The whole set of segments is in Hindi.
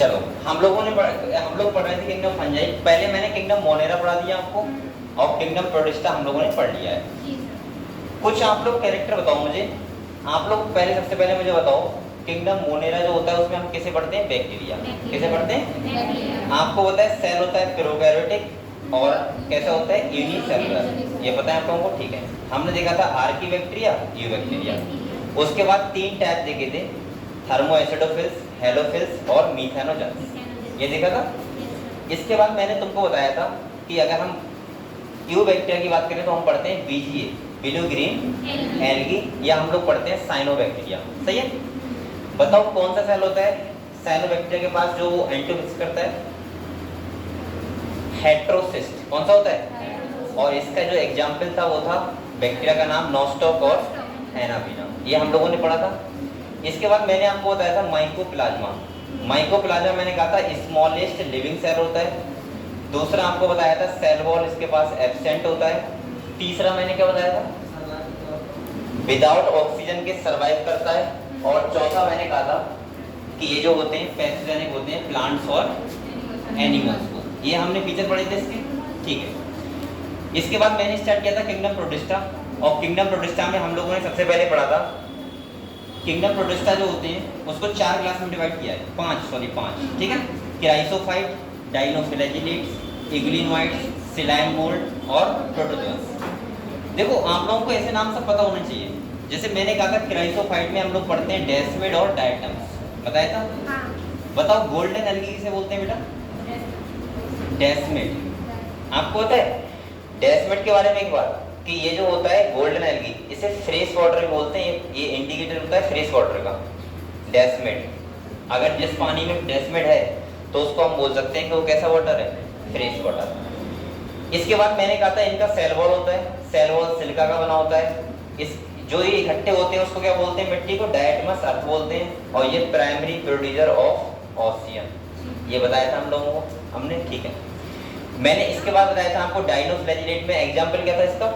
चलो हम लोग पढ़ रहे थे किंगडम फंजाई। पहले मैंने किंगडम मोनेरा पढ़ा दिया आपको और किंगडम प्रोटिस्टा हम लोगों ने पढ़ लिया है। कुछ आप लोग कैरेक्टर बताओ मुझे। आप लोग पहले सबसे पहले मुझे बताओ किंगडम मोनेरा जो होता है उसमें हम किसे पढ़ते हैं? बैक्टीरिया। किसे पढ़ते हैं? आपको पता है सेल होता है प्रोकैरियोटिक और कैसा होता है? यूनिसेलुलर। ये पता है आप लोगों को? ठीक है। हमने देखा था आर्की बैक्टीरिया, यू बैक्टीरिया। उसके बाद 3 टाइप देखे थे, थर्मोएसिडोफिल्स, हेलोफिल्स और मीथेनोजेंस। ये देखा था। इसके बाद मैंने तुमको बताया था कि अगर हम यू बैक्टीरिया की बात करें तो हम पढ़ते हैं बीजीए, ब्लू ग्रीन एल्गी, या हम लोग पढ़ते हैं साइनोबैक्टीरिया। सही है। बताओ कौन सा सेल होता है साइनोबैक्टीरिया के पास जो एंटीमिक्स करता है? हेट्रोसिस्ट। कौन सा होता है? और इसका जो एग्जाम्पल था वो था बैक्टीरिया का नाम नोस्टॉक और एनाबीना। ये हम लोगों ने पढ़ा था। इसके बाद मैंने आपको बताया था माइकोप्लाज्मा। माइकोप्लाज्मा मैंने कहा था स्मॉलेस्ट लिविंग सेल होता है। दूसरा आपको बताया था सेल वॉल इसके पास एब्सेंट होता है। तीसरा मैंने क्या बताया था? विदाउट ऑक्सीजन के सर्वाइव करता है। और चौथा मैंने कहा था कि ये जो होते हैं पैथोजेनिक होते हैं प्लांट्स और एनिमल्स को। ये हमने फीचर पढ़े थे इसके। ठीक है। इसके बाद मैंने स्टार्ट किया था किंगडम प्रोटिस्टा, और किंगडम प्रोटिस्टा में हम लोगों ने सबसे पहले पढ़ा था किंगडम प्रोटिस्टा जो होते हैं उसको 4 क्लास में डिवाइड किया है, 5। ठीक है। क्राइसोफाइट, डाइनोफ्लैजिलेट्स, इग्लिनोइड्स, सिलाइम मोल्ड और प्रोटोजोअन्स। देखो आप लोगों को ऐसे नाम सब पता होना चाहिए। जैसे मैंने कहा था क्राइसोफाइट में हम लोग पढ़ते हैं डेस्मिड और डायटम्स। बताया था? हाँ। बताओ गोल्डन एल्गी किसे बोलते हैं बेटा? डेस्मिड। आपको पता है डेस्मिड के बारे में एक बात कि ये जो होता है गोल्डन एल्गी इसे फ्रेश वाटर बोलते हैं। ये इंडिकेटर होता है फ्रेश वाटर का, डेस्मिड। अगर जिस पानी में डेस्मिड है तो उसको हम बोल सकते हैं कि वो कैसा वाटर है? Fresh water. इसके बाद मैंने कहा था इनका सेल वॉल होता है। सेल वॉल सिलिका का बना होता है। इस जो ये इकट्ठे होते हैं उसको क्या बोलते हैं? मिट्टी को डायटमस अर्थ बोलते हैं। और ये प्राइमरी प्रोड्यूसर ऑफ ऑक्सीजन। ये बताया था हम लोगों को हमने। ठीक है। मैंने इसके बाद बताया था आपको डाइनोफ्लैजिलेट में एग्जाम्पल क्या था इसका?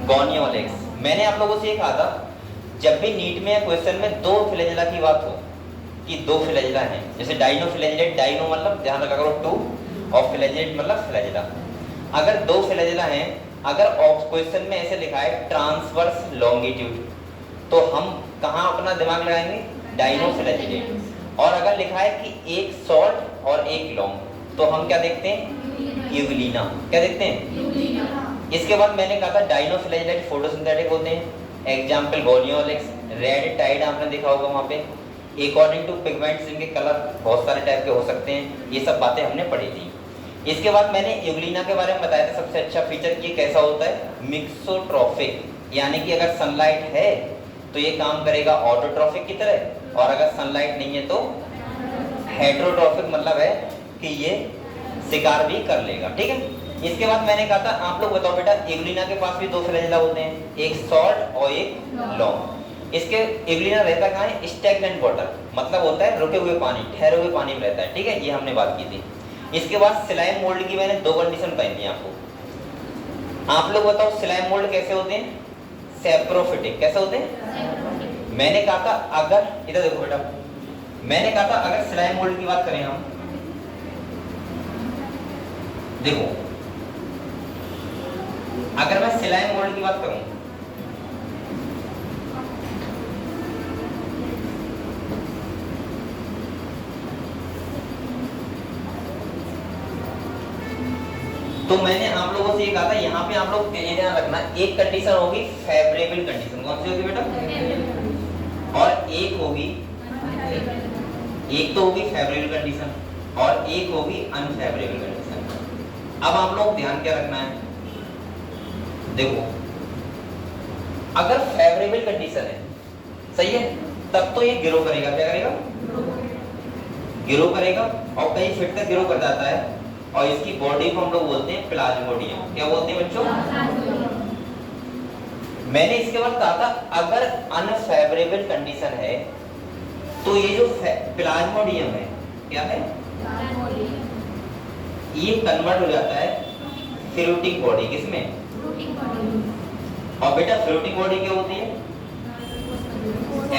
गोनियोलेक्स। मैंने आप लोगों से ये कहा था जब भी नीट में या क्वेश्चन में 2 फ्लैजेला की बात हो कि 2 फ्लैजेला हैं, जैसे डाइनोफ्लैजिलेट, डाइनो मतलब ध्यान रखा करो 2 और फ्लैजिलेट मतलब फ्लैजेला। अगर 2 फ्लैजेला हैं, अगर क्वेश्चन में ऐसे लिखा है ट्रांसवर्स लॉन्गिट्यूड तो हम कहाँ अपना दिमाग लगाएंगे? डाइनोफ्लैजिलेट। और अगर लिखा है कि एक शॉर्ट और एक लॉन्ग तो हम क्या देखते हैं? यूग्लिना। क्या देखते हैं? इसके बाद मैंने कहा था डाइनोफ्लैजिलेट फोटोसिंथेटिक होते हैं। एग्जाम्पल गोनियोलेक्स, रेड टाइड आपने देखा होगा वहाँ पे। अकॉर्डिंग टू पिगमेंट्स इनके कलर बहुत सारे टाइप के हो सकते हैं। ये सब बातें हमने पढ़ी थी। इसके बाद मैंने यूग्लिना के बारे में बताया था सबसे अच्छा फीचर ये कैसा होता है? मिक्सोट्रॉफिक, यानी कि अगर सनलाइट है तो ये काम करेगा ऑटोट्रॉफिक की तरह, और अगर सनलाइट नहीं है तो हेटेरोट्रॉफिक, मतलब है कि ये शिकार भी कर लेगा। ठीक है। इसके बाद मैंने कहा था आप लोग बताओ बेटा यूग्लिना के पास भी 2 फ्लैजेला होते हैं, एक शॉर्ट और एक लॉन्ग। इसके यूग्लिना रहता कहाँ है? स्टैग्नेंट वाटर, मतलब होता है रुके हुए पानी, ठहरे हुए पानी में रहता है। ठीक है। ये हमने बात की थी। इसके बाद सिलाइम मोल्ड की मैंने 2 कंडीशन बताई थी आपको। आप लोग बताओ सिलाइम मोल्ड कैसे होते हैं? सेप्रोफिटिक। कैसे होते हैं? मैंने कहा था अगर, इधर देखो बेटा, मैंने कहा था अगर सिलाइम मोल्ड की बात करें हम, देखो अगर मैं सिलाइम मोल्ड की बात करूं तो मैंने आप लोगों से ये कहा था यहाँ पे आप लोग ये ध्यान रखना, एक कंडीशन होगी फेवरेबल कंडीशन। कौन सी होगी बेटा? और एक होगी, एक तो होगी फेवरेबल कंडीशन और एक होगी अनफेवरेबल कंडीशन। अब आप लोग ध्यान क्या रखना है? देखो अगर फेवरेबल कंडीशन है, सही है, तब तो ये ग्रो करेगा। क्या करेगा? ग्रो करेगा। और कहीं फिट तक ग्रो कर जाता है और इसकी बॉडी को हम लोग बोलते हैं प्लाज्मोडियम। क्या बोलते हैं बच्चों? मैंने इसके बाद कहा था अगर अनफेवरेबल कंडीशन है तो ये जो प्लाज्मोडियम है, क्या है? ये कन्वर्ट हो जाता है फ्रूटिंग बॉडी। किसमें? और बेटा फ्रूटिंग बॉडी क्या होती है?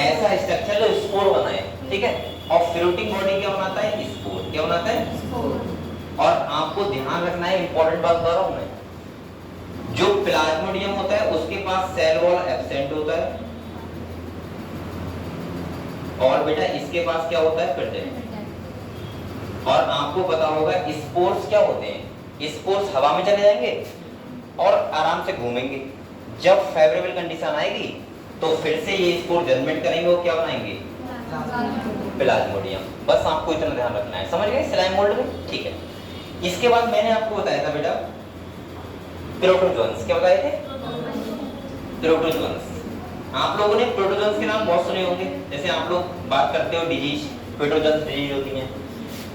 ऐसा स्ट्रक्चर जो स्पोर बनाए। ठीक है। और फ्लोटिंग बॉडी क्या बनाता है? स्पोर। क्या बनाता है? और आपको ध्यान रखना है, इंपॉर्टेंट बात बता रहा हूं मैं, जो प्लाज्मोडियम होता है उसके पास सेल वॉल एब्सेंट होता है, और बेटा इसके पास क्या होता है? प्रेजेंट। और आपको पता होगा स्पोर्स क्या होते हैं? स्पोर्स हवा में चले जाएंगे और आराम से घूमेंगे। जब फेवरेबल कंडीशन आएगी तो फिर से ये स्पोर जर्मिनेट करेंगे और क्या बनाएंगे? प्लाज्मोडियम। बस आपको इतना ध्यान रखना है, समझ गए? स्लाइम मोल्ड में, ठीक है। इसके बाद मैंने आपको बताया था बेटा प्रोटोजोन्स। क्या बताए थे? प्रोटोजोन्स। आप लोगों ने प्रोटोजोन्स के नाम बहुत सुने होंगे, जैसे आप लोग बात करते हो डिजीज, प्रोटोजोन्स डिजीज होती हैं।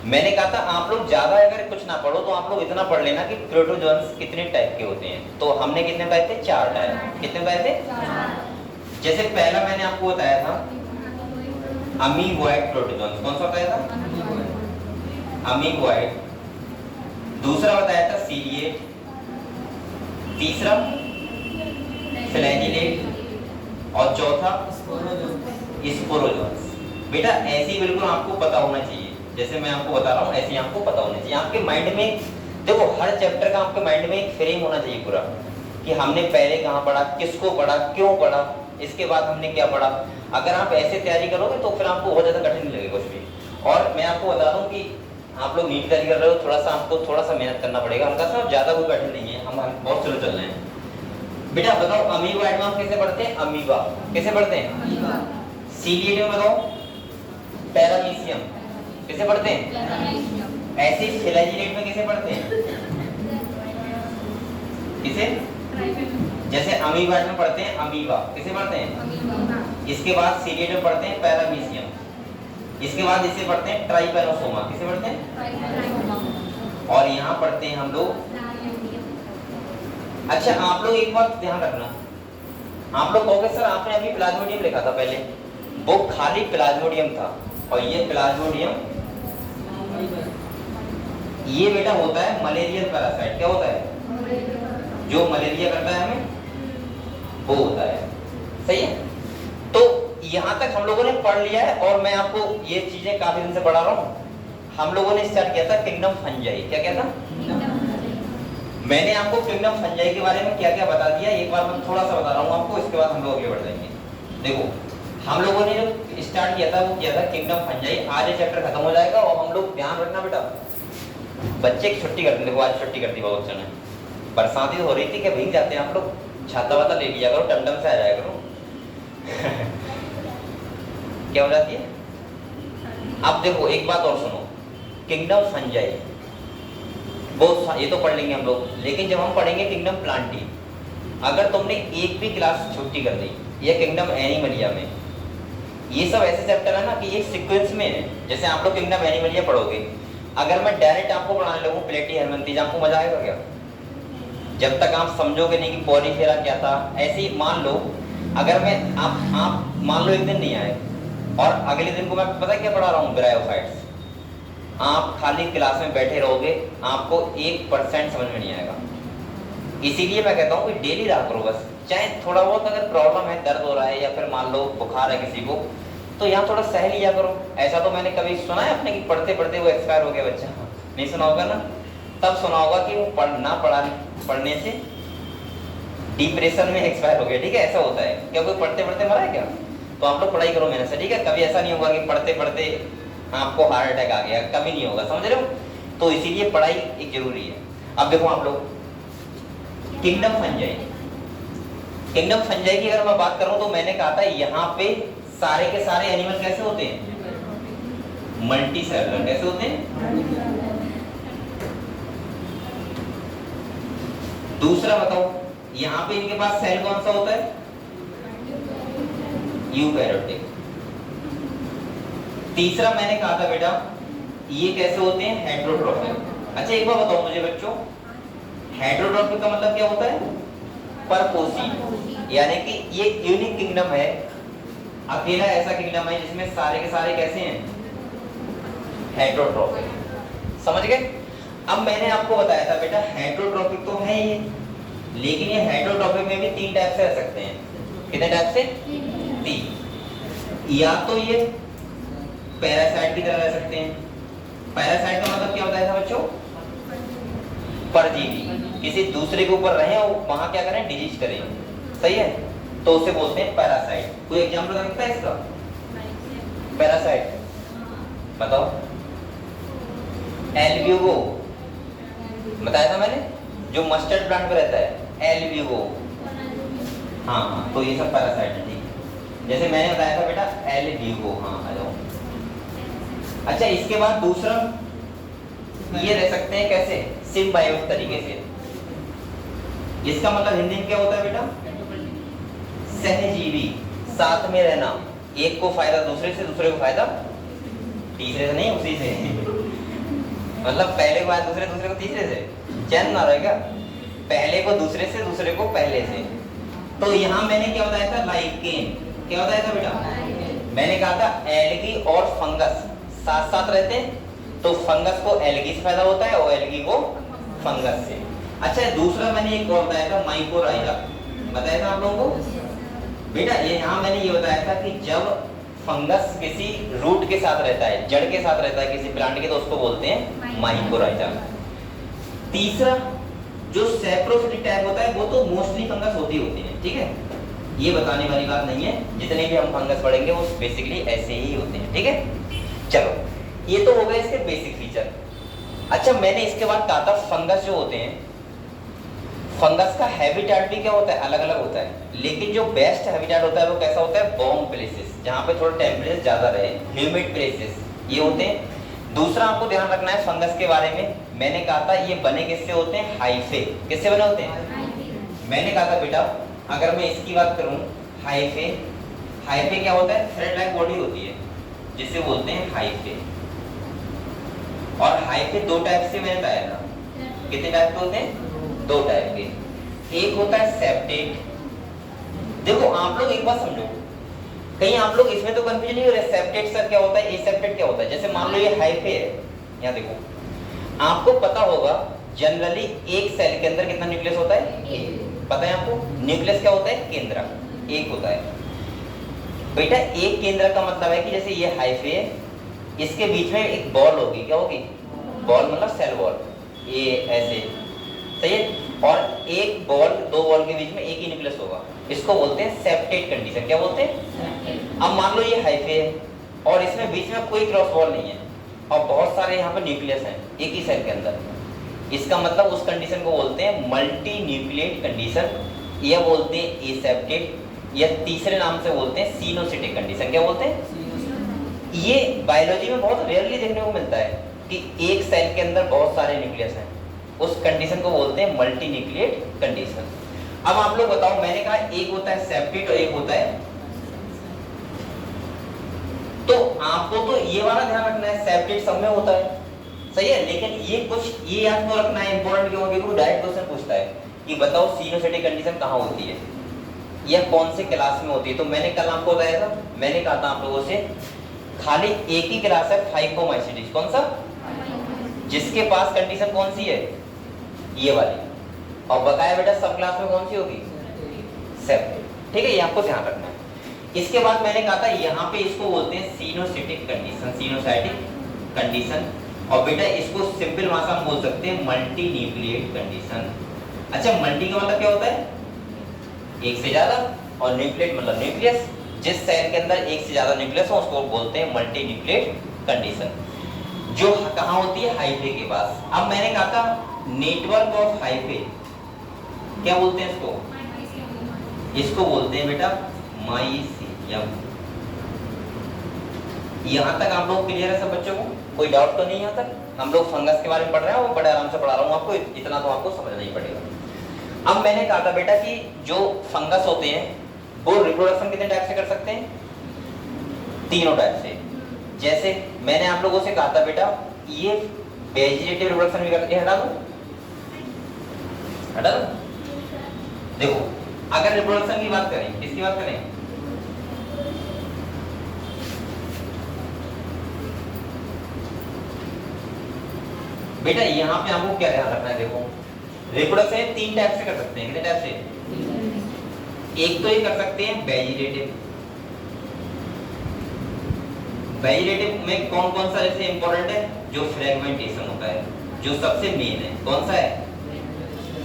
मैंने कहा था आप लोग ज्यादा अगर कुछ ना पढ़ो तो आप लोग इतना पढ़ लेना कि प्रोटोजोन्स कितने टाइप के होते हैं। तो हमने कितने बताए थे? 4 टाइप। कितने बताए थे? जैसे पहला मैंने आपको बताया था अमीबॉइड प्रोटोजोन्स। कौन सा बताया था? अमीबॉइड। दूसरा बताया था सीलिएट, तीसरा फ्लैजिलेट और चौथा स्पोरोजोन्स। बेटा ऐसे ही बिल्कुल आपको पता होना चाहिए, जैसे मैं आपको बता रहा हूँ ऐसे ही आपको पता होना चाहिए। आपके माइंड में देखो, हर चैप्टर का आपके माइंड में एक फ्रेम होना चाहिए पूरा, कि हमने पहले कहाँ पढ़ा, किसको पढ़ा, क्यों पढ़ा, इसके बाद हमने क्या पढ़ा। अगर आप ऐसे तैयारी करोगे तो फिर आपको बहुत ज्यादा कठिन लगेगा कुछ भी। और मैं आपको बता दूं कि आप लोग नीट तैयारी कर रहे हो, थोड़ा सा आपको थोड़ा सा मेहनत करना पड़ेगा, हल्का सा, ज्यादा कोई कठिन नहीं है, हम बहुत स्लो चल रहे हैं। बेटा बताओ अमीबा एडवांस कैसे पढ़ते हैं? अमीबा कैसे पढ़ते हैं? सीलिएट में बताओ पैरामीशियम कैसे पढ़ते हैं? ऐसे ही फ्लैजिलेट में कैसे पढ़ते हैं? किसे? जैसे अमीबा में पढ़ते हैं अमीबा, किसे पढ़ते हैं? इसके बाद सीलिएट में पढ़ते हैं पैरामीशियम, इसके बाद इसे पढ़ते हैं ट्राइपैनोसोमा। किसे पढ़ते हैं? और यहाँ पढ़ते हैं हम लोग। अच्छा आप लोग एक बात ध्यान रखना, आप लोग कहोगे सर आपने अभी प्लाज्मोडियम लिखा था पहले, वो खाली प्लाज्मोडियम था, और ये प्लाज्मोडियम ये बेटा होता है मलेरियल पैरासाइट। क्या होता है? जो मलेरिया करता है हमें वो होता है, सही है। तो यहाँ तक हम लोगों ने पढ़ लिया है, और मैं आपको ये चीजें काफी दिन से पढ़ा रहा हूँ। हम लोगों ने स्टार्ट किया था किंगडम फंजाई। क्या क्या था? मैंने आपको किंगडम फंजाई के बारे में क्या क्या बता दिया, एक बार मैं थोड़ा सा बता रहा हूँ आपको, इसके बाद हम लोग आगे बढ़ जाएंगे। देखो हम लोगों ने जो स्टार्ट किया था वो किया था किंगडम फंजाई। आज ये चैप्टर खत्म हो जाएगा, और हम लोग ध्यान रखना बेटा, बच्चे की छुट्टी करते, देखो आज छुट्टी कर दी बहुत बच्चों ने, बरसाती हो रही थी कि भीग जाते हैं आप लोग, छाता वाता ले लिया करो, टमटम से आ जाया करो। क्या हो जाती है? अब देखो एक बात और सुनो, किंगडम फंजाई वो ये तो पढ़ लेंगे हम लोग, लेकिन जब हम पढ़ेंगे किंगडम प्लांटी, अगर तुमने एक भी क्लास छुट्टी कर दी, या किंगडम एनिमलिया में, ये सब ऐसे चैप्टर है ना कि एक सीक्वेंस में है। जैसे आप लोग किंगडम एनिमलिया पढ़ोगे, अगर मैं डायरेक्ट आपको पढ़ाने लगूं प्लेटी हेलमिंथेस, आपको मजा आएगा क्या? जब तक आप समझोगे नहीं कि पॉलीफेरा क्या था। ऐसे ही मान लो अगर मैं आप मान लो एक दिन नहीं आए, और अगले दिन को मैं पता क्या पढ़ा रहा हूँ? ब्रायोफाइट्स। आप खाली क्लास में बैठे रहोगे, आपको 1% समझ में नहीं आएगा। इसीलिए मैं कहता हूँ कि डेली रहा करो, बस चाहे थोड़ा बहुत अगर प्रॉब्लम है, दर्द हो रहा है, या फिर मान लो बुखार है किसी को, तो यहाँ थोड़ा सह लिया करो। ऐसा तो मैंने कभी सुना है आपने कि पढ़ते पढ़ते वो एक्सपायर हो गया बच्चा? नहीं सुना होगा ना। तब सुना होगा कि वो पढ़ने से डिप्रेशन में एक्सपायर हो गया, ठीक है, ऐसा होता है। क्या कोई पढ़ते पढ़ते मरा है क्या? तो आप लोग पढ़ाई करो मेहनत से, ठीक है। कभी ऐसा नहीं होगा कि पढ़ते पढ़ते आपको हार्ट अटैक आ गया, कभी नहीं होगा, समझ रहे हो? तो इसीलिए पढ़ाई एक जरूरी है। अब देखो आप लोग किंगडम फंजाई, किंगडम फंजाई की अगर मैं बात करूं तो मैंने कहा था यहाँ पे सारे के सारे एनिमल कैसे होते हैं? Multi cellular. कैसे होते हैं? दूसरा बताओ यहाँ पे इनके पास सेल कौन सा होता है? यूकैरियोटिक। तीसरा मैंने कहा था बेटा ये कैसे होते हैं? हेटेरोट्रॉफिक। अच्छा एक बार बताओ मुझे बच्चों, हेटेरोट्रॉफिक का मतलब क्या होता है? परपोषी, यानी कि ये यूनिक किंगडम है, अकेला ऐसा किंगडम है जिसमें सारे के सारे कैसे हैं? हेटेरोट्रॉफिक। समझ गए? अब मैंने आपको बताया था बेटा हेटेरोट्रॉफिक तो है ये, लेकिन ये हेटेरोट्रॉफिक में भी 3 टाइप से रह सकते हैं। कितने टाइप से? 3। या तो ये पैरासाइट की तरह रह सकते हैं। पैरासाइट का मतलब क्या होता है बच्चों? परजीवी, किसी दूसरे के ऊपर रहे और वहां क्या करें, डिजीज करें, सही है, तो उसे बोलते हैं पैरासाइट। कोई एग्जांपल बता सकता है इसका? पैरासाइट बताओ। एल्ब्यूगो बताया था मैंने, जो मस्टर्ड प्लांट पे रहता है, एल्ब्यूगो। हाँ, तो ये सब पैरासाइट है, ठीक है। जैसे मैंने बताया था बेटा एल्ब्यूगो, हाँ आ जाओ। अच्छा, इसके बाद दूसरा ये रह सकते हैं कैसे, सिम्बायोट तरीके से। इसका मतलब हिंदी में क्या होता है बेटा? सहजीवी, साथ में रहना, एक को फायदा दूसरे से, दूसरे को फायदा तीसरे से, नहीं उसी से मतलब पहले को फायदा दूसरे, दूसरे को तीसरे से, चैन ना रहेगा, पहले को दूसरे से, दूसरे को पहले से। तो यहाँ मैंने क्या बताया था, लाइकेन। क्या बताया था बेटा? मैंने कहा था एल्गी और फंगस साथ साथ रहते हैं, तो फंगस को एल्गी से फायदा होता है और एल्गी को फंगस से। अच्छा, दूसरा मैंने एक और बताया था, माइकोराइजा, बताया था आप लोगों को बेटा। ये यहाँ मैंने ये बताया था कि जब फंगस किसी रूट के साथ रहता है, जड़ के साथ रहता है किसी प्लांट के, तो उसको बोलते हैं माइकोराइजा। तीसरा जो सैप्रोफिटिक टाइप होता है, वो तो मोस्टली फंगस होती है, ठीक है, ये बताने वाली बात नहीं है। जितने भी हम फंगस पढ़ेंगे वो बेसिकली ऐसे ही होते हैं, ठीक है। चलो, ये तो हो गए इसके बेसिक फीचर। अच्छा, मैंने इसके बाद कहा था फंगस जो होते हैं, फंगस का हैबिटेट भी क्या होता है, अलग अलग होता है, लेकिन जो बेस्ट हैबिटेट होता है वो कैसा होता है, वार्म प्लेसेस, जहाँ पे थोड़ा टेम्परेचर ज्यादा रहे, ह्यूमिड प्लेसेस, ये होते हैं। दूसरा आपको ध्यान रखना है फंगस के बारे में, मैंने कहा था ये बने किससे होते हैं, हाइफे। किससे बने होते हैं? मैंने कहा था बेटा, अगर मैं इसकी बात करूं, हाइफे, हाइफे क्या होता है, थ्रेड लाइक बॉडी होती है जिसे बोलते हैं हाइफे। और हाइफे दो टाइप से मैंने बताया था, कितने टाइप के होते हैं, दो टाइप के। एक होता है सेप्टेट। देखो आप लोग एक बात समझो, कहीं आप लोग इसमें तो कंफ्यूजन नहीं हो रहे, सेप्टेट सर क्या होता है, एसेप्टेट क्या होता है। जैसे मान लो ये हाइफे है, यहाँ देखो, आपको पता होगा जनरली एक सेल के अंदर कितना न्यूक्लियस होता है, पता है आपको? न्यूक्लियस क्या होता है, केंद्रक, एक होता है बेटा। एक केंद्रक का मतलब है कि जैसे ये हाइफे है, इसके बीच में एक बॉल होगी, क्या होगी, बॉल मतलब सेल बॉल, ये ऐसे, सही है। और एक बॉल, दो बॉल के बीच में एक ही न्यूक्लियस होगा, इसको बोलते हैं सेप्टेट कंडीशन। क्या बोलते हैं? अब मान लो ये हाइफे है और इसमें बीच में कोई क्रॉस बॉल नहीं है और बहुत सारे यहाँ पर न्यूक्लियस हैं एक ही सेल के अंदर, इसका मतलब उस कंडीशन को बोलते हैं मल्टी न्यूक्लिएट कंडीशन, या बोलते हैं एसेप्टेट, या तीसरे नाम से बोलते हैं सिनोसिटिक कंडीशन। क्या बोलते हैं? ये बायोलॉजी में बहुत रेयरली देखने को मिलता है कि एक सेल के अंदर बहुत सारे न्यूक्लियस हैं, उस कंडीशन को बोलते हैं मल्टी न्यूक्लिएट कंडीशन। अब आप लोग बताओ, मैंने कहा एक होता है सेप्टेट और एक होता है, तो आपको तो ये वाला ध्यान रखना है, सेप्टेट सब में होता है, सही है, लेकिन ये कुछ ये याद तो रखना है, इंपॉर्टेंट क्यों, क्योंकि डायरेक्ट क्वेश्चन पूछता है कि बताओ सिनोसिटिक कंडीशन कहाँ होती है या कौन से क्लास में होती है। तो मैंने कल आपको बताया था, मैंने कहा था आप लोगों से खाली एक ही क्लास है फाइकोमाइसीट्स, कौन सा, जिसके पास कंडीशन कौन सी है, ये वाली, और बताया बेटा सब क्लास में कौन सी होगी, सेप्टेट, ठीक है, ये आपको ध्यान रखना है। इसके बाद मैंने कहा था यहाँ पे इसको बोलते हैं सिनोसिटिक कंडीशन, सिनोसाइटिक कंडीशन, और बेटा इसको सिंपल भाषा में बोल सकते हैं मल्टी न्यूक्लिएट कंडीशन। अच्छा, मल्टी का मतलब क्या होता है, एक से ज्यादा, और न्यूक्लिएट मतलब न्यूक्लियस, जिस सेल के अंदर एक से ज्यादा न्यूक्लियस हो उसको बोलते हैं मल्टी न्यूक्लिएट कंडीशन, जो कहाँ होती है, हाइफे के पास। अब मैंने कहा था नेटवर्क ऑफ हाइफे, क्या बोलते हैं इसको, इसको बोलते हैं बेटा माइसीलियम। यहाँ तक आप लोग क्लियर है सब बच्चों को, कोई डाउट तो नहीं यहाँ तक? हम लोग फंगस के बारे में पढ़ रहे हैं, वो बड़े आराम से पढ़ा रहा हूँ आपको, इतना तो आपको समझना ही पड़ेगा। अब मैंने कहा था बेटा कि जो फंगस होते हैं वो रिप्रोडक्शन कितने टाइप से कर सकते हैं, तीनों टाइप से। जैसे मैंने आप लोगों से कहा था बेटा ये वेजिटेटिव रिप्रोडक्शन भी करते हैं, हटा दो, हटा दो। देखो अगर रिप्रोडक्शन की बात करें, किसकी बात करें, बेटा यहाँ पे आपको क्या ध्यान रखना है, देखो रिप्रोडक्शन तीन टाइप से कर सकते हैं, कितने टाइप से, एक तो ये कर सकते हैं वेजिटेटिव, वेजिटेटिव में कौन कौन सा जैसे इंपॉर्टेंट है, जो फ्रेगमेंटेशन होता है, जो सबसे मेन है, कौन सा है?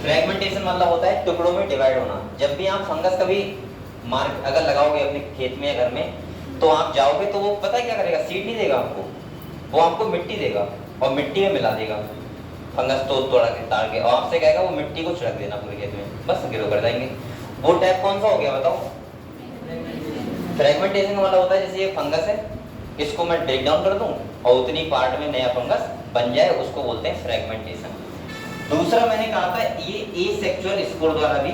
फ्रेगमेंटेशन मतलब होता है टुकड़ों में डिवाइड होना। जब भी आप फंगस कभी मार्क अगर लगाओगे अपने खेत में या घर में, तो आप जाओगे तो वो पता है क्या करेगा, सीड नहीं देगा आपको, वो आपको मिट्टी देगा और मिट्टी में मिला देगा फंगस तो तोड़ा के ताड़ के, और आपसे कहेगा वो मिट्टी को छिड़क देना पूरे खेत में, बस ग्रो कर जाएंगे। वो टाइप कौन सा हो गया बताओ? फ्रेगमेंटेशन वाला होता है जैसे ये फंगस है, इसको मैं ब्रेक डाउन कर दूं और उतनी पार्ट में नया फंगस बन जाए, उसको बोलते हैं फ्रेगमेंटेशन। दूसरा मैंने कहा था ये एसेक्सुअल स्पोर द्वारा भी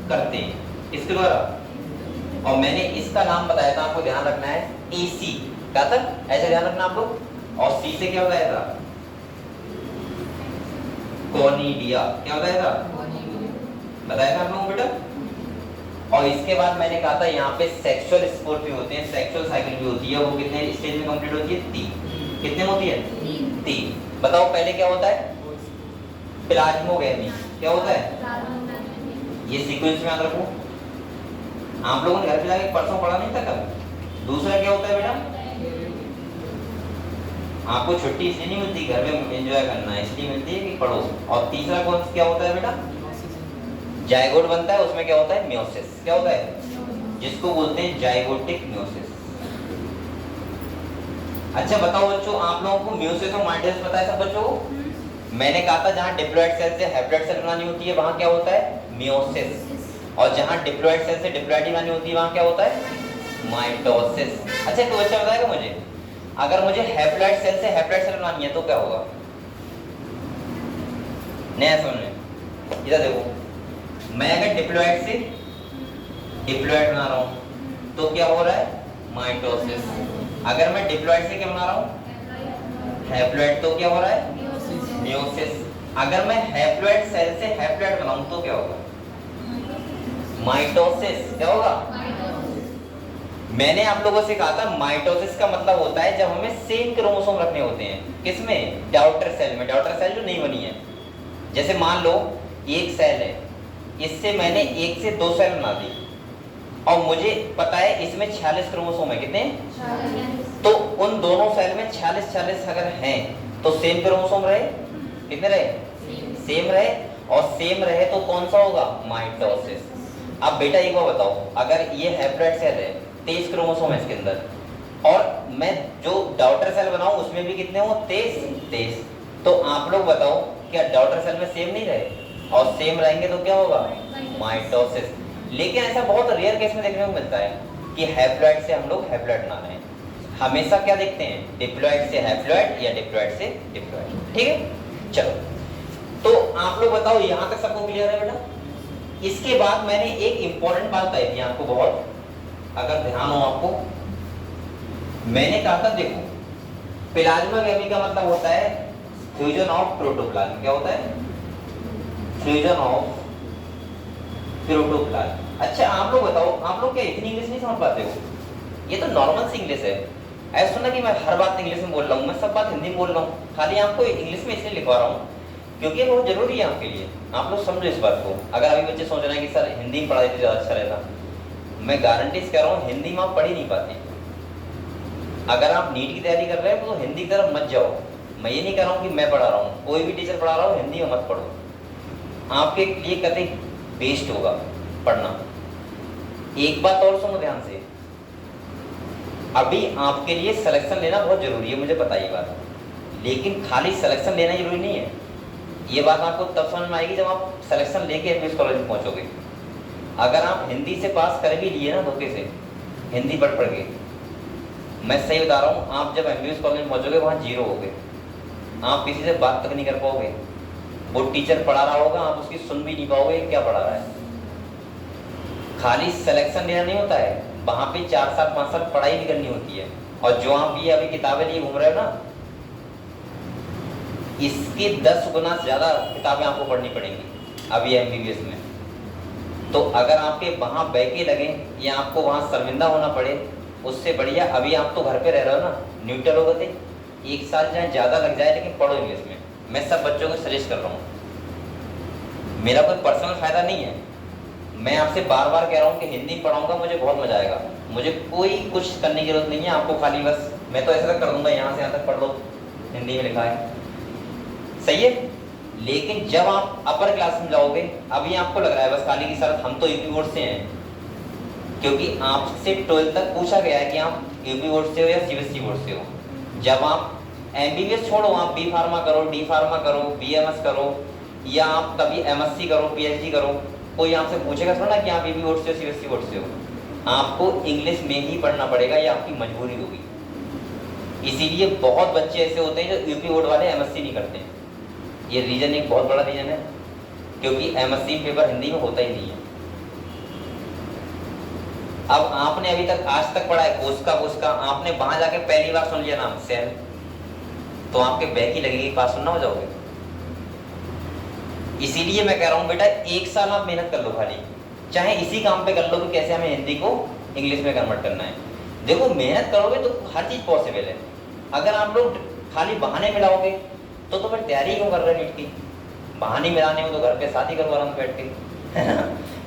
करते हैं, इसके द्वारा, और मैंने इसका नाम बताया था, आपको ध्यान रखना है एसी, क्या था ऐसे ध्यान रखना आप लोग, और सी से क्या बताया था? कोनिडिया, क्या बताया था? बताया था आप लोगों बेटा। और इसके बाद मैंने कहा था यहाँ पे सेक्सुअल स्पोर भी होते हैं, सेक्सुअल साइकिल भी होती है, वो कितने स्टेज में कंप्लीट होती है? 3। कितने होती है? 3। बताओ पहले क्या होता है? प्लाज्मोगेमी, क्या होता है? ये सीक्वेंस में याद रखो, आप लोगों ने घर पे जाके परसों पढ़ा नहीं था कल। दूसरा क्या होता है बेटा? आपको छुट्टी इसलिए नहीं मिलती, घर में एंजॉय करना है इसलिए मिलती है कि पढ़ो। और तीसरा कौन क्या होता है बेटा? जायगोट बनता है, उसमें क्या होता है? मियोसिस, क्या होता है? जिसको बोलते हैं जायगोटिक मियोसिस। अच्छा बताओ बच्चों, आप लोगों को मियोसिस और माइटोसिस पता है सब बच्चों को? मैंने कहा था जहां डिप्लॉइड सेल से हैप्लॉइड सेल बनानी होती है वहां क्या होता है? मियोसिस, और जहां डिप्लॉइड सेल से डिप्लॉइड बनानी होती है वहां क्या होता है? माइटोसिस। अच्छा तो बच्चा बताएगा मुझे, अगर मुझे हैप्लॉइड सेल से हैप्लॉइड सेल बनानी है तो क्या होगा? नया समझ में, इधर देखो, मैं अगर डिप्लॉइड से डिप्लॉइड बना रहा हूं तो क्या हो रहा है? माइटोसिस। अगर मैं डिप्लॉइड से क्या बना रहा हूं? हैप्लॉइड, तो क्या हो रहा है? मियोसिस। अगर मैं हैप्लॉइड सेल से हैप्लॉइड बनाऊं तो क्या होगा? माइटोसिस। क्या होगा? मैंने आप लोगों से कहा था माइटोसिस का मतलब होता है जब हमें सेम क्रोमोसोम रखने होते हैं। किसमें? डॉटर सेल में। डॉटर सेल जो नहीं बनी है, जैसे मान लो एक सेल है, इससे मैंने एक से 2 सेल बना दी और मुझे पता है इसमें 46 क्रोमोसोम है। कितने? 46। तो उन दोनों सेल में 46 अगर हैं तो सेम क्रोमोसोम रहे, कितने रहे? सेम रहे, और सेम रहे तो कौन सा होगा? माइटोसिस। अब बेटा एक बार बताओ, अगर ये हैप्लॉइड सेल है, 23 क्रोमोसोम है इसके अंदर, और मैं जो डॉटर सेल बनाऊं उसमें भी कितने हो? 23। तो आप लोग बताओ क्या डॉटर सेल में सेम नहीं रहे? और सेम रहेंगे तो क्या होगा? माइटोसिस। लेकिन ऐसा बहुत रेयर केस में देखने को मिलता है कि हैप्लॉइड से हम लोग हैप्लॉइड बना रहे हैं। हमेशा क्या देखते हैं? डिप्लॉइड से हैप्लॉइड या डिप्लॉइड से डिप्लॉइड। ठीक है, चलो तो आप लोग बताओ यहां तक सबको क्लियर है बेटा? इसके बाद मैंने एक इंपॉर्टेंट बात बताई थी आपको, बहुत अगर ध्यान हो आपको, मैंने कहा था देखो प्लाज्मोगेमी का मतलब होता है फ्यूजन ऑफ प्रोटोप्लाज्म। क्या होता है? Fusion of protoplasm. अच्छा आप लोग बताओ, आप लोग क्या इतनी इंग्लिश नहीं समझ पाते हो? ये तो नॉर्मल सी इंग्लिश है, ऐसा सुना कि मैं हर बात इंग्लिश में बोल रहा हूँ, मैं सब बात हिंदी में बोल रहा हूँ, खाली आपको इंग्लिश में इसलिए लिखवा रहा हूँ क्योंकि बहुत जरूरी है आपके लिए। आप लोग समझो इस बात को। अगर अभी बच्चे सोच रहे हैं कि सर हिंदी में पढ़ाई तो ज़्यादा अच्छा रहता, मैं गारंटी से कह रहा हूँ हिंदी में आप पढ़ ही नहीं पाते। अगर आप नीट की तैयारी कर रहे हैं तो हिंदी की तरफ मत जाओ। मैं ये नहीं कह रहा हूँ कि मैं पढ़ा रहा हूँ, कोई भी टीचर पढ़ा रहा हो हिंदी में मत पढ़ो, आपके लिए कतई वेस्ट होगा पढ़ना। एक बात और सुनो ध्यान से, अभी आपके लिए सिलेक्शन लेना बहुत जरूरी है, मुझे पता ये बात, लेकिन खाली सिलेक्शन लेना जरूरी नहीं है। ये बात आपको तब समझ में आएगी जब आप सिलेक्शन लेके एमबीएस कॉलेज में पहुंचोगे। अगर आप हिंदी से पास कर भी लिए ना धोखे से, हिंदी पढ़ के, मैं सही बता रहा हूँ, आप जब एमबीएस कॉलेज में पहुंचोगे वहाँ जीरो होगे, आप किसी से बात तक नहीं कर पाओगे। वो टीचर पढ़ा रहा होगा, आप उसकी सुन भी नहीं पाओगे क्या पढ़ा रहा है। खाली सिलेक्शन लेना नहीं होता है, वहाँ पे 4 साल 5 साल पढ़ाई भी करनी होती है। और जो आप ये अभी किताबें लिए घूम रहे हो ना, इसकी 10 गुना ज्यादा किताबें आपको पढ़नी पड़ेंगी अभी एमबीबीएस में। तो अगर आपके वहाँ बैके लगे या आपको वहाँ शर्मिंदा होना पड़े, उससे बढ़िया अभी आप तो घर पे रह रहे हो ना, न्यूट्रल हो गए, 1 साल चाहे ज़्यादा लग जाए लेकिन पढ़ो इंग्लिश में। मैं सब बच्चों को सजेस्ट कर रहा हूँ, मेरा कोई पर्सनल फायदा नहीं है, मैं आपसे बार बार कह रहा हूँ कि हिंदी पढ़ाऊंगा, मुझे बहुत मजा आएगा, मुझे कोई कुछ करने की जरूरत नहीं है, आपको खाली बस मैं तो ऐसा तक कर दूंगा, यहाँ से यहाँ तक पढ़ लो, हिंदी में लिखा है, सही है। लेकिन जब आप अपर क्लास में जाओगे, अभी आपको लग रहा है बस खाली की सर हम तो यूपी बोर्ड से हैं, क्योंकि आपसे 12th तक पूछा गया है कि आप यूपी बोर्ड से हो या सीबीएसई बोर्ड से हो। जब आप एमबीबीएस छोड़ो, आप बी फार्मा करो, डी फार्मा करो, बीएमएस करो, या आप कभी एमएससी करो, पीएचडी करो, कोई आपसे पूछेगा थोड़ा ना कि आप यूपी बोर्ड से हो सीबीएसई बोर्ड से हो। आपको इंग्लिश में ही पढ़ना पड़ेगा, ये आपकी मजबूरी होगी। इसीलिए बहुत बच्चे ऐसे होते हैं जो यूपी बोर्ड वाले एमएससी नहीं करते हैं। ये रीजन एक बहुत बड़ा रीजन है, क्योंकि एमएससी पेपर हिंदी में होता ही नहीं है। अब आपने अभी तक आज तक पढ़ा है कोस्का, आपने वहां जाके पहली बार सुन लिया नाम सेल, तो आपके बैक ही लगेगी, पास सुनना हो जाओगे। इसीलिए मैं कह रहा हूं बेटा, एक साल आप मेहनत कर लो, खाली चाहे इसी काम पे कर लो कि कैसे हमें हिंदी को इंग्लिश में कन्वर्ट करना है। देखो मेहनत करोगे तो हर चीज पॉसिबल है। अगर आप लोग खाली बहाने मिलाओगे तो फिर तैयारी क्यों कर रहे हैं नीट की? बहाने मिलाने हो तो घर पे शादी करो आराम बैठ के।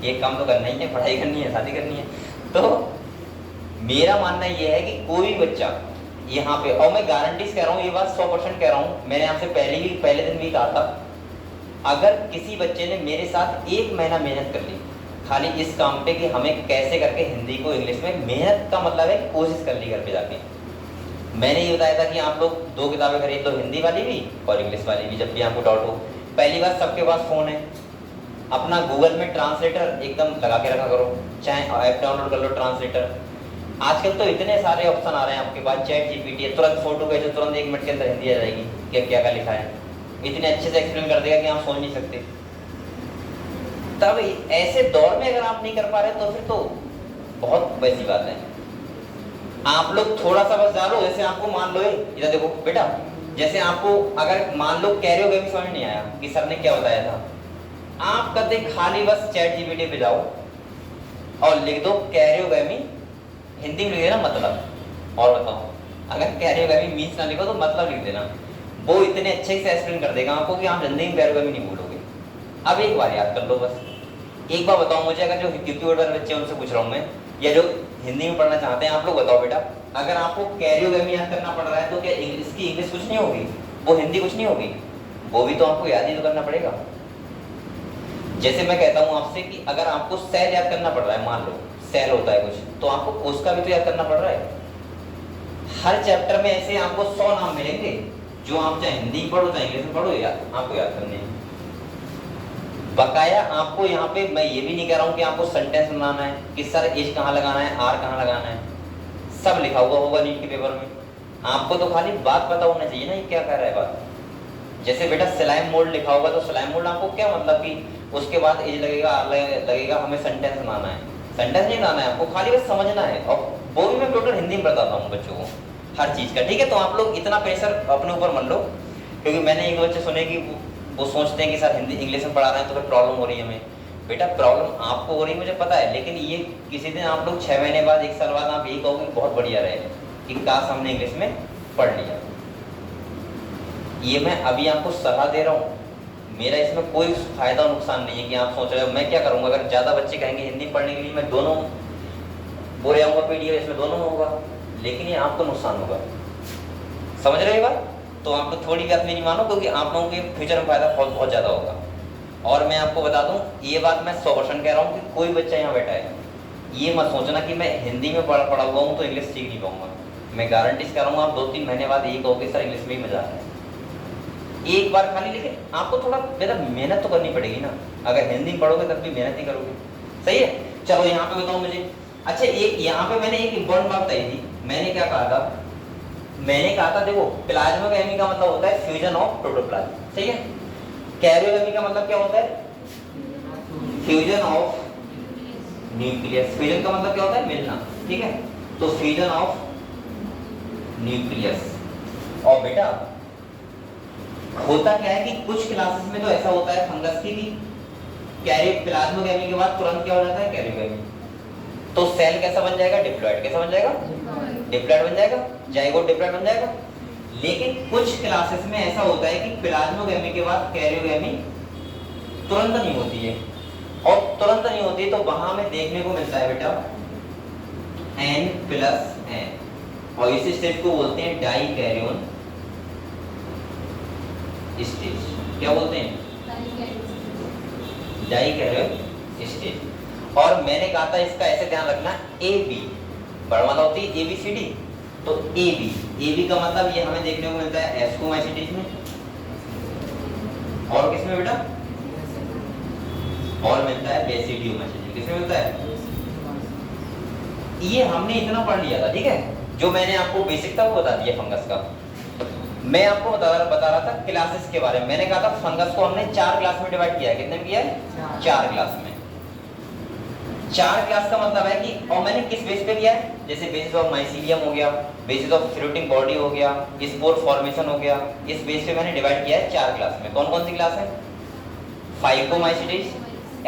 ये काम तो करना ही है, पढ़ाई करनी है, शादी करनी है। तो मेरा मानना यह है कि कोई बच्चा यहाँ पे, और मैं गारंटी से कह रहा हूँ, ये बात 100% कह रहा हूँ, मैंने आपसे पहले दिन भी कहा था, अगर किसी बच्चे ने मेरे साथ 1 महीना मेहनत कर ली खाली इस काम पे कि हमें कैसे करके हिंदी को इंग्लिश में, मेहनत का मतलब है कोशिश कर ली घर पे जाके। मैंने ये बताया था कि आप लोग 2 किताबें खरीद लो, हिंदी वाली भी और इंग्लिश वाली भी, जब भी आपको डाउट हो। पहली बात, सबके पास फोन है, अपना गूगल में ट्रांसलेटर एकदम लगा के रखा करो, चाहे ऐप डाउनलोड कर लो ट्रांसलेटर। आजकल तो इतने सारे ऑप्शन आ रहे हैं आपके पास, चैट जीपीटी है, तुरंत फोटो भेजो, तुरंत 1 मिनट के अंदर हिंदी आ जाएगी क्या क्या क्या लिखा है, इतने अच्छे से एक्सप्लेन कर देगा कि आप सोच नहीं सकते। तब ऐसे दौर में अगर आप नहीं कर पा रहे तो फिर तो बहुत वैसी बात है। आप लोग थोड़ा सा बस डालो, जैसे आपको मान लो, इधर देखो बेटा, जैसे आपको अगर मान लो कैरियोग्राफी समझ नहीं आया कि सर ने क्या बताया था, आप कहते खाली बस चैट जीपीटी पे जाओ और लिख दो कैरियोग्राफी, हिंदी में लिख देना मतलब, और बताओ अगर कैरियोग्राफी मीन्स ना लिखो तो मतलब लिख देना, वो इतने अच्छे से एक्सप्लेन कर देगा आपको कि आप जिंदगी में कैरियोग्राफी नहीं भूलोगे। अब एक बार याद कर लो, बस एक बार बताओ मुझे, अगर जो यूपी बोर्ड वाले बच्चे उनसे पूछ रहा हूँ मैं, या जो हिंदी में पढ़ना चाहते हैं, आप लोग बताओ बेटा, अगर आपको कैरियोग्राफी याद करना पड़ रहा है तो क्या इसकी इंग्लिश कुछ नहीं होगी, वो हिंदी कुछ नहीं होगी, वो भी तो आपको याद ही तो करना पड़ेगा। जैसे मैं कहता हूँ आपसे कि अगर आपको सेल याद करना पड़ रहा है, मान लो सेल होता है कुछ, तो आपको उसका भी तो याद करना पड़ रहा है। हर चैप्टर में ऐसे आपको 100 नाम मिलेंगे जो आप चाहे हिंदी में पढ़ो चाहे इंग्लिश में पढ़ो, आपको याद करने हैं। बकाया आपको यहाँ पे मैं ये भी नहीं कह रहा हूँ कि आपको सेंटेंस बनाना है कि सर एज कहाँ लगाना है, आर कहाँ लगाना है, सब लिखा हुआ होगा नीट के पेपर में। आपको तो खाली बात पता होना चाहिए ना, ये क्या कह रहा है बात। जैसे बेटा सिलाइम मोल्ड लिखा होगा तो सिलाइम मोल्ड आपको क्या मतलब कि उसके बाद एज लगेगा, आर लगेगा, हमें सेंटेंस बनाना है, सेंटेंस नहीं बनाना है आपको, खाली बस समझना है। और वो भी मैं टोटल हिंदी में बताता हूँ बच्चों को हर चीज का, ठीक है। तो आप लोग इतना प्रेशर अपने ऊपर मत लो, क्योंकि मैंने एक बच्चे सुने कि वो सोचते हैं कि सर हिंदी इंग्लिश में पढ़ा रहे हैं तो फिर प्रॉब्लम हो रही है हमें। बेटा प्रॉब्लम आपको हो रही है मुझे पता है, लेकिन ये किसी दिन आप लोग 6 महीने बाद 1 साल बाद आप यही कहोगे बहुत बढ़िया रहे कि काश हमने इंग्लिश में पढ़ लिया। ये मैं अभी आपको सलाह दे रहा हूँ, मेरा इसमें कोई फायदा और नुकसान नहीं है कि आप सोच रहे हो मैं क्या करूँगा। अगर ज़्यादा बच्चे कहेंगे हिंदी पढ़ने के लिए, मैं दोनों बोल आऊँगा पीडीएफ, इसमें दोनों होगा, लेकिन ये आपको नुकसान होगा। समझ रहे हो बात? तो आप लोग थोड़ी बात मेरी मानो, क्योंकि आप लोगों के फ्यूचर में फायदा बहुत ज़्यादा होगा। और मैं आपको बता दूं, ये बात मैं 100% कह रहा हूँ कि कोई बच्चा यहाँ बैठा है ये मत सोचना कि मैं हिंदी में पढ़ा हुआ हूँ तो इंग्लिश सीख नहीं पाऊंगा। मैं गारंटी से कह रहा हूँ, आप 2-3 महीने बाद यही कहोगे सर इंग्लिश में ही मजा आता है एक बार खाली। लेकिन आपको थोड़ा ज़्यादा मेहनत तो करनी पड़ेगी ना, अगर हिंदी में पढ़ोगे तब भी मेहनत नहीं करोगे, सही है। चलो यहाँ पे बताओ मुझे, अच्छा एक यहाँ पे मैंने एक इम्पोर्टेंट बात बताई थी, मैंने क्या कहा था, मैंने कहा था देखो प्लाज्मोगेमी का मतलब होता है फ्यूजन ऑफ प्रोटोप्लाज्म, सही है। कैरियोगेमी का मतलब क्या होता है, फ्यूजन ऑफ न्यूक्लियस। फ्यूजन का मतलब क्या होता है, मिलना, ठीक है। तो फ्यूजन ऑफ न्यूक्लियस। और बेटा होता क्या है कि कुछ क्लासेस में तो ऐसा होता है फंगस की भी प्लाज्मोगेमी के बाद तुरंत क्या हो जाता है, कैरियोगेमी। तो सेल कैसा बन जाएगा, डिप्लॉइड कैसा बन जाएगा, डिप्लॉइड बन जाएगा, जाइगोट डिप्लॉइड बन जाएगा। लेकिन कुछ क्लासेस में ऐसा होता है कि प्लाज्मोगेमी के बाद कैरियोगेमी तुरंत नहीं होती है, और तुरंत नहीं होती तो वहां में देखने को मिलता है बेटा N+N, और इस स्टेज को बोलते हैं डाइकैरियोन स्टेज। क्या बोलते हैं? Dikaryon stage. और मैंने कहा था इसका ऐसे ध्यान रखना, ए बी वर्णमाला होती है ABCD, तो ए बी का मतलब ये हमें देखने को मिलता है एस्कोमाइसीटीज में, और किसमें बेटा? और मिलता है बेसिडियोमाइसीटीज। किसमें मिलता है? ये हमने इतना पढ़ लिया था, ठीक है। जो मैंने आपको बेसिक था वो बता दिया फंगस का। मैं आपको बता रहा था क्लासेस के बारे में। मैंने कहा था फंगस को हमने 4 क्लास में डिवाइड किया है। कितने में किया है? 4 क्लास में। 4 क्लास का मतलब है कि, और मैंने किस बेस पे किया है? जैसे बेसिस ऑफ माइसीलियम हो गया, बेसिस ऑफ फ्रूटिंग बॉडी हो गया, स्पोर फॉर्मेशन हो गया। इस बेस पे मैंने डिवाइड किया है 4 क्लास में। कौन कौन सी क्लास है? फाइकोमाइसीटीज,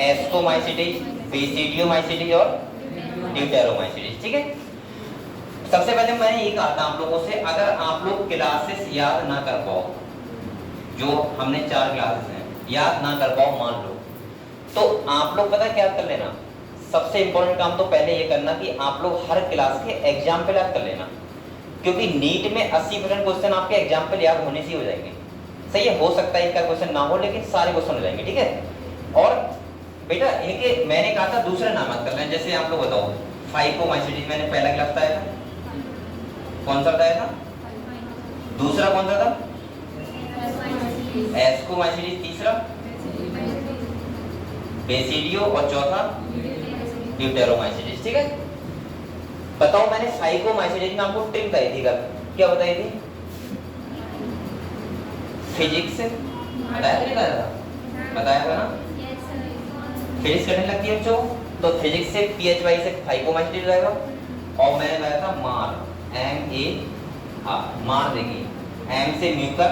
एस्कोमाइसीटीज, बेसिडियोमाइसीटीज और ड्यूटेरोमाइसीटीज, ठीक है। सबसे पहले मैंने ये कहा था आप लोगों से, अगर आप लोग क्लासेस याद ना कर पाओ, जो हमने 4 क्लासेस हैं याद ना कर पाओ मान लो, तो आप लोग पता क्या कर लेना, सबसे इंपॉर्टेंट काम तो पहले ये करना कि आप लोग हर क्लास के एग्जाम्पल याद कर लेना, क्योंकि नीट में 80% क्वेश्चन आपके एग्जाम्पल याद होने से हो जाएंगे। सही है, हो सकता है इनका क्वेश्चन ना हो लेकिन सारे क्वेश्चन हो जाएंगे, ठीक है। और बेटा इनके मैंने कहा था दूसरे नाम याद कर लें। जैसे आप लोग बताओ, फाइकोमाइसीटीज मैंने पहला क्लास बताया था, कौन सा बताया था? दूसरा कौन सा था? एस्कोमाइसीटीज, तीसरा बेसिडियो और चौथा ड्यूटेरोमाइसीटीज, ठीक है। बताओ मैंने फाइकोमाइसीटीज में आपको ट्रिक बताई थी, क्या बताई थी? फिजिक्स से बताया था ना, फिजिक्स करने लगती है बच्चों, तो फिजिक्स से PHY से फाइकोमाइसीटीज रहेगा। और मैंने बताया था मार, MAR, मार देखिए, M से म्यूकर,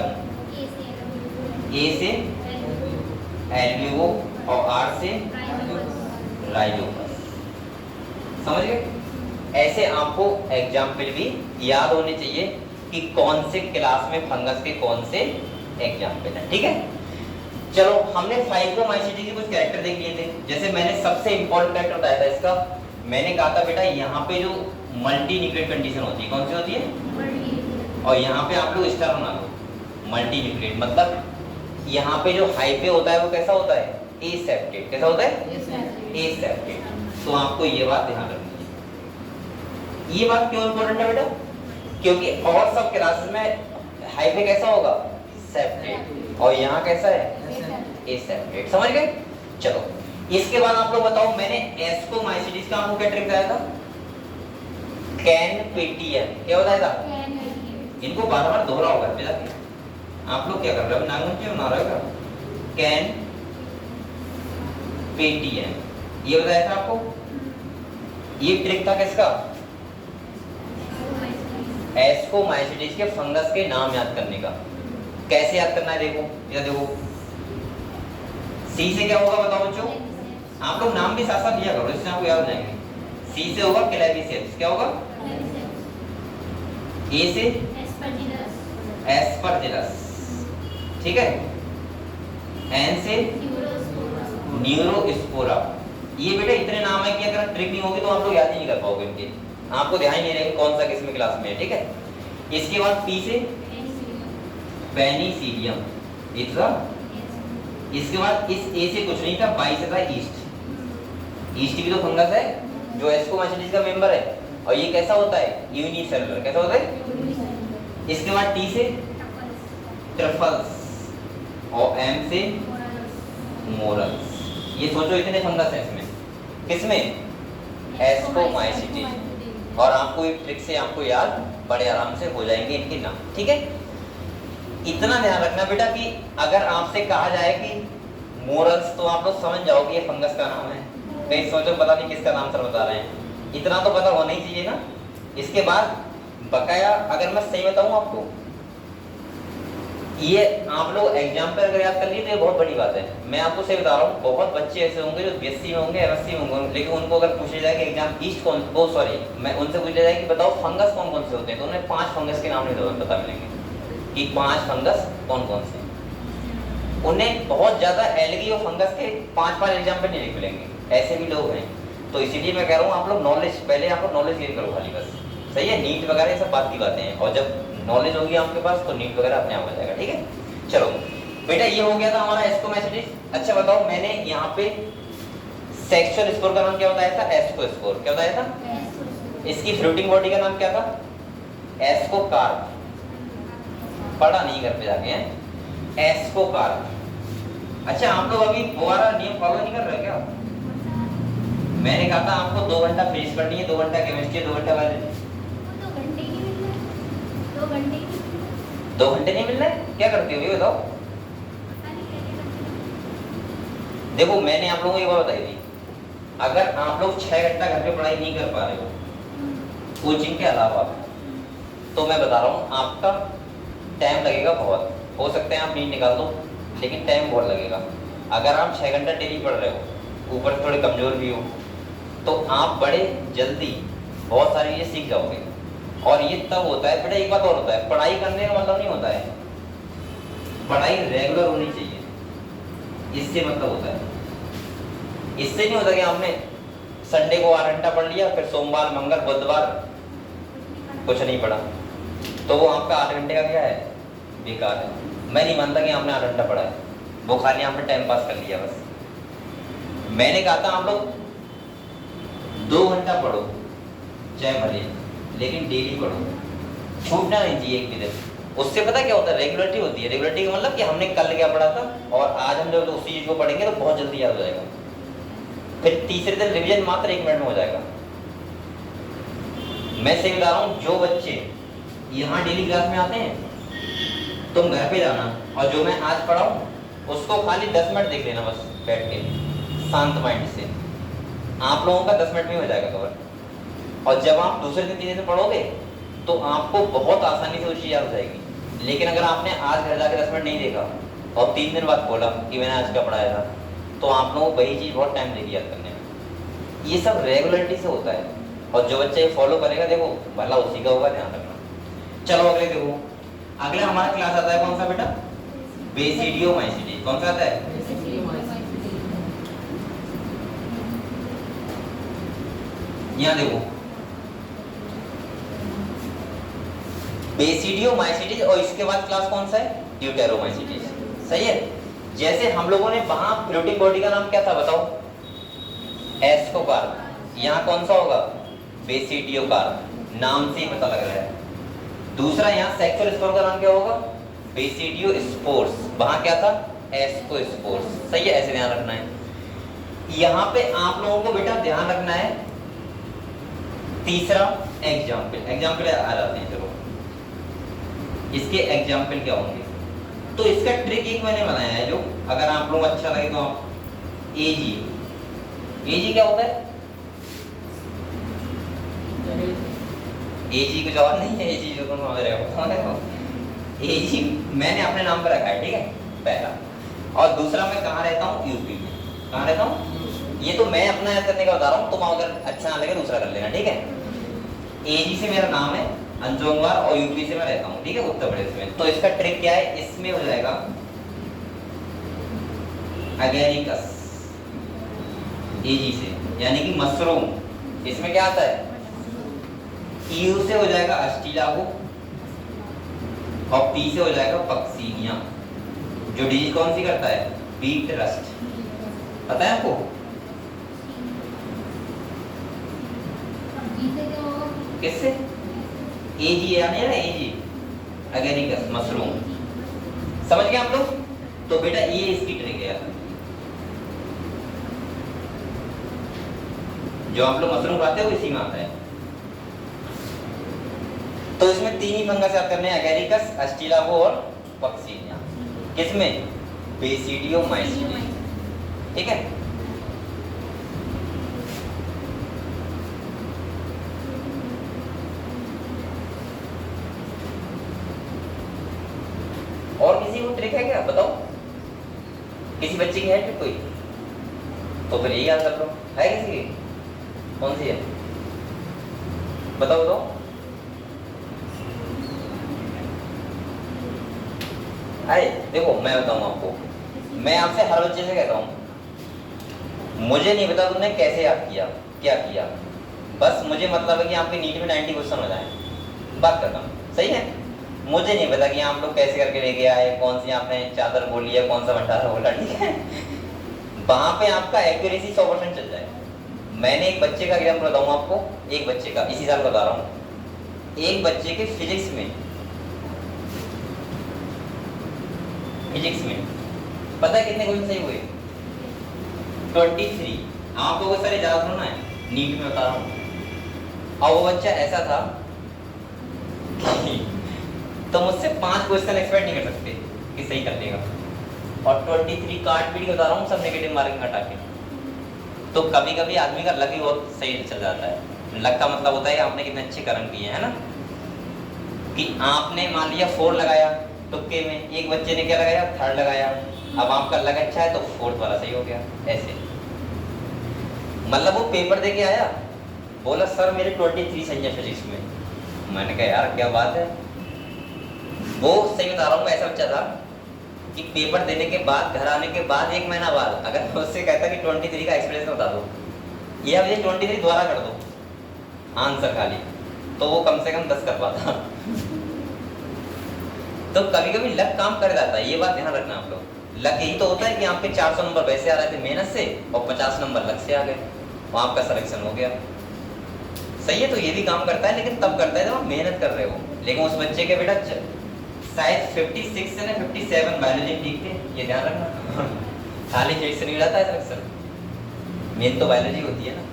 A से एल्ब्यूओ और R से राइजोपस। समझ गए? ऐसे आपको एग्जाम्पल भी याद होने चाहिए कि कौन से क्लास में फंगस के कौन से एग्जाम्पल है, ठीक है। चलो हमने फाइकोमाइसीटीज के कुछ कैरेक्टर देख लिए थे। जैसे मैंने सबसे इंपॉर्टेंट कैरेक्टर बताया था इसका, मैंने कहा था बेटा यहाँ पे जो मल्टी न्यूक्लिएट कंडीशन होती है, कौन सी होती है? और यहाँ पे आप लोग स्टार बना लो, मल्टी न्यूक्लिएट मतलब यहाँ पे जो हाई होता है वो कैसा होता है? एसेप्टेट। कैसा होता है? एसेप्टेट। तो आपको ये बात ध्यान रखनी है। ये बात क्यों इंपॉर्टेंट है बेटा? क्योंकि और सब क्लासेस में हाई कैसा होगा? सेप्टेट, और यहाँ कैसा है? एसेप्टेट। समझ गए? चलो इसके बाद आप लोग बताओ, मैंने एस्कोमाइसीटीज का आपको क्या ट्रिक बताया था? कैनपेटियन। क्या बताया था? इनको बार बार दोहरा होगा बेटा। आप लोग क्या कर रहे हो? नागुन क्यों बना रहे हो? कैन पेटियन, ये बताया था आपको। ये ट्रिक था किसका? एस्कोमाइसीटीज के फंगस के नाम याद करने का। कैसे याद करना है देखो, या देखो सी से क्या होगा बताओ बच्चों? आप लोग नाम भी साथ साथ लिया करो, इससे आपको याद हो जाएंगे। सी से होगा क्लेविसेप्स। क्या होगा? ए से एस्परजिलस, ठीक है। एन से न्यूरोस्पोरा। ये बेटा इतने नाम है कि अगर ट्रिक नहीं होगी तो आप लोग याद ही नहीं कर पाओगे इनके, आपको ध्यान नहीं रहेगा कौन सा किस में क्लास में है, ठीक है। इसके बाद पी से पेनिसिलियम, इतना। इसके बाद इस ए से कुछ नहीं था, बाई से था ईस्ट। ईस्ट भी तो फंगस है जो एस्कोमाइसीटीज का मेंबर है, और ये कैसा होता है? यूनिसेलुलर। कैसा होता है? इसके बाद टी से ट्रफल्स और एम से मोरल्स। ये सोचो इतने फंगस हैं इसमें, किसमें? एस्कोमाइसीटीज। और आपको एक ट्रिक से आपको याद बड़े आराम से हो जाएंगे इनके नाम, ठीक है। इतना ध्यान रखना बेटा कि अगर आपसे कहा जाए कि मोरल्स, तो आप लोग समझ जाओगे ये फंगस का नाम है। कहीं सोचो पता नहीं किसका नाम सर बता रहे हैं, इतना तो पता होना ही चाहिए ना। इसके बाद बकाया अगर मैं सही बताऊं आपको, ये आप लोग एग्जाम पर अगर याद कर लिए तो ये बहुत बड़ी बात है। मैं आपको सही बता रहा हूँ, बहुत बच्चे ऐसे होंगे जो BSc में होंगे, MSc में होंगे, लेकिन उनको अगर पूछा जाए कि एग्जाम ईस्ट कौन, वो सॉरी मैं उनसे पूछा जाए कि बताओ फंगस कौन कौन से होते हैं, तो उन्हें 5 फंगस के नाम नहीं पता मिलेंगे कि 5 फंगस कौन कौन से। उन्हें बहुत ज्यादा एलगी और फंगस के 5 एग्जाम पे नहीं मिलेंगे, ऐसे भी लोग हैं। तो इसीलिए मैं कह रहा हूँ आप लोग नॉलेज, पहले आप लोग नॉलेज गेन करो खाली बस। सही है, नीट वगैरह ये सब बात की बातें हैं, और जब नॉलेज होगी आपके पास तो नीट वगैरह अपने आप हो जाएगा। ठीक है, चलो बेटा ये हो गया था हमारा एस्कोमेसिटीज। अच्छा बताओ, मैंने यहाँ पे सेक्सुअल स्कोर का नाम क्या बताया था? एस्को स्कोर। क्या बताया था? इसकी फ्लोटिंग बॉडी का नाम क्या था? एस्को कार्प। पढ़ा नहीं घर पे जाके हैं, एस्को कार्प। अच्छा आप लोग अभी दोबारा नियम फॉलो नहीं कर रहे क्या? मैंने कहा था आपको 2 घंटा फिजिक्स पढ़नी है, 2 घंटा केमिस्ट्री, 2 घंटा बायोलॉजी। 2 घंटे नहीं मिल रहे? क्या करते हो ये बताओ। देखो मैंने आप लोगों को एक बात बताई थी, अगर आप लोग 6 घंटा घर पे पढ़ाई नहीं कर पा रहे हो कोचिंग के अलावा, तो मैं बता रहा हूँ आपका टाइम लगेगा बहुत। हो सकता है आप नींद निकाल दो, लेकिन टाइम बहुत लगेगा। अगर आप 6 घंटा डेली पढ़ रहे हो, ऊपर थोड़े कमजोर भी हो, तो आप बड़े जल्दी बहुत सारी चीजें सीख जाओगे। और ये तब होता है बेटा, एक बात और होता है, पढ़ाई करने का मतलब नहीं होता है पढ़ाई रेगुलर होनी चाहिए, इससे मतलब होता है। इससे नहीं होता कि आपने संडे को 8 घंटा पढ़ लिया, फिर सोमवार मंगल बुधवार कुछ नहीं पढ़ा, तो वो आपका 8 घंटे का क्या है? बेकार है। मैं नहीं मानता कि आपने 8 घंटा पढ़ा है, वो खाली आपने टाइम पास कर लिया बस। मैंने कहा था आप लोग 2 घंटा पढ़ो चाहे भले, लेकिन डेली पढ़ो, छूटना नहीं चाहिए एक भी दिन। उससे पता क्या होता है? रेगुलरिटी होती है। रेगुलरिटी का मतलब कि हमने कल क्या पढ़ा था और आज हम जब उसी चीज को पढ़ेंगे तो बहुत जल्दी याद हो जाएगा। फिर तीसरे दिन रिवीजन मात्र 1 मिनट में हो जाएगा। मैं सही बता रहा हूँ, जो बच्चे यहाँ डेली क्लास में आते हैं, तुम घर पे जाना और जो मैं आज पढ़ाऊँ उसको खाली 10 मिनट देख लेना बस बैठ के शांत माइंड से। आप लोगों का 10 मिनट में हो जाएगा कवर। और जब आप दूसरे दिन तीसरे दिन पढ़ोगे तो आपको बहुत आसानी से वो चीज़ याद हो जाएगी। लेकिन अगर आपने आज घर जाके 10 मिनट नहीं देखा और 3 दिन बाद बोला कि मैंने आज का पढ़ाया था, तो आप लोगों को वही चीज़ बहुत टाइम लेगी याद करने में। ये सब रेगुलरिटी से होता है, और जो बच्चा ये फॉलो करेगा देखो भला उसी का होगा, ध्यान रखना। चलो अगले देखो, अगला हमारा क्लास आता है कौन सा बेटा? बेसिडियोमाइसीटी। कौन सा आता है? यहाँ देखो बेसिडियोमाइसीटीज, और इसके बाद क्लास कौन सा है? ड्यूटेरोमाइसीटीज। सही है। जैसे हम लोगों ने वहां फ्लोटिंग बॉडी का नाम क्या था बताओ? एस्कोकार्प। यहाँ कौन सा होगा? बेसिडियोकार्प। नाम से ही पता लग रहा है। दूसरा यहाँ सेक्सुअल स्पोर का नाम क्या होगा? बेसिडियोस्पोर्स। वहां क्या था? एस्कोस्पोर्स। सही है, ऐसे ध्यान रखना है। यहाँ पे आप लोगों को बेटा ध्यान रखना है तीसरा एग्जाम्पल। एग्जाम्पल आ जाते हैं, चलो इसके एग्जाम्पल क्या होंगे। तो इसका ट्रिक एक मैंने बनाया है, जो अगर आप लोग अच्छा लगे तो आप एजी। एजी क्या होता है? एजी कुछ और नहीं है, एजी जो तुम समझ रहे हो। एजी मैंने अपने नाम पर रखा है, ठीक है, पहला। और दूसरा मैं कहाँ रहता हूँ? यूपी में। कहाँ रहता हूँ? ये तो मैं अपना याद करने का बता रहा हूँ, तुम अगर अच्छा ना लगे दूसरा कर लेना, ठीक है। एजी से मेरा नाम है अंजोंगवार, और यूपी से मैं रहता हूँ, ठीक है, उत्तर प्रदेश में। तो इसका ट्रिक क्या है? इसमें हो जाएगा अगेरिकस एजी से, यानी कि मशरूम। इसमें क्या आता है? यू से हो जाएगा अस्टिलागो, और पी से हो जाएगा पक्सीनिया। जो डिजीज कौन सी करता है? Wheat rust. पता है आपको? किससे? एजी यानी ना एजी, अगेरिकस मशरूम। समझ गए आप लोग? तो बेटा ये इसकी ट्रिक है, जो आप लोग मशरूम खाते हो इसी में आता है। तो इसमें 3 ही फंगस याद करने हैं, अगेरिकस, अस्टिलागो और पक्सीनिया। किसमें? बेसिडियोमाइसीटी, ठीक है। और किसी को ट्रिक है क्या बताओ? किसी बच्चे की है ट्रिक कोई? तो फिर यही याद कर लो। है किसी की? कौन सी है? बताओ बताओ। अरे देखो मैं बताऊं आपको, मैं आपसे हर बच्चे से कहता हूं, मुझे नहीं पता तुमने कैसे याद किया, क्या किया, बस मुझे मतलब है कि आपके नीट में 90 क्वेश्चन हो जाए, बात खत्म। सही है, मुझे नहीं पता कि आप लोग कैसे करके लेके आए, कौन सी आपने चादर बोली है, कौन सा भंडारा बोला, ठीक है। वहां पे आपका एक्यूरेसी 100% चल जाए। मैंने एक बच्चे का एग्जाम्पल बताऊं आपको, एक बच्चे का इसी साल बता रहा हूँ। एक बच्चे के फिजिक्स में पता है कितने क्वेश्चन सही हुए? 23। आप लोगों को सारे ज्यादा सुनना है, नीट में बता रहा हूँ। और वो बच्चा ऐसा था तो मुझसे 5 क्वेश्चन एक्सपेक्ट नहीं कर सकते कि सही कर देगा, और 23 काट पीट बता रहा हूँ, सब नेगेटिव मार्किंग हटा के। तो कभी कभी आदमी का लक ही बहुत सही चल जाता है। लक का मतलब होता है आपने कितने अच्छे कर्म किए हैं ना, कि आपने मान लिया 4 लगाया तुक्के में, एक बच्चे ने क्या लगाया, 3rd लगाया, अब आपका लक अच्छा है तो 4th वाला सही हो गया। ऐसे मतलब वो पेपर दे के आया, बोला सर मेरे 23 सही है फिजिक्स में। मैंने कहा यार क्या बात है। वो सही बता रहा हूँ, ऐसा बच्चा था कि पेपर देने के बाद, घर आने के बाद 1 महीना बाद अगर उससे कहता कि 23 का एक्सपीरियंस बता दो, या मुझे 23 दोबारा कर दो आंसर खाली, तो वो कम से कम 10 कर पाता। तो कभी कभी लक काम कर जाता है, ये बात ध्यान रखना आप लोग। लक यही तो होता है कि आपके 400 नंबर वैसे आ रहे थे मेहनत से, और 50 नंबर लक से आ गए, और आपका सिलेक्शन हो गया। सही है, तो ये भी काम करता है, लेकिन तब करता है जब आप मेहनत कर रहे हो। लेकिन उस बच्चे के बेटा शायद 56 से ना 57 बायोलॉजी ठीक थे, ये ध्यान रखना। खाली फिजिक्स से नहीं जाता है सिलेक्शन, मेन तो बायोलॉजी होती है ना,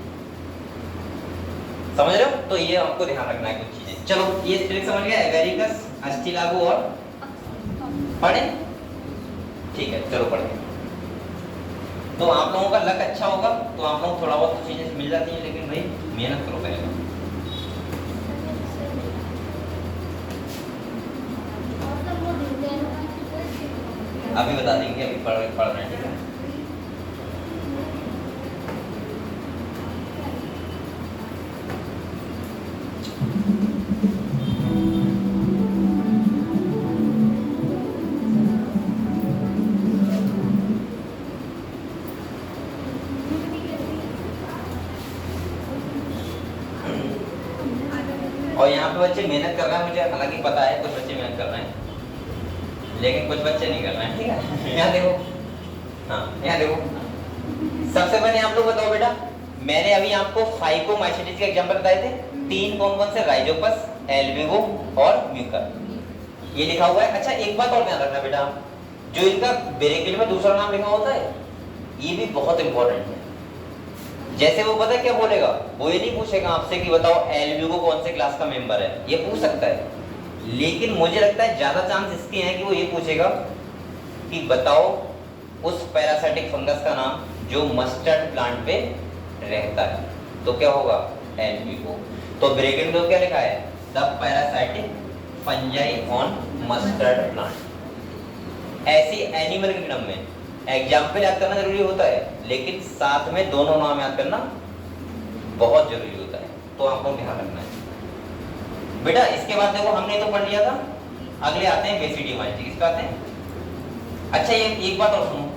समझ रहे हो? तो ये आपको ध्यान रखना है कुछ चीजें। चलो ये ट्रिक समझ गया, एवेरिकस, अस्थिलागु और पढ़े, ठीक है चलो पढ़े। तो आप लोगों का लक अच्छा होगा तो आप लोग थोड़ा बहुत चीजें मिल जाती हैं, लेकिन भाई मेहनत करो पहले। अभी बता देंगे, अभी पढ़ रहे हैं, ठीक है। और यहाँ पे बच्चे मेहनत कर रहे हैं, मुझे हालांकि पता है कुछ बच्चे मेहनत कर रहे हैं, लेकिन कुछ बच्चे नहीं कर रहे हैं, ठीक है। यहाँ देखो, हाँ यहाँ देखो, सबसे पहले आप लोग बताओ बेटा, मैंने अभी आपको फाइकोमाइसीट्स के एग्जांपल बताए थे, 3 कौन कौन से, राइजोपस, एल्बिगो और म्यूकर, ये लिखा हुआ है। अच्छा एक बात और ध्यान रखना बेटा, जो इनका ब्रैकेट में दूसरा नाम लिखा होता है, ये भी बहुत इंपॉर्टेंट है। जैसे वो पता है क्या बोलेगा, वो ये नहीं पूछेगा आपसे कि बताओ एल्बिगो कौन से क्लास का मेंबर है, ये पूछ सकता है, लेकिन मुझे लगता है ज्यादा चांस इसके हैं कि वो ये पूछेगा कि बताओ उस पैरासाइटिक फंगस का नाम जो मस्टर्ड प्लांट पे रहता है, तो क्या होगा, एल्बिगो। तो ब्रैकेट में क्या लिखा है, the parasitic fungi on mustard plant. ऐसी एनिमल किंगडम में एग्जाम्पल याद करना जरूरी होता है, लेकिन साथ में दोनों नाम याद करना बहुत जरूरी होता है, तो आपको ध्यान रखना है बेटा। इसके बाद देखो हमने तो पढ़ लिया था, अगले आते हैं बेसिडियोमाइसीटी, किस पे आते हैं? अच्छा ये एक बात और सुनो,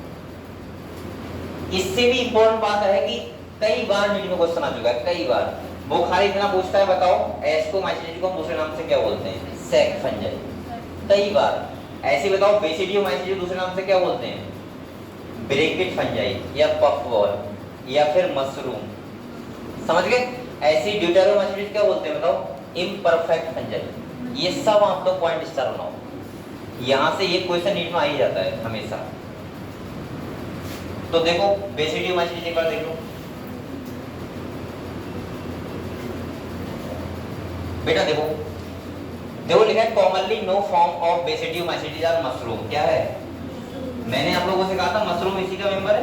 इससे भी इंपॉर्टेंट बात है कि कई बार नीट में क्वेश्चन आ चुका है, कई बार वो खाली इतना पूछता है बताओ एस्कोमाइसीटी को दूसरे नाम से क्या बोलते हैं, सैक फंजाई। कई बार ऐसे बताओ बेसिडियोमाइसीटी दूसरे नाम से क्या बोलते हैं, ब्रैकेट फंजाई या पफबॉल या फिर मशरूम, समझ गए? ऐसी ड्यूटेरोमाइसीटी क्या बोलते हैं बताओ, इम्परफेक्ट फंजाई। ये सब आप लोग पॉइंट स्टार बनाओ, यहां से ये क्वेश्चन नीट में आ ही जाता है हमेशा। तो देखो बेसिडियोमाइसीटी एक बार देख लो बेटा, देखो देखो लिखा है commonly known form of basidiomycetes are mushroom, क्या है? मैंने आप लोगों से कहा था मशरूम इसी का मेंबर है।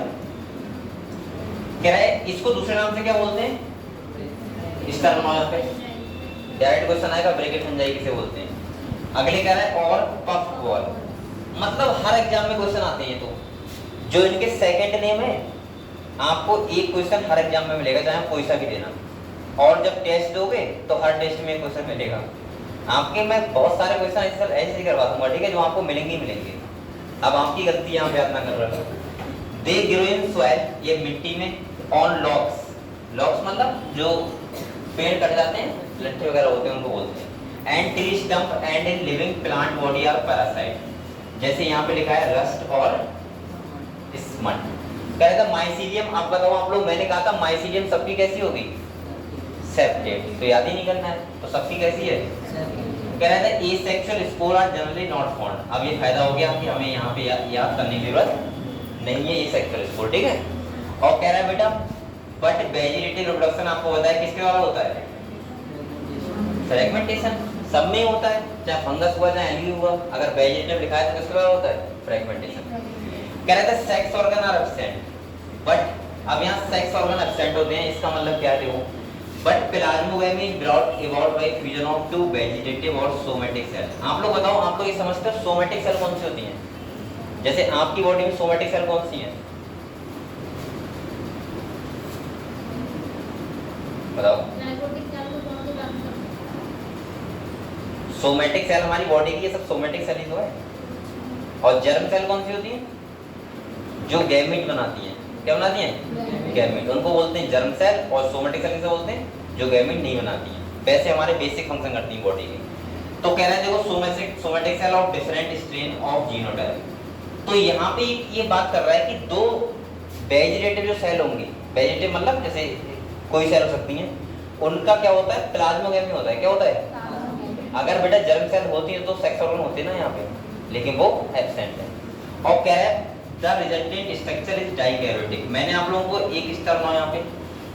कह रहा है इसको दूसरे नाम से क्या बोलते हैं, स्टार बनाओ पे, डायरेक्ट क्वेश्चन आएगा ब्रैकेट फंजाई किसे बोलते हैं। अगले कह रहा है और पफ बॉल, मतलब हर एग्जाम में क्वेश्चन आते हैं, तो जो इनके सेकंड नेम है आपको एक क्वेश्चन हर एग्जाम में मिलेगा, चाहे कोई सा भी देना, और जब टेस्ट दोगे तो हर टेस्ट में एक क्वेश्चन मिलेगा आपके। मैं बहुत सारे क्वेश्चन ऐसे ही करवा दूंगा, ठीक है, जो आपको मिलेंगे मिलेंगे। अब आपकी गलती यहाँ पे याद ना कर रहा हूँ। दे ग्रो इन सॉइल, ये मिट्टी में, ऑन लॉक्स, लॉक्स मतलब जो पेड़ कट जाते हैं, लट्ठे वगैरह होते हैं, उनको बोलते हैं। And tree stump and in living plant body are parasite. जैसे यहाँ पे लिखा है रस्ट और स्मट। कह रहा था माइसीलियम, आप बताओ आप लोग, मैंने कहा था माइसीलियम सबकी कैसी होगी, सेप्टेट, तो याद ही नहीं करना है, तो सबकी कैसी है। कह रहा था asexual spore are generally not found. अब ये फायदा हो गया कि हमें यहाँ पे याद करने की जरूरत नहीं है एसेक्सुअल स्पोर, ठीक है। और कह रहा है बेटा बट वेजिटेटिव रिप्रोडक्शन आपको बताया किसके द्वारा होता है, फ्रेगमेंटेशन, सब में होता है, चाहे फंगस हुआ चाहे एल्गी हुआ, अगर वेजिटेटिव लिखा है तो किसके द्वारा होता है, फ्रेगमेंटेशन। कह रहा था sex organ are absent, but अब यहाँ सेक्स ऑर्गन एब्सेंट होते हैं, इसका मतलब क्या है देखो, but plasmogamy is brought about by fusion of two vegetative और सोमेटिक सेल। आप लोग बताओ, आप लोग ये समझते हो सोमेटिक सेल कौन सी होती हैं, जैसे आपकी बॉडी में सोमेटिक सेल कौन सी हैं, बताओ। सोमेटिक सेल हमारी बॉडी की, ये सब सोमेटिक सेल ही तो है। और जर्म सेल कौन सी होती है, जो गैमीट बनाती हैं, क्या बनाती हैं, गैमीट, उनको बोलते हैं जर्म सेल। और सोमेटिक सेल किसे बोलते हैं, जो गैमीट नहीं बनाती हैं। वैसे हमारे बेसिक फंक्शन करती हैं बॉडी के। तो कह रहे हैं देखो somatic cell of different strain of genotype. तो यहाँ पे ये बात कर रहा है कि दो वेजिटेटिव जो सेल होंगी, वेजिटेटिव मतलब जैसे कोई सेल हो सकती हैं, उनका क्या होता है, प्लाज्मोगैमी होता है, क्या होता है। अगर बेटा जर्म सेल होती है तो सेक्स ऑर्गन होते हैं ना यहाँ पे, लेकिन वो एब्सेंट है। और क्या है, the resultant structure is dikaryotic. मैंने आप लोगों को एक स्तर ना यहाँ पे,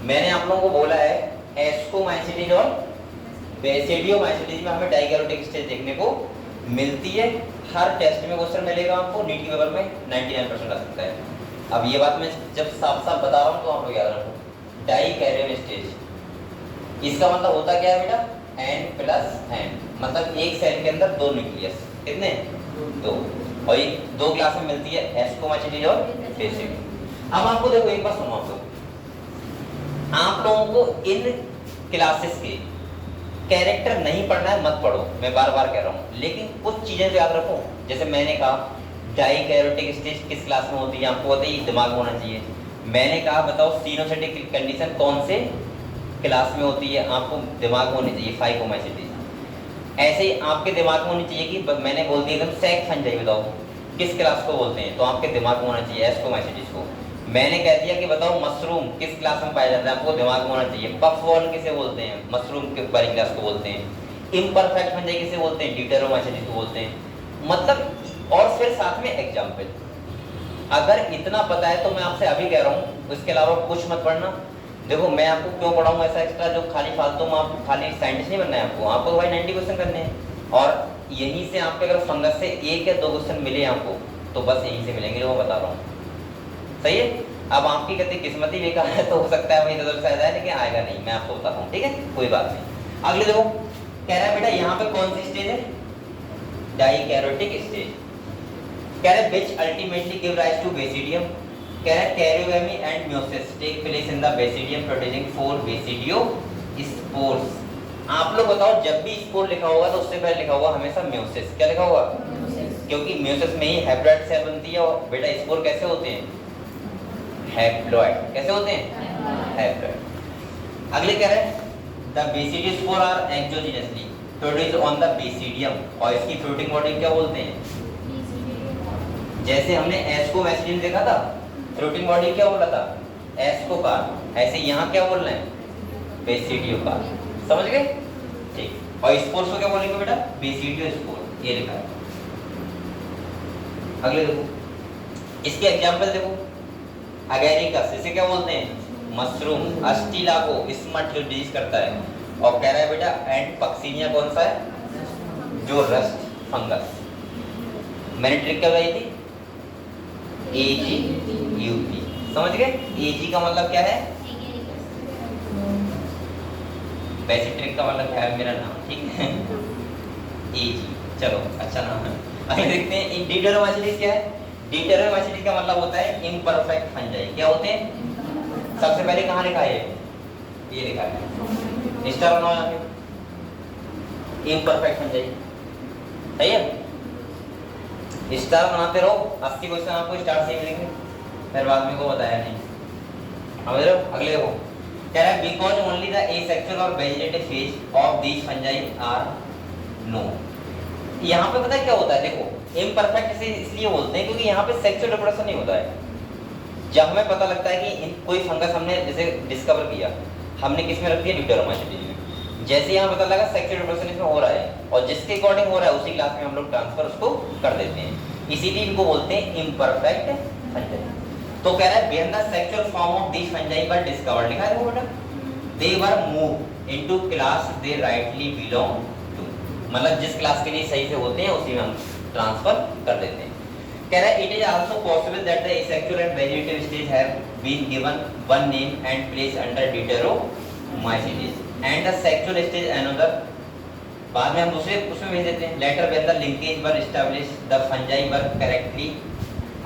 मैंने आप लोगों को बोला है एस्कोमाइसीटीज और बेसिडियोमाइसीटीज में हमें डाइकैरियोटिक स्टेज देखने को मिलती है। हर टेस्ट में क्वेश्चन मिलेगा आपको, नीट के पेपर में 99% आ सकता है। अब ये बात मैं जब साफ साफ बता रहा हूँ तो आप लोग याद रखो, डाइकैरियोन स्टेज, इसका मतलब होता क्या है बेटा, N प्लस N, मतलब एक सेल के अंदर दो न्यूक्लियस, कितने, दो, और ये दो क्लास में मिलती है, एस्कोमाइसीटीज और बेसिडियो। अब आपको देखो एक बात सुनो, आप लोगों को इन क्लासेस के कैरेक्टर नहीं पढ़ना है, मत पढ़ो, मैं बार बार कह रहा हूँ, लेकिन कुछ चीजें तो याद रखो। जैसे मैंने कहा डाइकैरियोटिक स्टेज किस क्लास में होती है, आपको पता है, ये दिमाग में होना चाहिए। मैंने कहा बताओ सिनोसिटिक कंडीशन कौन से क्लास में होती है, आपको दिमाग में होनी चाहिए, फाइकोमाइसीटीज। ऐसे ही आपके दिमाग में होनी चाहिए कि मैंने बोल दिया एकदम सेक फंजाई, बताओ किस क्लास को बोलते हैं, तो आपके दिमाग में होना चाहिए एस्कोमाइसीटीज को। मैंने कह दिया कि बताओ मशरूम किस क्लास में पाया जाता है, आपको दिमाग में होना चाहिए पफबॉल किसे बोलते हैं, मशरूम के वाली क्लास को बोलते हैं। इम्परफेक्ट फंजाई किसे बोलते हैं, ड्यूटेरोमाइसीटीज को बोलते हैं। मतलब और फिर साथ में एग्जाम्पल, अगर इतना पता है तो मैं आपसे अभी कह रहा हूँ, उसके अलावा कुछ मत पढ़ना। देखो मैं आपको क्यों पढ़ाऊँ ऐसा एक्स्ट्रा जो खाली फालतू में, आपको खाली साइंटिस्ट नहीं बनना है, आपको भाई 90 क्वेश्चन करने हैं। और यहीं से आपके अगर फंगस से एक या दो क्वेश्चन मिले आपको, तो बस यहीं से मिलेंगे जो मैं बता रहा हूँ, सही है। अब आपकी कहते किस्मत ही बेकार है, तो हो सकता है वही नजर से आ जाए, लेकिन आएगा नहीं, मैं आपको बताता हूँ, ठीक है, कोई बात नहीं। अगले देखो, कह रहा है बेटा यहाँ पे कौन सी स्टेज है, डाइकैरियोटिक स्टेज। कह रहा है which ultimately give rise to basidium. कह रहा है karyogamy and meiosis take place in the basidium producing 4 basidiospores. आप लोग बताओ, जब भी स्पोर लिखा होगा तो उससे पहले लिखा होगा हमेशा मियोसिस, क्या लिखा होगा, क्योंकि मियोसिस में ही हैप्लॉइड सेल बनती है। और बेटा स्पोर कैसे होते हैं, हैप्लॉइड, कैसे होते हैं, हैप्लॉइड। अगले कह रहे हैं the basidiospore are exogenously produced on the basidium, और इसकी फ्लोटिंग बॉडी क्या बोलते हैं, जैसे हमने एस्कोमाइसीटीज देखा था, फ्लोटिंग बॉडी क्या बोला था, एस्कोकार, ऐसे यहाँ क्या बोल रहे हैं, बेसिडियोकार, समझ गए, ठीक। और स्पोर्स को क्या बोलेंगे बेटा, बेसिडियो स्पोर, ये लिखा है। अगले देखो, इसके एग्जांपल देखो, अगैरिकस इसे क्या बोलते हैं, मशरूम, अस्टिलाको स्मट जो डिजीज करता है, और कह रहा है बेटा एंड पक्सीनिया कौन सा है, जो रस्ट फंगस। मैंने ट्रिक क्या बताई थी, AGUP, समझ गए। AG का मतलब क्या है, वैसे ट्रिक का मतलब क्या है, मेरा नाम, ठीक है, AG, चलो अच्छा नाम है। अभी देखते हैं डिटेरोमाइसीटीज क्या है। डिटेरोमाइसीटीज का मतलब होता है इम्परफेक्ट फंजाई। क्या होते हैं, सबसे पहले कहाँ लिखा है, ये लिखा है, स्टार बनाओ यहाँ पे, इम्परफेक्ट फंजाई, सही है। स्टार बनाते रहो, 80 क्वेश्चन आपको स्टार से ही मिलेंगे, फिर बाद में को बताया नहीं। समझ रहे हो। अगले देखो, कह रहा है बिकॉज ओनली द एसेक्सुअल और vegetative phase of these fungi are known. यहाँ पे पता है क्या होता है, देखो इम्परफेक्ट से इसलिए बोलते हैं क्योंकि यहाँ पे सेक्सुअल रिप्रोडक्शन नहीं होता है। जब हमें पता लगता है कि कोई फंगस हमने जैसे डिस्कवर किया, हमने किस में रख दिया, ड्यूटेरोमाइसीटीज में, जैसे यहाँ पता लगा सेक्सुअल रिप्रोडक्शन इसमें हो रहा है और जिसके अकॉर्डिंग हो रहा है उसी क्लास में हम लोग ट्रांसफर उसको कर देते हैं, इसीलिए इनको बोलते हैं इम्परफेक्ट फंजाई। तो कह रहा है when the sexual form of these fungi were discovered, लिखा है वो बेटा, they were move into class they rightly belong to, मतलब जिस क्लास के लिए सही से होते हैं उसी में हम ट्रांसफर कर देते हैं। कह रहा है it is also possible that the asexual and vegetative stage have been given one name and place under deuteromycetes and the sexual stage another, बाद में हम दूसरे उसमें भेज देते हैं। Later when the linkage were establish the fungi were correctly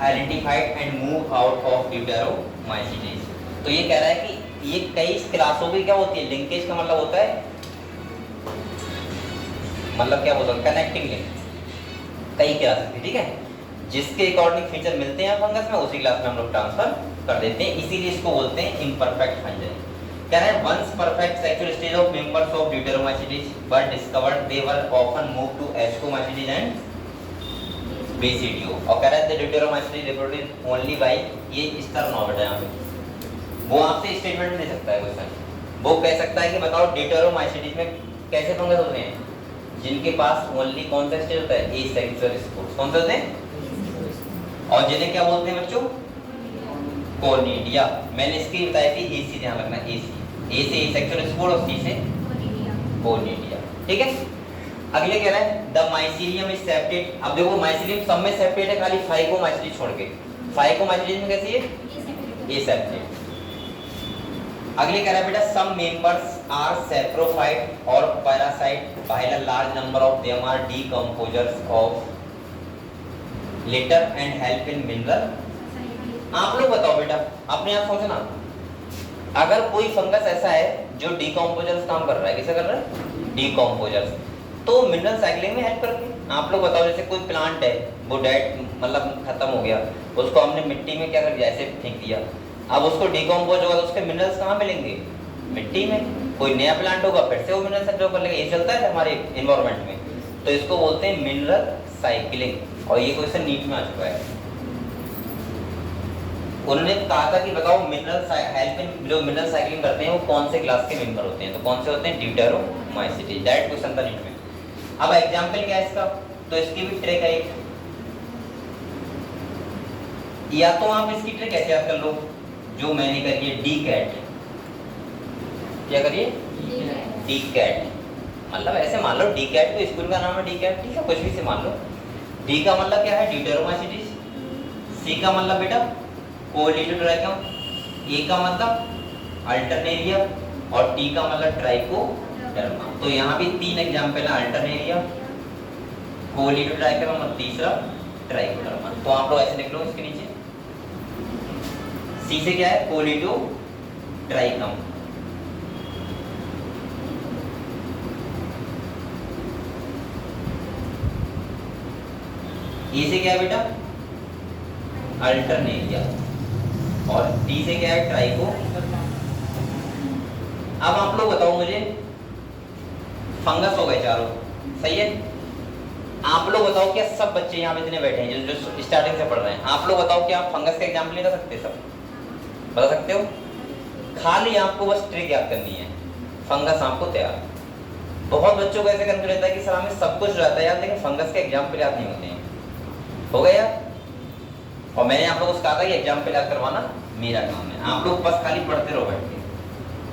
identified and move out of deuteromycetes. तो ये कह रहा है कि ये कई क्लासों की क्या होती है, लिंकेज का मतलब होता है, मतलब क्या बोलते हैं, कनेक्टिंग लिंक, कई क्लास की, ठीक है, जिसके अकॉर्डिंग फीचर मिलते हैं फंगस में उसी क्लास में हम लोग ट्रांसफर कर देते हैं, इसीलिए इसको बोलते हैं इम्परफेक्ट फंजाई। कह रहे हैं once perfect sexual stage of members of deuteromycetes were discovered they were often move to ascomycetes and basidio. और कह रहे हैं ड्यूटेरोमाइसीटीज रिप्रोड्यूस ओनली बाय, ये स्टर्न ऑर्बिट है यहाँ पे, वो आपसे स्टेटमेंट दे सकता है क्वेश्चन, वो कह सकता है कि बताओ ड्यूटेरोमाइसीटीज में कैसे फंगस होते हैं, जिनके पास ओनली कौन सा स्टेज होता है, एसेक्सुअल स्पोर्स, कौन से होते हैं, और जिन्हें क्या बोलते हैं बच्चों, कोनिडिया। मैंने इसकी बताई थी, ए से ध्यान रखना, ए से एसेक्सुअल स्पोर और सी से कोनिडिया, ठीक है। अगले कह रहा है द माइसीलियम इज सेप्टेड। अब देखो माइसीलियम सब में सेप्टेड है, खाली फाइकोमाइसीलीज छोड़ के, फाइकोमाइसीलीज में कैसी है, एसेप्टेड। अगले कह रहा है बेटा सम मेंबर्स आर सैप्रोफाइट और parasite while a large number of them are decomposers of litter and help in mineral. आप लोग बताओ बेटा, अपने आप सोचना, अगर कोई फंगस ऐसा है जो डीकंपोजर्स काम कर रहा है, कैसे कर रहा है, डीकंपोजर्स, तो मिनरल साइक्लिंग में हेल्प करते हैं। आप लोग बताओ, जैसे कोई प्लांट है वो डेड मतलब खत्म हो गया, उसको हमने मिट्टी में क्या कर दिया, ऐसे फेंक दिया, अब उसको डीकंपोज होगा तो उसके मिनरल्स कहाँ मिलेंगे, मिट्टी में। कोई नया प्लांट होगा फिर से वो मिनरल्स एब्जॉर्ब कर लेगा, ये चलता है हमारे एनवायरनमेंट में, तो इसको बोलते हैं मिनरल साइक्लिंग। और ये क्वेश्चन नीट में आ चुका है, उन्होंने कहा था कि बताओ मिनरल हेल्प इन, जो मिनरल साइक्लिंग करते हैं वो कौन से क्लास के मेंबर होते हैं, तो कौन से होते हैं, ड्यूटेरोमाइसीटीज। डायरेक्ट क्वेश्चन था नीट में। अब एग्जांपल क्या है इसका, तो इसकी भी ट्रिक है, या तो आप इसकी ट्रिक ऐसे याद कर लो जो मैंने करी है, डी कैट, क्या करिए, डी कैट, मतलब ऐसे मान लो डी कैट, तो स्कूल का नाम है डी कैट, ठीक है, कुछ भी से मान लो। डी का मतलब क्या है, ड्यूटेरोमाइसीटीज, सी का मतलब बेटा कोलिटोट्राइकम, ए का मतलब अल्टरनेरिया और टी का मतलब ट्राइकोडर्मा। तो यहाँ भी तीन एग्जांपल है, अल्टरनेरिया, कोलिटोट्राइकम और तीसरा ट्राइकोडर्मा। तो आप लोग ऐसे लिख लो इसके नीचे, सी से क्या है, कोलिटोट्राइकम, ए से क्या है बेटा, अल्टरनेरिया, और डी से क्या है, ट्राइको। अब आप लोग बताओ मुझे, फंगस हो गए चारों, सही है। आप लोग बताओ क्या सब बच्चे यहाँ पे इतने बैठे हैं जो स्टार्टिंग से पढ़ रहे हैं, आप लोग बताओ क्या आप फंगस का एग्जाम्पल नहीं कर सकते, सब बता सकते हो, खाली आपको बस ट्रिक याद करनी है, फंगस आपको तैयार। बहुत बच्चों को ऐसे कंफ्यूज रहता है कि सर हमें सब कुछ रहता है याद, लेकिन फंगस के एग्जाम्पल याद नहीं होते हैं, हो गया। और मैंने आप लोगों को कहा था कि एग्जाम्पल याद करवाना मेरा काम है, आप लोग बस खाली पढ़ते रहो बैठ के,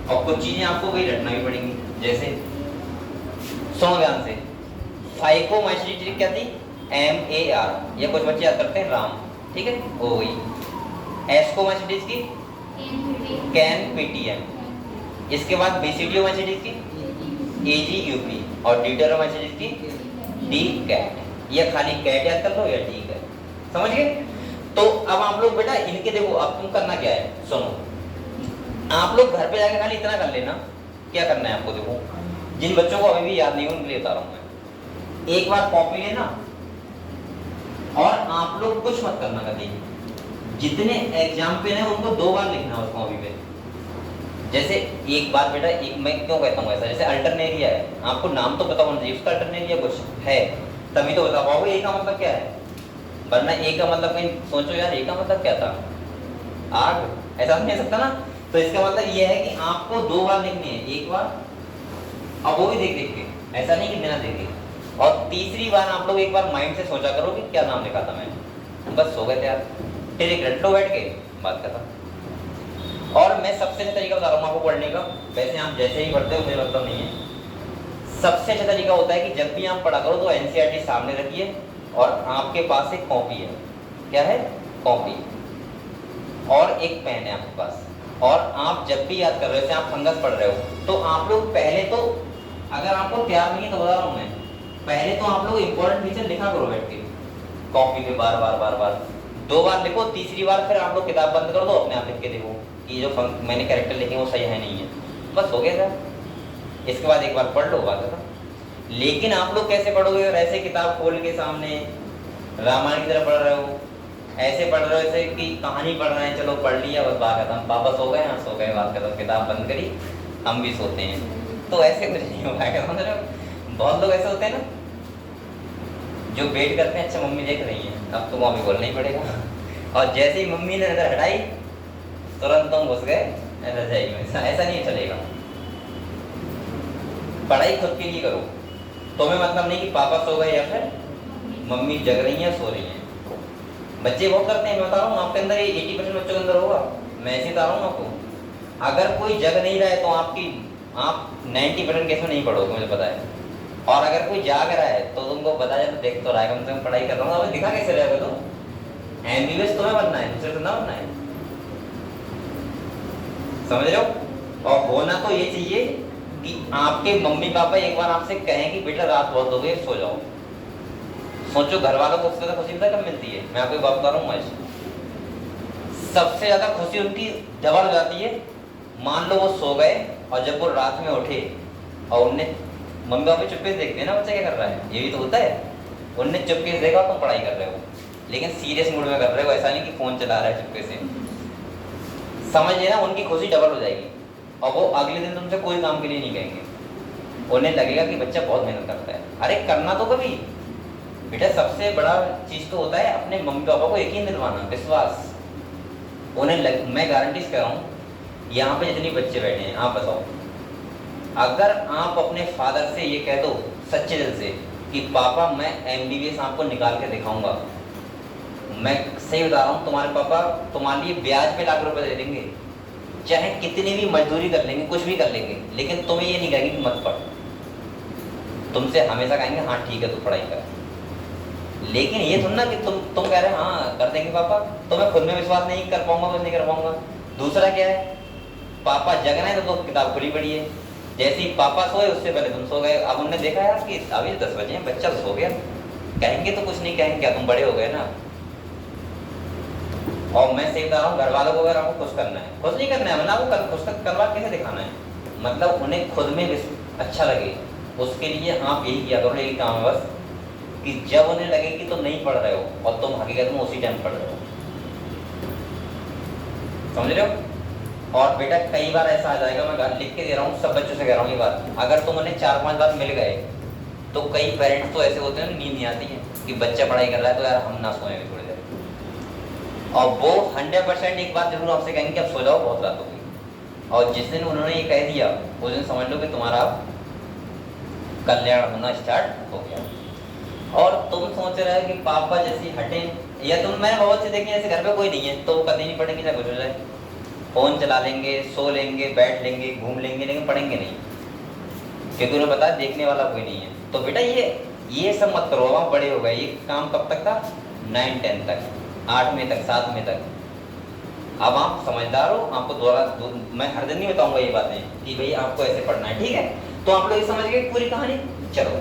और कुछ चीजें आपको वही रटना भी पड़ेंगी, जैसे सुनो ध्यान से, फाइकोमाइसीलीज क्या थी, MAR, ये कुछ बच्चे याद करते हैं राम, ठीक है, हो गई। एस्कोमाइसीलीज की कैन-PTM, इसके बाद बेसिडियोमाइसीलीज की AGUP, और ड्यूटेरोमाइसीलीज की डी कैट। ये खाली कैट याद कर लो या डी कैट, समझ गए। तो अब आप लोग बेटा इनके देखो, अब तुम करना क्या है, सुनो, आप लोग घर पे जाके खाली इतना कर लेना, क्या करना है आपको, देखो जिन बच्चों को अभी भी याद नहीं हो उनके लिए बता रहा हूँ मैं, एक बार कॉपी लेना और आप लोग कुछ मत करना, कभी जितने एग्जाम्पल हैं उनको 2 बार लिखना उस कॉपी पे, जैसे एक बात बेटा, एक मैं क्यों कहता हूँ ऐसा, जैसे अल्टरनेरिया है, आपको नाम तो पता होना चाहिए उसका, अल्टरनेरिया कुछ है तभी तो बता पाओगे ए का मतलब क्या है, वरना ए का मतलब कहीं सोचो यार ए का मतलब क्या था, आग, ऐसा नहीं हो सकता ना। तो इसका मतलब ये है कि आपको 2 बार लिखनी है, एक बार अब वो भी देख देख के, ऐसा नहीं कि बिना देखे, और तीसरी बार आप लोग एक बार माइंड से सोचा करो कि क्या नाम लिखा था मैं, बस हो गए यार, फिर एक रट लो बैठ के, बात खत्म। और मैं सबसे अच्छा तरीका बता रहा हूँ आपको पढ़ने का, वैसे आप जैसे ही पढ़ते हो मुझे मतलब नहीं है, सबसे अच्छा तरीका होता है कि जब भी आप पढ़ा करो तो एनसीईआरटी सामने रखिए और आपके पास एक कॉपी है, क्या है, कॉपी और एक पेन है आपके पास, और आप जब भी याद कर रहे हो, जैसे आप फंगस पढ़ रहे हो, तो आप लोग पहले तो, अगर आपको तैयार नहीं है तो बता रहा हूँ मैं, पहले तो आप लोग इंपॉर्टेंट फीचर लिखा करो बैठ के कॉपी पे, बार बार बार बार 2 बार लिखो, तीसरी बार फिर आप लोग किताब बंद कर दो, अपने आप लिख के देखो कि जो मैंने कैरेक्टर लिखे वो सही है नहीं है, बस हो गया सर। इसके बाद एक बार पढ़ लो, बात खत्म। लेकिन आप लोग कैसे पढ़ोगे, और ऐसे किताब खोल के सामने रामायण की तरह पढ़ रहे हो, ऐसे पढ़ रहे हो जैसे कि कहानी पढ़ रहे हैं, चलो पढ़ लिया बस बात खत्म, पापा सो गए, हाँ सो गए, बात खत्म, किताब बंद करी, हम भी सोते हैं, तो ऐसे कुछ नहीं हो पाएगा, समझ रहे हो। बहुत लोग ऐसे होते हैं ना जो वेट करते हैं, अच्छा मम्मी देख रही है अब तो मम्मी बोलना ही पड़ेगा, और जैसे ही मम्मी ने नजर हटाई तुरंत तुम घुस गए रजाई में, ऐसा नहीं चलेगा। पढ़ाई खुद के लिए करो, तुम्हें मतलब नहीं कि पापा सो गए या फिर मम्मी जग रही है सो रही है, बच्चे बहुत करते हैं, मैं बता रहा हूँ आपके अंदर, ये 80% बच्चों के अंदर होगा, मैं ऐसे बता रहा हूँ आपको। अगर कोई जग नहीं रहा है तो आप 90% केस में नहीं पढ़ोगे, मुझे पता है, और अगर कोई जाग रहा है तो तुमको पता है, तो देख तो रहा है, कम से कम पढ़ाई कर रहा हूँ, दिखा कैसे रहेगा, तो एमबीबीएस तुम्हें बनना है, दूसरे तो ना बनना है, समझ रहे हो। और होना तो ये चाहिए कि आपके मम्मी पापा एक बार आपसे कहें कि बेटा रात बहुत हो गई सो जाओ, सोचो घर वालों को सबसे ज्यादा खुशी कब मिलती है, मैं आपको बात बता रहा हूँ आज, सबसे ज्यादा खुशी उनकी डबल हो जाती है, मान लो वो सो गए और जब वो रात में उठे और उनने, मम्मी पापा चुपके से देखते हैं ना बच्चा क्या कर रहा है, ये भी तो होता है, उनने चुपके से देखा तुम पढ़ाई कर रहे हो, लेकिन सीरियस मूड में कर रहे हो, ऐसा नहीं कि फोन चला रहा है चुपके से, समझ लेना उनकी खुशी डबल हो जाएगी, और वो अगले दिन तुमसे कोई काम के लिए नहीं कहेंगे, उन्हें लगेगा कि बच्चा बहुत मेहनत करता है। अरे करना तो कभी बेटा, सबसे बड़ा चीज तो होता है अपने मम्मी पापा को यकीन दिलवाना, विश्वास, उन्हें मैं गारंटी से कह रहा हूँ, यहाँ पे जितने बच्चे बैठे हैं आप बताओ, अगर आप अपने फादर से ये कह दो सच्चे दिल से कि पापा मैं एमबीबीएस आपको निकाल के दिखाऊंगा, मैं सही बता रहा हूँ, तुम्हारे पापा तुम्हारे लिए ब्याज पे लाख रुपए दे देंगे, चाहे कितनी भी मजदूरी कर लेंगे, कुछ भी कर लेंगे, लेकिन तुम्हें ये नहीं कहेंगे कि मत पढ़, तुमसे हमेशा कहेंगे हाँ ठीक है तू पढ़ाई कर। लेकिन ये थोड़ा ना कि तुम कह रहे हैं हाँ कर देंगे पापा, तुम्हें खुद में विश्वास नहीं कर पाऊंगा, कुछ नहीं कर पाऊंगा। दूसरा क्या है, पापा जगना है तो किताब खुली पड़ी है, जैसे ही पापा सोए उससे पहले तुम सो गए, अब उन्होंने देखा यार कि अभी 10 बजे हैं, बच्चा सो गया, कहेंगे तो कुछ नहीं कहेंगे, क्या तुम बड़े हो गए ना। और मैं सही बता रहा हूँ, घर वालों को अगर आपको खुश करना है, खुश नहीं करना है, मतलब आपको खुश करवा कैसे दिखाना है, मतलब उन्हें खुद में अच्छा लगे, उसके लिए आप यही किया करो, यही काम है बस, कि जब उन्हें लगे कि तुम नहीं पढ़ रहे हो और तुम हकीकत में उसी टाइम पढ़ रहे हो, समझ रहे हो। और बेटा कई बार ऐसा आ जाएगा, मैं लिख के दे रहा हूँ, सब बच्चों से कह रहा हूँ ये बात, अगर तुम उन्हें 4-5 बार मिल गए तो कई पेरेंट्स तो ऐसे होते हैं नींद नहीं आती है कि बच्चा पढ़ाई कर रहा है तो यार हम ना सोएंगे थोड़ी देर, और वो 100% एक बात जरूर आपसे कहेंगे कि अब सो जाओ बहुत रात हो गई, और जिस दिन उन्होंने ये कह दिया उस दिन समझ लो कि तुम्हारा कल्याण होना स्टार्ट हो गया। और तुम सोच रहे हो कि पापा जैसे हटे, या तुम, मैंने बहुत से देखे जैसे घर पे कोई नहीं है तो कभी नहीं पढ़ेंगे, चाहे कुछ हो जाए, फोन चला लेंगे, सो लेंगे, बैठ लेंगे, घूम लेंगे, लेकिन पढ़ेंगे नहीं, क्योंकि उन्हें पता है देखने वाला कोई नहीं है। तो बेटा ये सब मत करो, आप बड़े हो गए, ये काम कब तक था, 9-10 तक, 8वें तक, 7वें तक, अब आप समझदार हो, आपको दोबारा मैं हर दिन नहीं बताऊंगा ये बातें कि भाई आपको ऐसे पढ़ना है, ठीक है। तो आप लोग समझ गए पूरी कहानी। चलो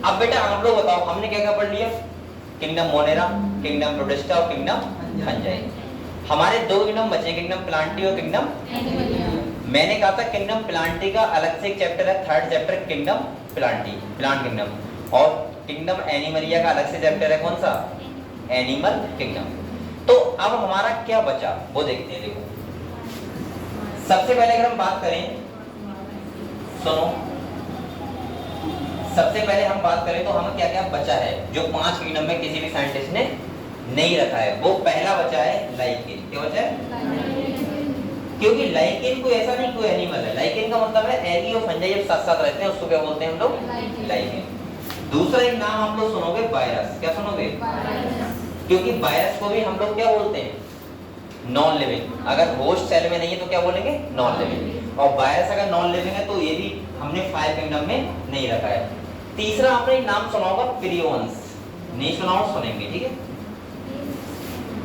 अब बेटा आप लोग बताओ, हमने क्या क्या पढ़ लिया, किंगडम मोनेरा, किंगडम प्रोटिस्टा और किंगडम फंजाई, हमारे 2 किंगडम बचे, किंगडम प्लांटी और किंगडम, मैंने कहा था किंगडम प्लांटी का अलग से एक चैप्टर है, 3rd chapter kingdom Plantae, plant kingdom, और किंगडम एनिमलिया का अलग से चैप्टर है, कौन सा, एनिमल किंगडम। तो अब हमारा क्या बचा वो देखते हैं। देखो सबसे पहले अगर हम बात करें, सुनो, सबसे पहले हम बात करें तो हमें क्या क्या बचा है जो 5 किंगडम में किसी भी साइंटिस्ट ने नहीं रखा है। वो पहला बचा है लाइकेन। क्या बचा है? क्योंकि लाइकेन कोई ऐसा नहीं कोई एनिमल है। लाइकेन का मतलब है एल्गी और फंजाई जब साथ साथ रहते हैं उसको क्या बोलते हैं हम लोग? लाइकेन। दूसरा एक नाम आप लोग सुनोगे वायरस। क्या सुनोगे? क्योंकि वायरस को भी हम लोग क्या बोलते हैं? Non living. अगर होस्ट सेल में नहीं है तो क्या बोलेंगे? Non living. और वायरस अगर नॉन लिविंग है तो ये भी हमने 5 किंगडम में नहीं रखा है। तीसरा आपने एक नाम सुना होगा प्रियोन्स। नहीं सुना हो सुनेंगे, ठीक है।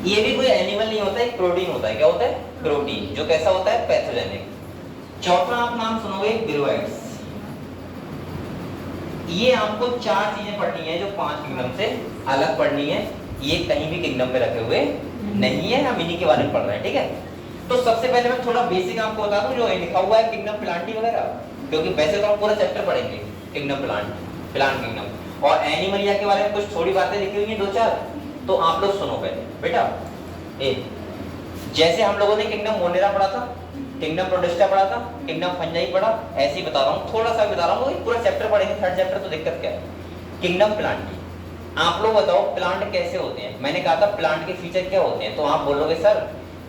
ये भी कोई एनिमल नहीं होता है, एक प्रोटीन होता है। क्या होता है? प्रोटीन, जो कैसा होता है? पैथोजेनिक। चौथा आप नाम सुनोगे विरोइड्स। ये आपको 4 चीजें पढ़नी है जो 5 किंगडम से अलग पढ़नी है। ये कहीं भी किंगडम में रखे हुए नहीं है, हम इन्हीं के बारे में पढ़ रहे हैं, ठीक है। तो सबसे पहले मैं थोड़ा बेसिक आपको बता दूं जो लिखा हुआ है किंगडम प्लांटी वगैरह, क्योंकि वैसे तो हम पूरा चैप्टर पढ़ेंगे किंगडम प्लांट किंगडम, और एनिमलिया के बारे में कुछ थोड़ी बातें लिखी हुई हैं 2-4, तो आप लोग सुनो पहले बेटा। जैसे हम लोगों ने किंगडम मोनेरा पढ़ा था, किंगडम प्रोटिस्टा पढ़ा था, किंगडम फंजाई पढ़ा, ऐसे ही बता रहा हूँ, थोड़ा सा बता रहा हूँ। पूरा चैप्टर पढ़ेंगे, 3rd चैप्टर, तो दिक्कत क्या है? Kingdom Plantae. आप लोग बताओ प्लांट कैसे होते हैं? मैंने कहा था प्लांट के फीचर क्या होते हैं, तो आप बोलोगे सर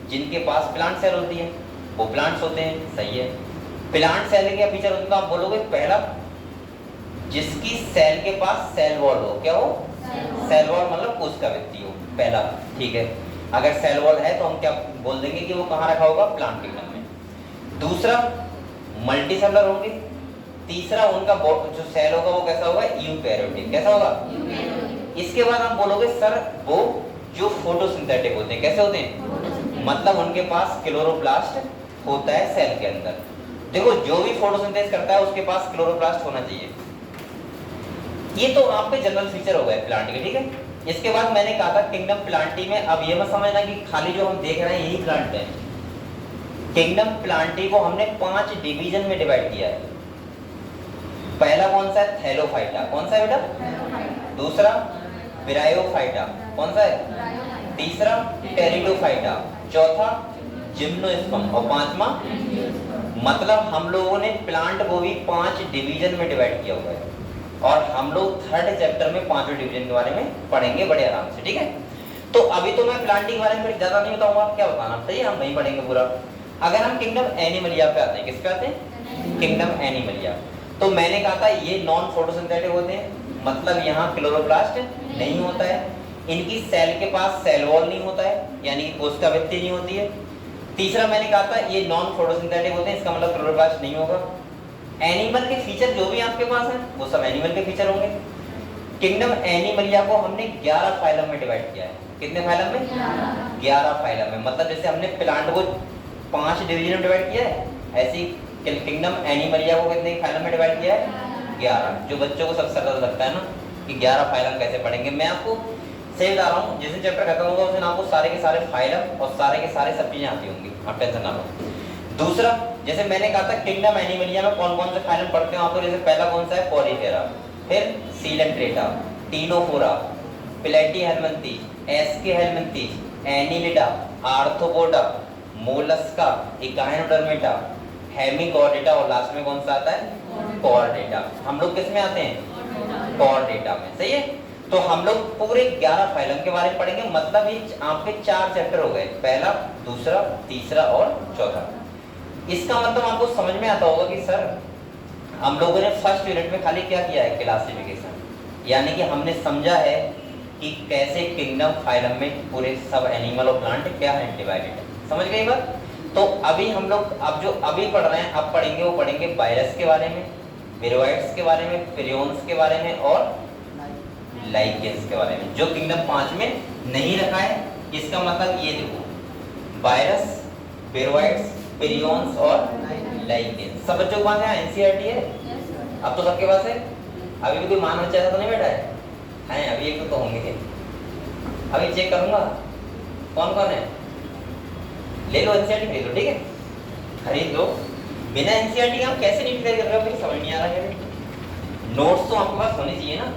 जिनके पास प्लांट सेल होती है वो प्लांट्स होते हैं। सही है। प्लांट सेल के क्या फीचर होते हैं? तो आप बोलोगे पहला, जिसकी सेल के पास सेल वॉल हो। क्या हो? सेल वॉल मतलब कोशिका भित्ति हो, पहला, ठीक है। अगर सेल वॉल है तो हम क्या बोल देंगे कि वो कहाँ रखा होगा? प्लांट किंगडम में। दूसरा, मल्टी सेलुलर होंगे। तीसरा, उनका जो सेल होगा वो कैसा होगा? यूकैरियोटिक। कैसा होगा? इसके बाद आप बोलोगे सर वो जो फोटोसिंथेटिक होते हैं। कैसे होते हैं? मतलब उनके पास क्लोरोप्लास्ट होता है सेल के अंदर। देखो जो भी फोटोसिंथेसिस करता है उसके पास क्लोरोप्लास्ट होना चाहिए। ये तो आपके जनरल फीचर हो गए प्लांट के, ठीक है। इसके बाद मैंने कहा था किंगडम प्लांटी में, अब ये मत समझना कि खाली जो हम देख रहे हैं यही प्लांट है। किंगडम प्लांटी को हमने 5 डिवीजन में डिवाइड किया है। पहला कौन सा है? थैलोफाइटा। कौन सा है बेटा? दूसरा ब्रायोफाइटा। कौन सा है? तीसरा टेरिडोफाइटा। चौथा जिम्नोस्पर्म। और 5वां, मतलब हम लोगों ने प्लांट को भी 5 डिवीजन में डिवाइड किया हुआ है, और हम लोग 3rd चैप्टर में 5वें डिवीजन के बारे में पढ़ेंगे बड़े आराम से, ठीक है। तो अभी तो मैं प्लांटिंग के बारे में ज्यादा नहीं बताऊंगा, आप क्या बताना चाहिए, हम नहीं पढ़ेंगे पूरा। अगर हम किंगडम एनिमलिया पे आते हैं, किस पे आते हैं? Kingdom Animalia. तो मैंने कहा था ये नॉन फोटोसिंथेटिक होते हैं, मतलब यहाँ क्लोरोप्लास्ट नहीं होता है, इनकी सेल के पास सेल वॉल नहीं होता है, यानी कि कोशिका भित्ति नहीं होती है। तीसरा मैंने कहा था ये नॉन फोटोसिंथेटिक होते हैं, इसका मतलब क्लोरोप्लास्ट नहीं होगा। एनिमल के फीचर जो भी आपके पास है वो सब एनिमल के फीचर होंगे। किंगडम एनिमलिया को हमने 11 फाइलम में डिवाइड किया है। कितने फाइलम में? 11 फाइलम में। मतलब जैसे हमने प्लांट को 5 डिवीजन में डिवाइड किया है, ऐसे ही किंगडम एनिमलिया को कितने फाइलम में डिवाइड किया है? 11। जो बच्चों को सबसे सरल लगता है ना कि 11 फाइलम कैसे पढ़ेंगे, मैं आपको सही बता रहा हूँ, जिस दिन चैप्टर खत्म होगा उस दिन आपको सारे के सारे फाइलम और सारे के सारे सब चीजें आती होंगी, आप टेंशन ना लो। दूसरा, जैसे मैंने कहा था किंगडम एनिमलिया में कौन कौन से फाइलम पढ़ते हो आपको, जैसे पहला कौन सा है? पॉलीफेरा, फिर Coelenterata, Ctenophora, Platyhelminthes, Aschelminthes, Annelida, Arthropoda, Mollusca, Echinodermata, Hemichordata, और लास्ट में कौन सा आता है? कॉर्डेटा। हम लोग किस में आते हैं? कॉर्डेटा में। सही है। तो हम लोग पूरे 11 फाइलम के बारे में पढ़ेंगे, मतलब ये आपके 4 चैप्टर हो गए, पहला, दूसरा, तीसरा और चौथा। इसका मतलब आपको समझ में आता होगा कि सर हम लोगों ने फर्स्ट यूनिट में खाली क्या किया है? क्लासिफिकेशन, यानी कि हमने समझा है कि कैसे किंगडम फाइलम में पूरे सब एनिमल और प्लांट क्या है, डिवाइडेड है। समझ गए बात? तो अभी हम लोग अब जो अभी पढ़ रहे हैं, अब पढ़ेंगे वो पढ़ेंगे वायरस के बारे में, विरोइड्स के बारे में, प्रियोन्स के बारे में और लाइकेंस के बारे में, जो किंगडम 5 में नहीं रखा है। इसका मतलब ये देखो, वायरस, विरोइड्स, प्रियोन्स और लाइकेंस सब बच्चों के पास है। एनसीईआरटी है अब तो सबके पास है। अभी भी कोई मान बच्चा ऐसा तो नहीं बैठा है? अभी एक तो होंगे, अभी चेक करूंगा कौन कौन है। ले लो एनसीईआरटी, ले लो, ठीक है, खरीद लो। बिना एनसीईआरटी हम कैसे नहीं क्लियर कर रहे हो, मुझे समझ नहीं आ रहा है। नोट्स तो आपके पास होने चाहिए ना।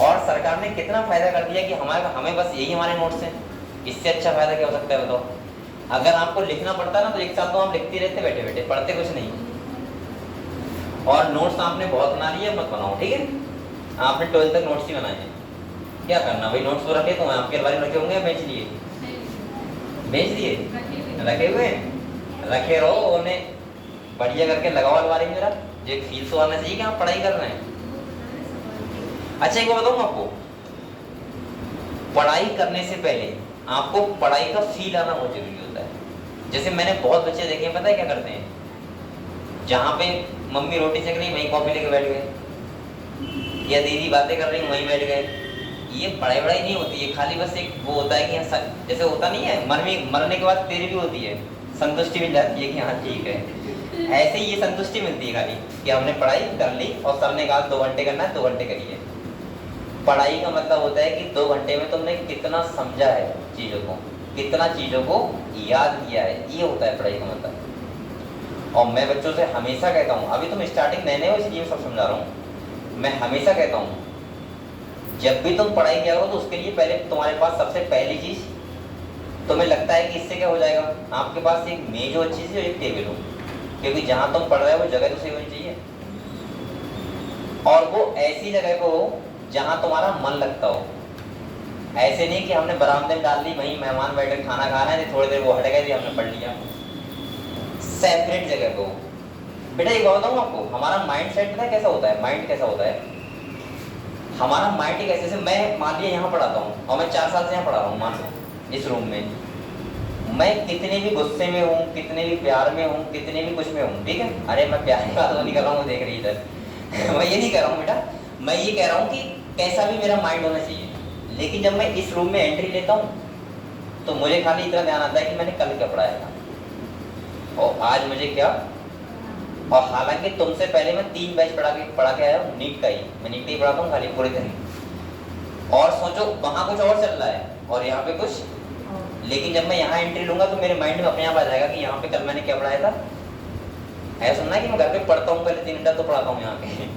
और सरकार ने कितना फायदा कर दिया कि हमें बस यही हमारे नोट्स हैं, इससे अच्छा फायदा क्या हो सकता है बताओ? अगर आपको लिखना पड़ता ना तो एक साथ तो आप लिखते रहते बैठे बैठे, पढ़ते कुछ नहीं। और नोट्स आपने बहुत बना लिए, मत बनाओ, ठीक है। आपने 12th तक नोट्स ही बनाए हैं, क्या करना भाई, नोट्स तो रखे तो हैं आपके अलमारी में रखे होंगे, बेच लिए, बेच दिए, रखे हुए रखे रहो, उन्हें बढ़िया करके लगाओ अलमारी में, जरा जो एक फील तो आना चाहिए कि आप पढ़ाई कर रहे हैं। अच्छा एक बात बताऊँ आपको, पढ़ाई करने से पहले आपको पढ़ाई का फील आना बहुत जरूरी होता है। जैसे मैंने बहुत बच्चे देखे हैं, पता है क्या करते हैं, जहाँ पे मम्मी रोटी सेक रही वहीं कॉपी लेके बैठ गए, या दीदी बातें कर रही वहीं बैठ गए। ये पढ़ाई वढ़ाई नहीं होती है, खाली बस एक वो होता है कि जैसे होता नहीं है मरने के बाद तेरी भी होती है, संतुष्टि मिल जाती है कि हाँ ठीक है। ऐसे ही ये संतुष्टि मिलती है खाली कि हमने पढ़ाई कर ली और सर ने कहा 2 घंटे करना है, 2 घंटे करिए। पढ़ाई का मतलब होता है कि 2 घंटे में तुमने कितना समझा है चीजों को, कितना चीजों को याद किया है, ये होता है पढ़ाई का मतलब। और मैं बच्चों से हमेशा कहता हूँ, अभी तुम स्टार्टिंग नए हो इसलिए सब समझा रहा हूँ, मैं हमेशा कहता हूँ जब भी तुम पढ़ाई किया करो तो उसके लिए पहले तुम्हारे पास सबसे पहली चीज, तुम्हें लगता है कि इससे क्या हो जाएगा, आपके पास एक मेज हो अच्छी सी और एक टेबल हो, क्योंकि जहां तुम पढ़ रहे हो वो जगह तो सही होनी चाहिए, और वो ऐसी जगह को हो जहां तुम्हारा मन लगता हो। ऐसे नहीं कि हमने बरामदे में डाल दी, वहीं मेहमान बैठ कर खाना खा रहे हैं, थोड़ी देर वो हट गए थे हमने पढ़ लिया। सेपरेट जगह को। बेटा एक बात बताऊं आपको, हमारा माइंड सेट पता है कैसा होता है, माइंड कैसा होता है, हमारा माइंड एक ऐसे, मैं मान लिया यहाँ पढ़ाता हूँ और मैं 4 साल से यहाँ पढ़ा रहा हूँ, मान लो इस रूम में, मैं कितने भी गुस्से में हूँ, कितने भी प्यार में हूँ, कितने भी कुछ में हूँ, ठीक है, अरे मैं प्यार की बात नहीं कर रहा हूँ, देख रही इधर मैं ये नहीं कह रहा हूँ बेटा, मैं ये कह रहा हूँ कि कैसा भी मेरा माइंड होना चाहिए, लेकिन जब मैं इस रूम में एंट्री लेता हूँ तो मुझे खाली इतना ध्यान आता है कि मैंने कल क्या पढ़ाया था और आज मुझे क्या, और हालांकि तुमसे पहले मैं 3 बैच पढ़ा के आया हूँ नीट का ही, मैं नीट का ही पढ़ाता हूँ खाली पूरे दिन, और सोचो वहां कुछ और चल रहा है और यहाँ पे कुछ, लेकिन जब मैं यहाँ एंट्री लूंगा तो मेरे माइंड में अपने आप आ जाएगा कि यहाँ पे कल मैंने क्या पढ़ाया था। ऐसा सुनना है कि मैं घर पे पढ़ता हूँ, पहले 3 घंटा तो पढ़ाता हूँ यहाँ पे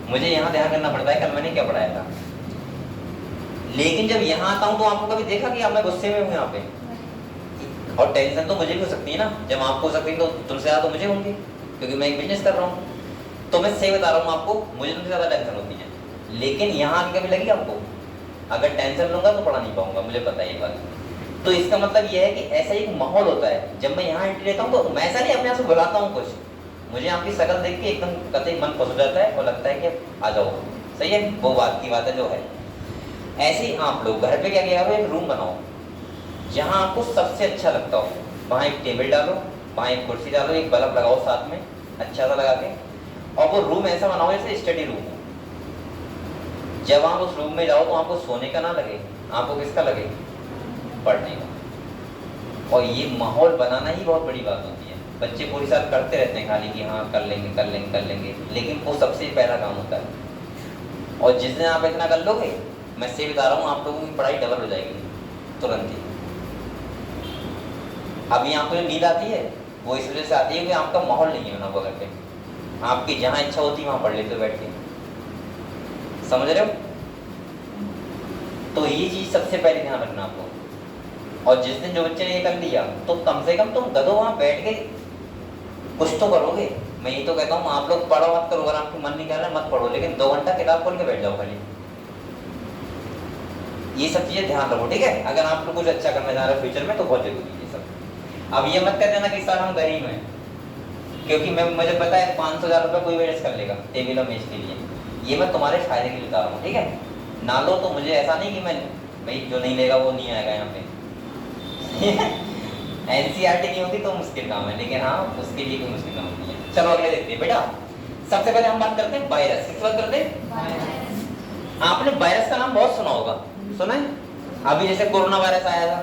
मुझे यहाँ ध्यान करना पड़ता है कल मैंने क्या पढ़ाया था। लेकिन जब यहाँ आता हूँ तो आपको कभी देखा कि आप मैं गुस्से में हूँ यहाँ पे, और टेंशन तो मुझे भी हो सकती है ना, जब आपको हो सकती है तो तुमसे ज्यादा तो मुझे होंगी, क्योंकि मैं एक बिजनेस कर रहा हूँ। तो मैं सही बता रहा हूँ आपको, मुझे तुमसे ज्यादा टेंशन होती है, लेकिन यहाँ आके कभी लगी आपको, अगर टेंशन लूंगा तो पढ़ा नहीं पाऊंगा, मुझे पता है ये बात। तो इसका मतलब यह है कि ऐसा एक माहौल होता है, जब मैं यहाँ एंट्री लेता हूँ तो मैं ऐसा नहीं अपने आप से बुलाता हूँ कुछ, मुझे आपकी शक्ल देख के एकदम कतई मन खुश हो जाता है और लगता है कि आ जाओ, सही है, वो बात की बात है जो है। ऐसे ही आप लोग घर पे क्या किया करो, एक रूम बनाओ जहाँ आपको सबसे अच्छा लगता हो, वहाँ एक टेबल डालो, वहाँ एक कुर्सी डालो, एक बल्ब लगाओ साथ में अच्छा सा लगा के, और वो रूम ऐसा बनाओ जैसे स्टडी रूम हो। जब आप उस रूम में जाओ तो आपको सोने का ना लगे, आपको किसका लगे, पढ़ने का। और ये माहौल बनाना ही बहुत बड़ी बात होती है। बच्चे पूरी साल करते रहते हैं खाली कि हाँ कर लेंगे कर लेंगे कर लेंगे, लेकिन वो सबसे पहला काम होता है। और जिस दिन आप इतना कर लोगे, मैं से बता रहा हूँ, आप लोगों की पढ़ाई डबल हो जाएगी तुरंत ही। अभी आपको जो नींद आती है वो इस वजह से आती है कि आपका माहौल नहीं है बना हुआ घर पे, आपकी जहाँ इच्छा होती है वहाँ पढ़ लेते हो बैठ के, समझ रहे हो। तो ये चीज सबसे पहले ध्यान रखना आपको। और जिस दिन जो बच्चे ने ये कर लिया तो कम से कम तुम गधो वहां बैठ के कुछ तो करोगे। मैं ये तो कहता हूँ आप लोग पढ़ो मत करो, अगर आपको मन नहीं कर रहा मत पढ़ो, लेकिन 2 घंटा किताब खोल के बैठ जाओ खाली। ये सब चीजें ध्यान रखो, ठीक है। अगर आप लोग कुछ अच्छा करना चाह रहे हो फ्यूचर में तो बहुत जरूरी है ये सब। अब ये मत कर देना कि सर हम गरीब हैं, क्योंकि मुझे पता है 500,000 रुपये कोई मैनेज कर लेगा टेबल और मेज के लिए। ये मैं तुम्हारे फायदे के लिए बता रहा हूँ, ठीक है। ना लो तो मुझे ऐसा नहीं कि मैं भाई जो नहीं लेगा वो नहीं आएगा यहाँ पे एनसीईआरटी नहीं होती तो मुश्किल काम है, लेकिन हाँ उसके लिए कोई मुश्किल काम नहीं है। चलो अगले देखते हैं बेटा। सबसे पहले हम बात करते हैं वायरस। किस बात करते हैं? आपने वायरस का नाम बहुत सुना होगा, सुना है? अभी जैसे कोरोना वायरस आया था,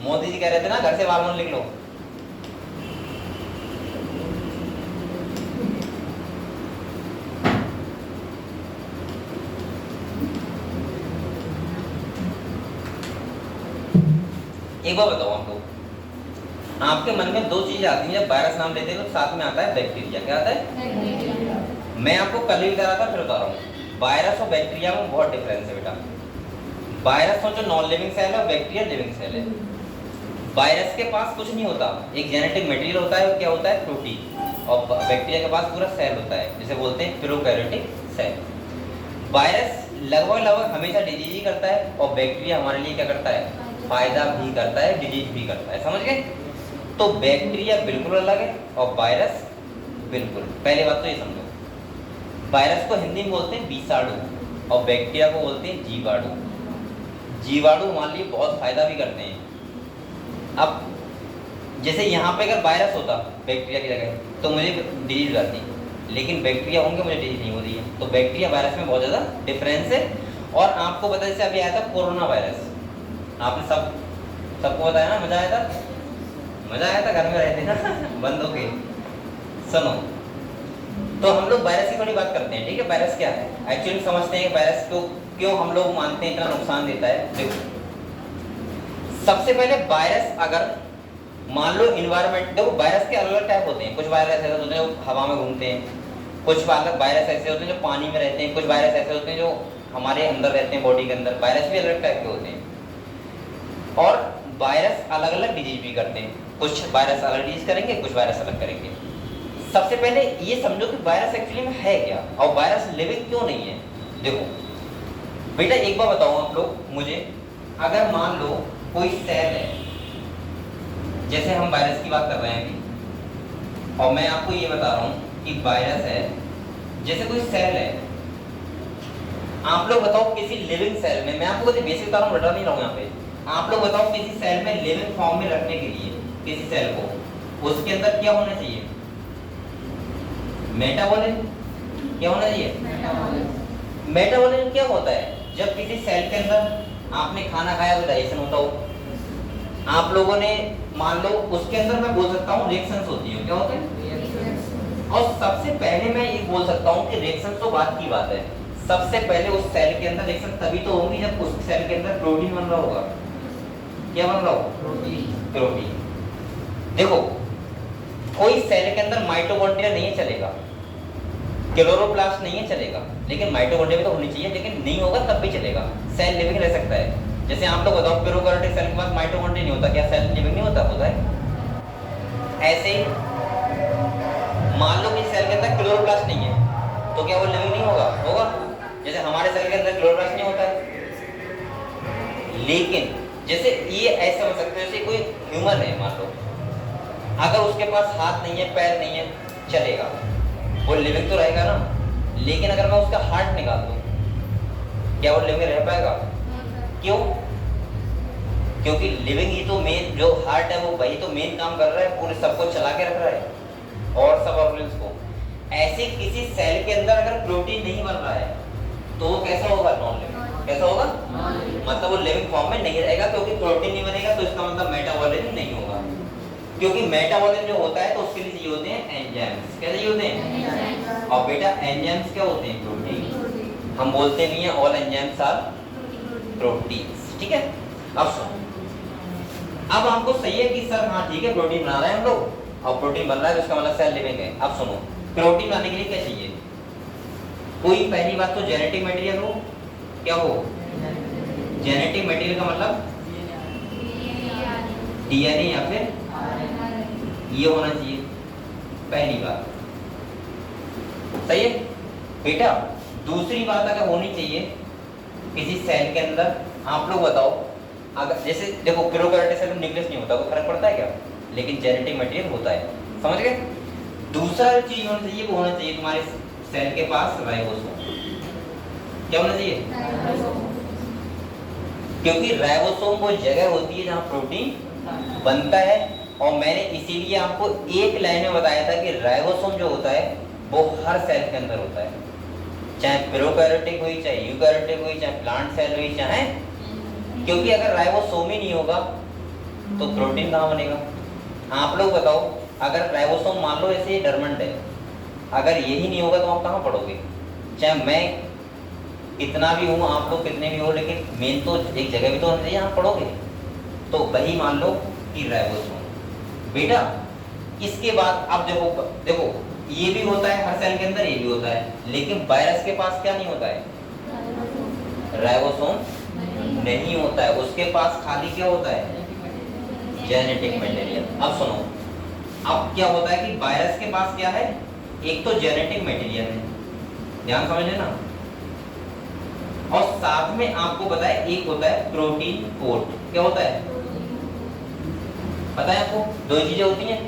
मोदी जी कह रहे थे ना घर से बाहर मत निकलो। एक बार बताओ आपको, आपके मन में 2 चीजें आती हैं जब वायरस नाम लेते हैं तो साथ में आता है बैक्टीरिया। क्या आता है? बैक्टीरिया। मैं आपको कल भी बता रहा था, फिर बता रहा हूँ, वायरस और बैक्टीरिया में बहुत डिफरेंस है बेटा। वायरस सोचो नॉन लिविंग सेल है और बैक्टीरिया लिविंग सेल है। वायरस के पास कुछ नहीं होता, एक जेनेटिक मटेरियल होता है, क्या होता है, प्रोटीन। और बैक्टीरिया के पास पूरा सेल होता है, जिसे बोलते हैं प्रोकैरियोटिक सेल। वायरस लगभग हमेशा डिजीज ही करता है, और बैक्टीरिया हमारे लिए क्या करता है, फायदा भी करता है, डिजीज भी करता है। समझ गए? तो बैक्टीरिया बिल्कुल अलग है और वायरस बिल्कुल। पहले बात तो ये समझो, वायरस को हिंदी में बोलते हैं विषाणु और बैक्टीरिया को बोलते हैं जीवाणु। जीवाणु हमारे लिए बहुत फायदा भी करते हैं। अब जैसे यहाँ पे अगर वायरस होता बैक्टीरिया की जगह तो मुझे डिजीज आती, लेकिन बैक्टीरिया होंगे मुझे डिजीज नहीं हो रही है। तो बैक्टीरिया वायरस में बहुत ज़्यादा डिफरेंस है। और आपको पता है जैसे अभी आया था कोरोना वायरस, आपने सबको बताया ना, मजा आया था घर में रहते ना बंद हो गए। सुनो, तो हम लोग वायरस की थोड़ी बात करते हैं, ठीक है? वायरस क्या है एक्चुअली समझते हैं, वायरस को क्यों हम लोग मानते हैं इतना नुकसान देता है। देखो, सबसे पहले वायरस अगर मान लो इन्वायरमेंट, देखो वायरस के अलग अलग टाइप होते हैं। कुछ वायरस ऐसे होते हैं जो हवा में घूमते हैं, कुछ वायरस ऐसे होते हैं जो पानी में रहते हैं, कुछ वायरस ऐसे होते हैं जो हमारे अंदर रहते हैं, बॉडी के अंदर। वायरस भी अलग टाइप के होते हैं और वायरस अलग अलग डिजीज भी करते हैं। कुछ वायरस अलग डिजीज करेंगे, कुछ वायरस अलग करेंगे। सबसे पहले ये समझो कि वायरस एक्चुअली में है क्या और वायरस लिविंग क्यों नहीं है। देखो बेटा, एक बार बताओ आप लोग मुझे, अगर मान लो कोई सेल है, जैसे हम वायरस की बात कर रहे हैं अभी, और मैं आपको ये बता रहा हूँ कि वायरस है, जैसे कोई सेल है। आप लोग बताओ किसी लिविंग सेल में, मैं आपको बेसिक बता रहा हूँ, बता नहीं रहा हूँ यहाँ पे। आप लोग बताओ किसी सेल में लिविंग फॉर्म में रखने के लिए किसी सेल को, उसके अंदर क्या होना चाहिए? मेटाबॉलिज्म। क्या होना चाहिए? मेटाबॉलिज्म क्या होता है? जब किसी सेल के अंदर आपने खाना खाया तो डाइजेशन होता हो। आप लोगों ने मान लो उसके अंदर, मैं बोल सकता हूँ रिएक्शंस होती है। क्या होते हैं? और सबसे पहले मैं ये बोल सकता हूँ कि रिएक्शन तो बात की बात है, सबसे पहले उस सेल के अंदर रिएक्शन तभी तो होंगी जब उस सेल के अंदर प्रोटीन बन रहा होगा। क्या बन रहा होगा? प्रोटीन। देखो, कोई सेल के अंदर माइटोकॉन्ड्रिया नहीं है, चलेगा, क्लोरोप्लास्ट नहीं है, चलेगा, लेकिन माइटोकॉन्ड्रिया भी तो होनी चाहिए, लेकिन नहीं होगा तब भी चलेगा, सेल लिविंग रह सकता है। जैसे आप लोग बताओ प्रोकैरियोटिक सेल के पास माइटोकॉन्ड्रिया नहीं होता, क्या सेल लिविंग नहीं होता? होता है। ऐसे ही मान लो कि सेल के अंदर क्लोरोप्लास्ट नहीं है तो क्या वो लिविंग नहीं होगा? होगा। जैसे हमारे सेल के अंदर क्लोरोप्लास्ट नहीं होता है, लेकिन जैसे ये ऐसे हो सकते हैं, जैसे कोई ह्यूमन है मान लो, अगर उसके पास हाथ नहीं है, पैर नहीं है, चलेगा, वो लिविंग तो रहेगा ना। लेकिन अगर मैं उसका हार्ट निकाल दूं, क्या वो लिविंग रह पाएगा? क्यों? क्योंकि लिविंग ही तो मेन, जो हार्ट है वो वही तो मेन काम कर रहा है, पूरे सबको चला के रख रहा है और सब ऑर्गन्स को। ऐसे किसी सेल के अंदर अगर प्रोटीन नहीं बन रहा है तो वो कैसा होगा? Non living. कैसा होगा? मतलब वो लिविंग फॉर्म में नहीं रहेगा, क्योंकि प्रोटीन नहीं बनेगा तो इसका मतलब मेटाबॉलिज्म नहीं होगा। क्योंकि मेटाबॉलिज्म जो होता है तो उसके लिए चाहिए होते हैं एंजाइम्स। क्या चाहिए होते हैं? और बेटा एंजाइम्स क्या होते हैं? प्रोटीन। हम बोलते नहीं है ऑल एंजाइम्स आर प्रोटीन्स, ठीक है? अब सुनो, अब हमको सही है कि सर हाँ ठीक है प्रोटीन बना रहे हैं हम लोग और प्रोटीन बन रहा है तो इसका मतलब सेल लिविंग है। अब सुनो, प्रोटीन बनाने के लिए क्या चाहिए? कोई पहली बात तो जेनेटिक मटेरियल हो। क्या हो? जेनेटिक मटेरियल का मतलब डीएनए या फिर ये होना चाहिए, पहली बात। सही है बेटा? दूसरी बात अगर होनी चाहिए किसी सेल के अंदर, आप लोग बताओ, अगर जैसे देखो प्रोकैरियोटिक सेल में न्यूक्लियस नहीं होता, कोई फर्क पड़ता है क्या? लेकिन जेनेटिक मटेरियल होता है। समझ गए? दूसरा चीज होना चाहिए, वो होना चाहिए तुम्हारे सेल के पास राइबोसोम। क्या होना चाहिए? क्योंकि राइबोसोम वो जगह होती है जहाँ प्रोटीन बनता है। और मैंने इसीलिए आपको एक लाइन में बताया था कि राइबोसोम जो होता है वो हर सेल के अंदर होता है, चाहे प्रोकैरियोटिक हुई, चाहे यूकैरियोटिक हुई, चाहे प्लांट सेल हुई, चाहे, क्योंकि अगर राइबोसोम ही नहीं होगा तो प्रोटीन कहाँ बनेगा? आप लोग बताओ, अगर राइबोसोम मान लो ऐसे डरमेंट है, अगर यही नहीं होगा तो आप कहाँ पढ़ोगे? चाहे मैं कितना भी हूँ, आप लोग कितने भी हो, लेकिन मेन तो एक जगह भी तो होनी चाहिए, आप पढ़ोगे। तो वही मान लो कि राइबोसोम बेटा। इसके बाद अब देखो ये भी होता है हर सेल के अंदर, ये भी होता है, लेकिन वायरस के पास क्या नहीं होता है? राइबोसोम नहीं होता है, उसके पास खाली क्या होता है? Genetic material. अब सुनो, अब क्या होता है कि वायरस के पास क्या है, एक तो जेनेटिक मटेरियल है, ध्यान समझ लेना, और साथ में आपको पता है एक होता है प्रोटीन कोट। क्या होता है पता है आपको? दो चीजें होती हैं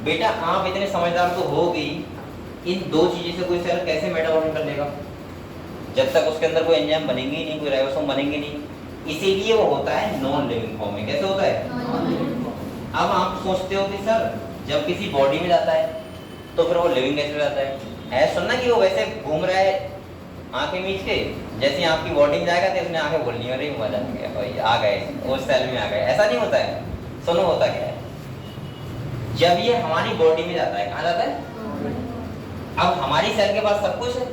बेटा, आप इतने समझदार तो हो गई, इन दो चीजों से कोई सेल कैसे मेटाबॉलिज्म कर लेगा जब तक उसके अंदर कोई एंजाइम बनेंगे ही नहीं, कोई राइबोसोम बनेंगे नहीं, इसीलिए वो होता है नॉन लिविंग फॉर्म में। कैसे होता है? अब आप सोचते हो कि सर जब किसी बॉडी में जाता है तो फिर वो लिविंग कैसे जाता है? ऐसा सुनना कि वो वैसे घूम रहा है आंखें मीच के, जैसे ही आपकी बॉडी में जाएगा तो उसने आंखें बोलनी, अरे मजा आ गया भाई, आ गए उस सेल में आ गए, ऐसा नहीं होता है। सुनो होता क्या है, जब ये हमारी बॉडी में जाता है, कहाँ जाता है? अब हमारी सेल के पास सब कुछ है,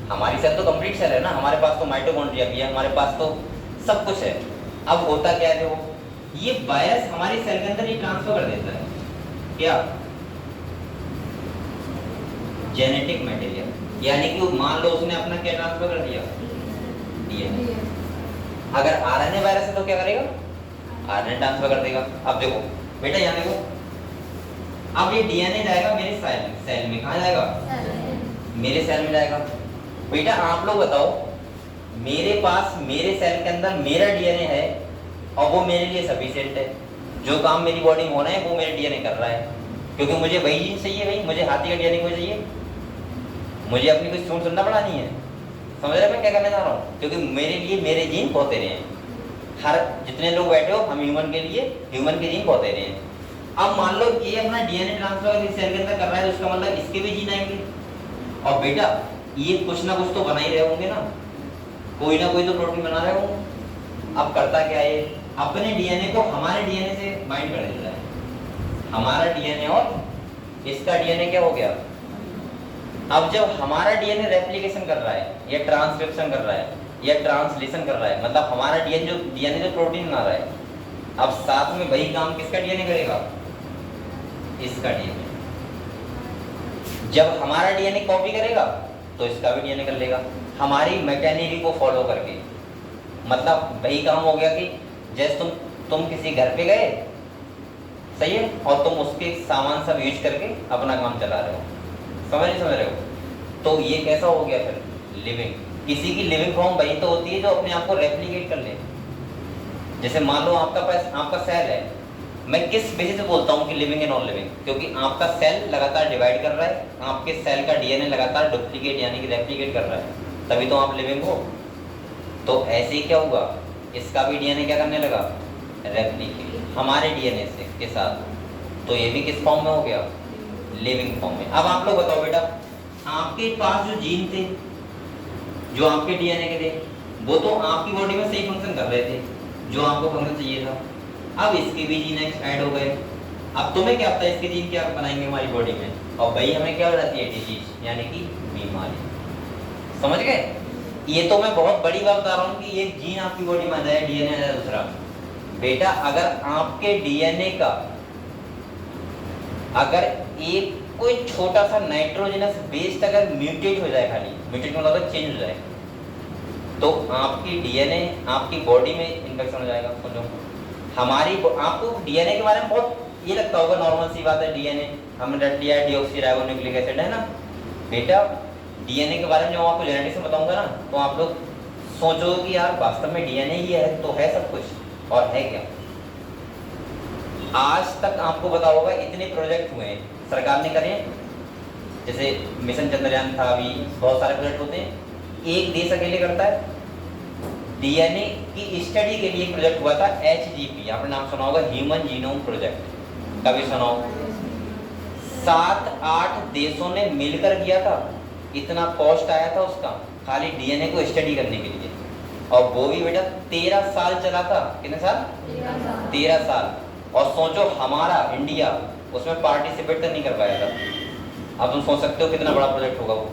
हमारी सेल तो कंप्लीट सेल है ना, हमारे पास तो माइटोकॉन्ड्रिया भी है, हमारे पास तो सब कुछ है। अब होता क्या है, देखो ये वायरस हमारी सेल के अंदर ये ट्रांसफर कर देता है, क्या? जेनेटिक मटेरियल, यानी कि मान लो उसने अपना क्या ट्रांसफर कर दिया? डीएनए। अगर आरएनए वायरस है तो क्या करेगा? आरएनए ट्रांसफर कर देगा। अब देखो बेटा, यहाँ देखो, अब ये डीएनए जाएगा मेरे सेल में, कहाँ जाएगा? मेरे सेल में जाएगा। बेटा आप लोग बताओ, मेरे पास मेरे सेल के अंदर मेरा डीएनए है और वो मेरे लिए सफिशिएंट है, जो काम मेरी बॉडी में होना है वो मेरे डीएनए कर रहा है, क्योंकि मुझे वही जीन चाहिए भाई, मुझे हाथी का डीएनए क्यों चाहिए? मुझे अपनी कुछ सूंड सुनना पड़ानी है, समझ रहे मैं क्या करने जा रहा हूँ? क्योंकि मेरे लिए मेरे जीन बहुत रहे हैं, हर जितने लोग बैठे हो हम ह्यूमन के लिए ह्यूमन के जीन बहुत रहे हैं। अब मान लो ये अपना डीएनए ट्रांसफर इस सेल के अंदर कर रहा है, तो उसका मतलब इसके भी जीन आएंगे, और बेटा ये कुछ ना कुछ तो बना ही रहे होंगे ना, कोई ना कोई तो प्रोटीन बना रहे होंगे। अब करता क्या है, अपने डीएनए को हमारे डीएनए से बाइंड कर देता है, हमारा डीएनए और इसका डीएनए क्या हो गया? अब जब हमारा डीएनए रेप्लिकेशन कर रहा है या ट्रांसक्रिप्शन कर रहा है या ट्रांसलेशन कर रहा है, मतलब हमारा डीएनए जो प्रोटीन बना रहा है, अब साथ में वही काम किसका डीएनए करेगा? इसका डीएनए। जब हमारा डीएनए कॉपी करेगा तो इसका भी डीएनए कर लेगा, हमारी मैकेनिज्म को फॉलो करके। मतलब वही काम हो गया कि जैसे तुम किसी घर पे गए, सही है, और तुम उसके सामान सब यूज करके अपना काम चला रहे हो, समझ रहे हो? तो ये कैसा हो गया फिर? लिविंग। किसी की लिविंग फॉर्म वही तो होती है जो अपने आप को रेप्लिकेट कर ले। जैसे मान लो आपका सेल है, मैं किस बेसिस से बोलता हूँ कि लिविंग है नॉन लिविंग? क्योंकि आपका सेल लगातार डिवाइड कर रहा है, आपके सेल का डीएनए लगातार डुप्लीकेट यानी कि रेप्लिकेट कर रहा है, तभी तो आप लिविंग हो। तो ऐसे ही क्या हुआ, इसका भी डीएनए क्या करने लगा? रेप्लिकेट हमारे डीएनए से के साथ। तो ये भी किस फॉर्म में हो गया? लिविंग फॉर्म में। अब आप लोग बताओ बेटा, आपके पास जो जीन थे जो आपके डीएनए के थे, वो तो आपकी बॉडी में सही फंक्शन कर रहे थे जो आपको फंक्शन चाहिए था। अब इसके भी जीन ऐड हो गए, अब तुम्हें क्या पता इसके जीन क्या बनाएंगे हमारी बॉडी में, और वही हमें क्या हो जाती है? डिजीज यानी कि बीमारी। समझ गए? ये तो मैं बहुत बड़ी बात बता रहा हूँ कि एक जीन आपकी बॉडी में आ जाए, डीएनए आ जाए दूसरा। बेटा अगर आपके डीएनए का अगर एक कोई छोटा सा नाइट्रोजनस बेस अगर म्यूटेट हो जाए, खाली म्यूटेट मतलब चेंज हो जाए, तो आपकी डीएनए आपकी बॉडी में इन्फेक्शन हो जाएगा। समझो, हमारी आपको डीएनए के बारे में बहुत ये लगता होगा, नॉर्मल सी बात है, डीएनए हमने रट लिया है, डीऑक्सीराइबोन्यूक्लिक एसिड है ना। बेटा डीएनए के बारे में जब आपको जेनेटिक्स में बताऊंगा ना, तो आप लोग सोचो कि यार वास्तव में डीएनए ही है तो है सब कुछ, और है क्या? आज तक आपको पता होगा इतने प्रोजेक्ट हुए हैं सरकार ने करे, जैसे मिशन चंद्रयान था, अभी बहुत सारे प्रोजेक्ट होते हैं। एक देश अकेले करता है डीएनए की स्टडी के लिए। प्रोजेक्ट हुआ था HGP, आपने नाम सुना होगा, ह्यूमन जीनोम प्रोजेक्ट, कभी सुनाओ? 7-8 देशों ने मिलकर किया था, इतना कॉस्ट आया था उसका खाली डीएनए को स्टडी करने के लिए, और वो भी बेटा 13 साल चला था। कितने साल? 13 साल। और सोचो हमारा इंडिया उसमें पार्टिसिपेट तो नहीं कर पाया था। अब तुम सोच सकते हो कितना बड़ा प्रोजेक्ट होगा वो।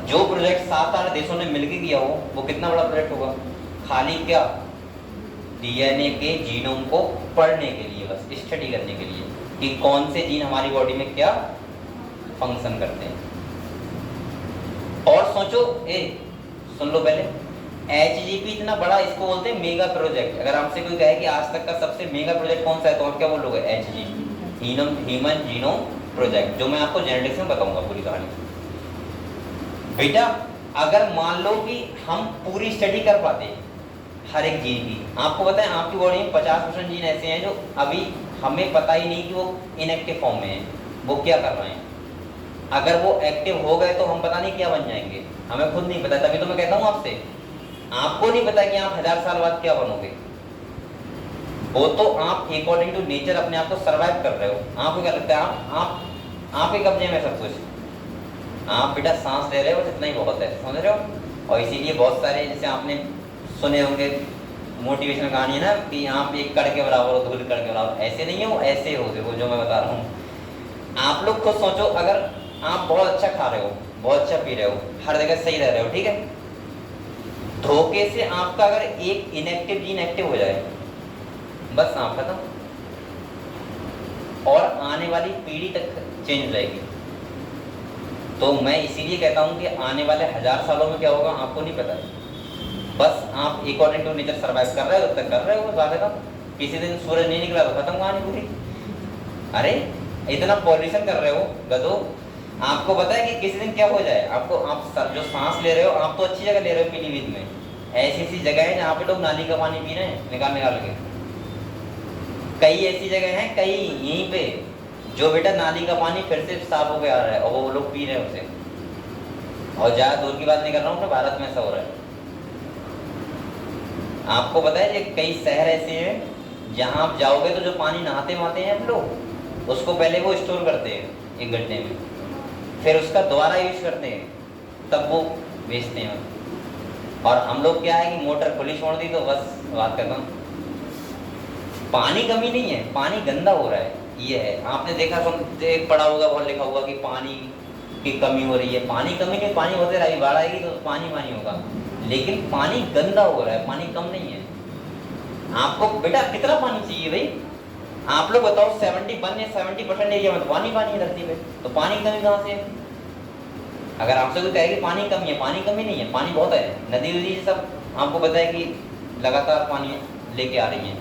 जो प्रोजेक्ट 7-8 देशों ने मिलकर किया हो वो कितना बड़ा प्रोजेक्ट होगा? खाली क्या? डीएनए के जीनोम को पढ़ने के लिए, बस स्टडी करने के लिए कि कौन से जीन हमारी बॉडी में क्या फंक्शन करते हैं। और सोचो, सुन लो पहले, HGP इतना बड़ा, इसको बोलते हैं मेगा प्रोजेक्ट। अगर आपसे कोई कहे कि आज तक का सबसे मेगा प्रोजेक्ट कौन सा है तो आप क्या बोलोगे? HGP, ह्यूमन जीनोम प्रोजेक्ट, जो मैं आपको जेनेटिक्स में बताऊंगा पूरी कहानी। बेटा अगर मान लो कि हम पूरी स्टडी कर पाते हर एक जीन की, आपको पता है आपकी बॉडी में 50% जीन ऐसे हैं जो अभी हमें पता ही नहीं कि वो इनएक्टिव फॉर्म में है, वो क्या कर रहे हैं। अगर वो एक्टिव हो गए तो हम पता नहीं क्या बन जाएंगे, हमें खुद नहीं पता। तभी तो मैं कहता हूँ आपसे, आपको नहीं पता कि आप 1000 साल बाद क्या बनोगे। वो तो आप अकॉर्डिंग टू नेचर अपने आप को सरवाइव कर रहे हो। आपको क्या लगता है आप ही कब्जे में सब कुछ। आप बेटा सांस ले रहे हो, बस इतना ही बहुत है, समझ रहे हो। और इसीलिए बहुत सारे, जैसे आपने सुने होंगे मोटिवेशनल कहानी है ना कि आप एक कण के बराबर हो, धूल कण के बराबर। ऐसे नहीं हो, ऐसे हो देखो जो मैं बता रहा हूँ। आप लोग खुद सोचो, अगर आप बहुत अच्छा खा रहे हो, बहुत अच्छा पी रहे हो, हर जगह सही रह रहे हो, ठीक है, धोखे से आपका अगर एक इनएक्टिव जीन एक्टिव हो जाए, बस आप खत्म, और आने वाली पीढ़ी तक चेंज रहेगी। तो मैं इसीलिए कहता हूं कि आने वाले 1000 सालों में क्या होगा आपको नहीं पता है। बस आप अकॉर्डिंग टू नेचर सर्वाइव कर रहे हो, तब तक कर रहे हो, खत्म। किसी दिन सूरज नहीं निकला तो खत्म कहानी पूरी। अरे इतना पॉल्यूशन कर रहे हो गधो, आपको पता है कि किसी दिन क्या हो जाए आपको। आप जो सांस ले रहे हो, आप तो अच्छी जगह ले रहे हो पीलीभीत में, ऐसी जगह है जहाँ पे लोग नाली का पानी पी रहे हैं निकाल के। कई ऐसी जगह हैं, कई यहीं पे, जो बेटा नाली का पानी फिर से साफ होकर आ रहा है और वो लोग पी रहे हैं उसे। और ज्यादा दूर की बात नहीं कर रहा हूँ, अपने भारत में ऐसा हो रहा है। आपको पता है कि कई शहर ऐसे हैं जहाँ आप जाओगे तो जो पानी नहाते हैं हम लोग, उसको पहले वो स्टोर करते हैं 1 घंटे में, फिर उसका दोबारा यूज करते हैं, तब वो बेचते हैं। और हम लोग क्या है कि मोटर खुली छोड़ दी तो बस बात खत्म। पानी कमी नहीं है, पानी गंदा हो रहा है, ये है। आपने देखा पढ़ा होगा, बहुत लिखा होगा कि पानी की कमी हो रही है। पानी कमी नहीं, पानी होते रहेगी, बाढ़ आएगी तो पानी होगा, लेकिन पानी गंदा हो रहा है, पानी कम नहीं है। आपको बेटा कितना पानी चाहिए भाई? आप लोग बताओ, 71 या 70% एरिया में तो पानी है धरती पे, तो पानी की कमी कहाँ से है? अगर आपसे कोई कहे कि पानी कमी है, पानी कमी नहीं है, पानी बहुत है। नदी सब आपको पता है कि लगातार पानी लेके आ रही है,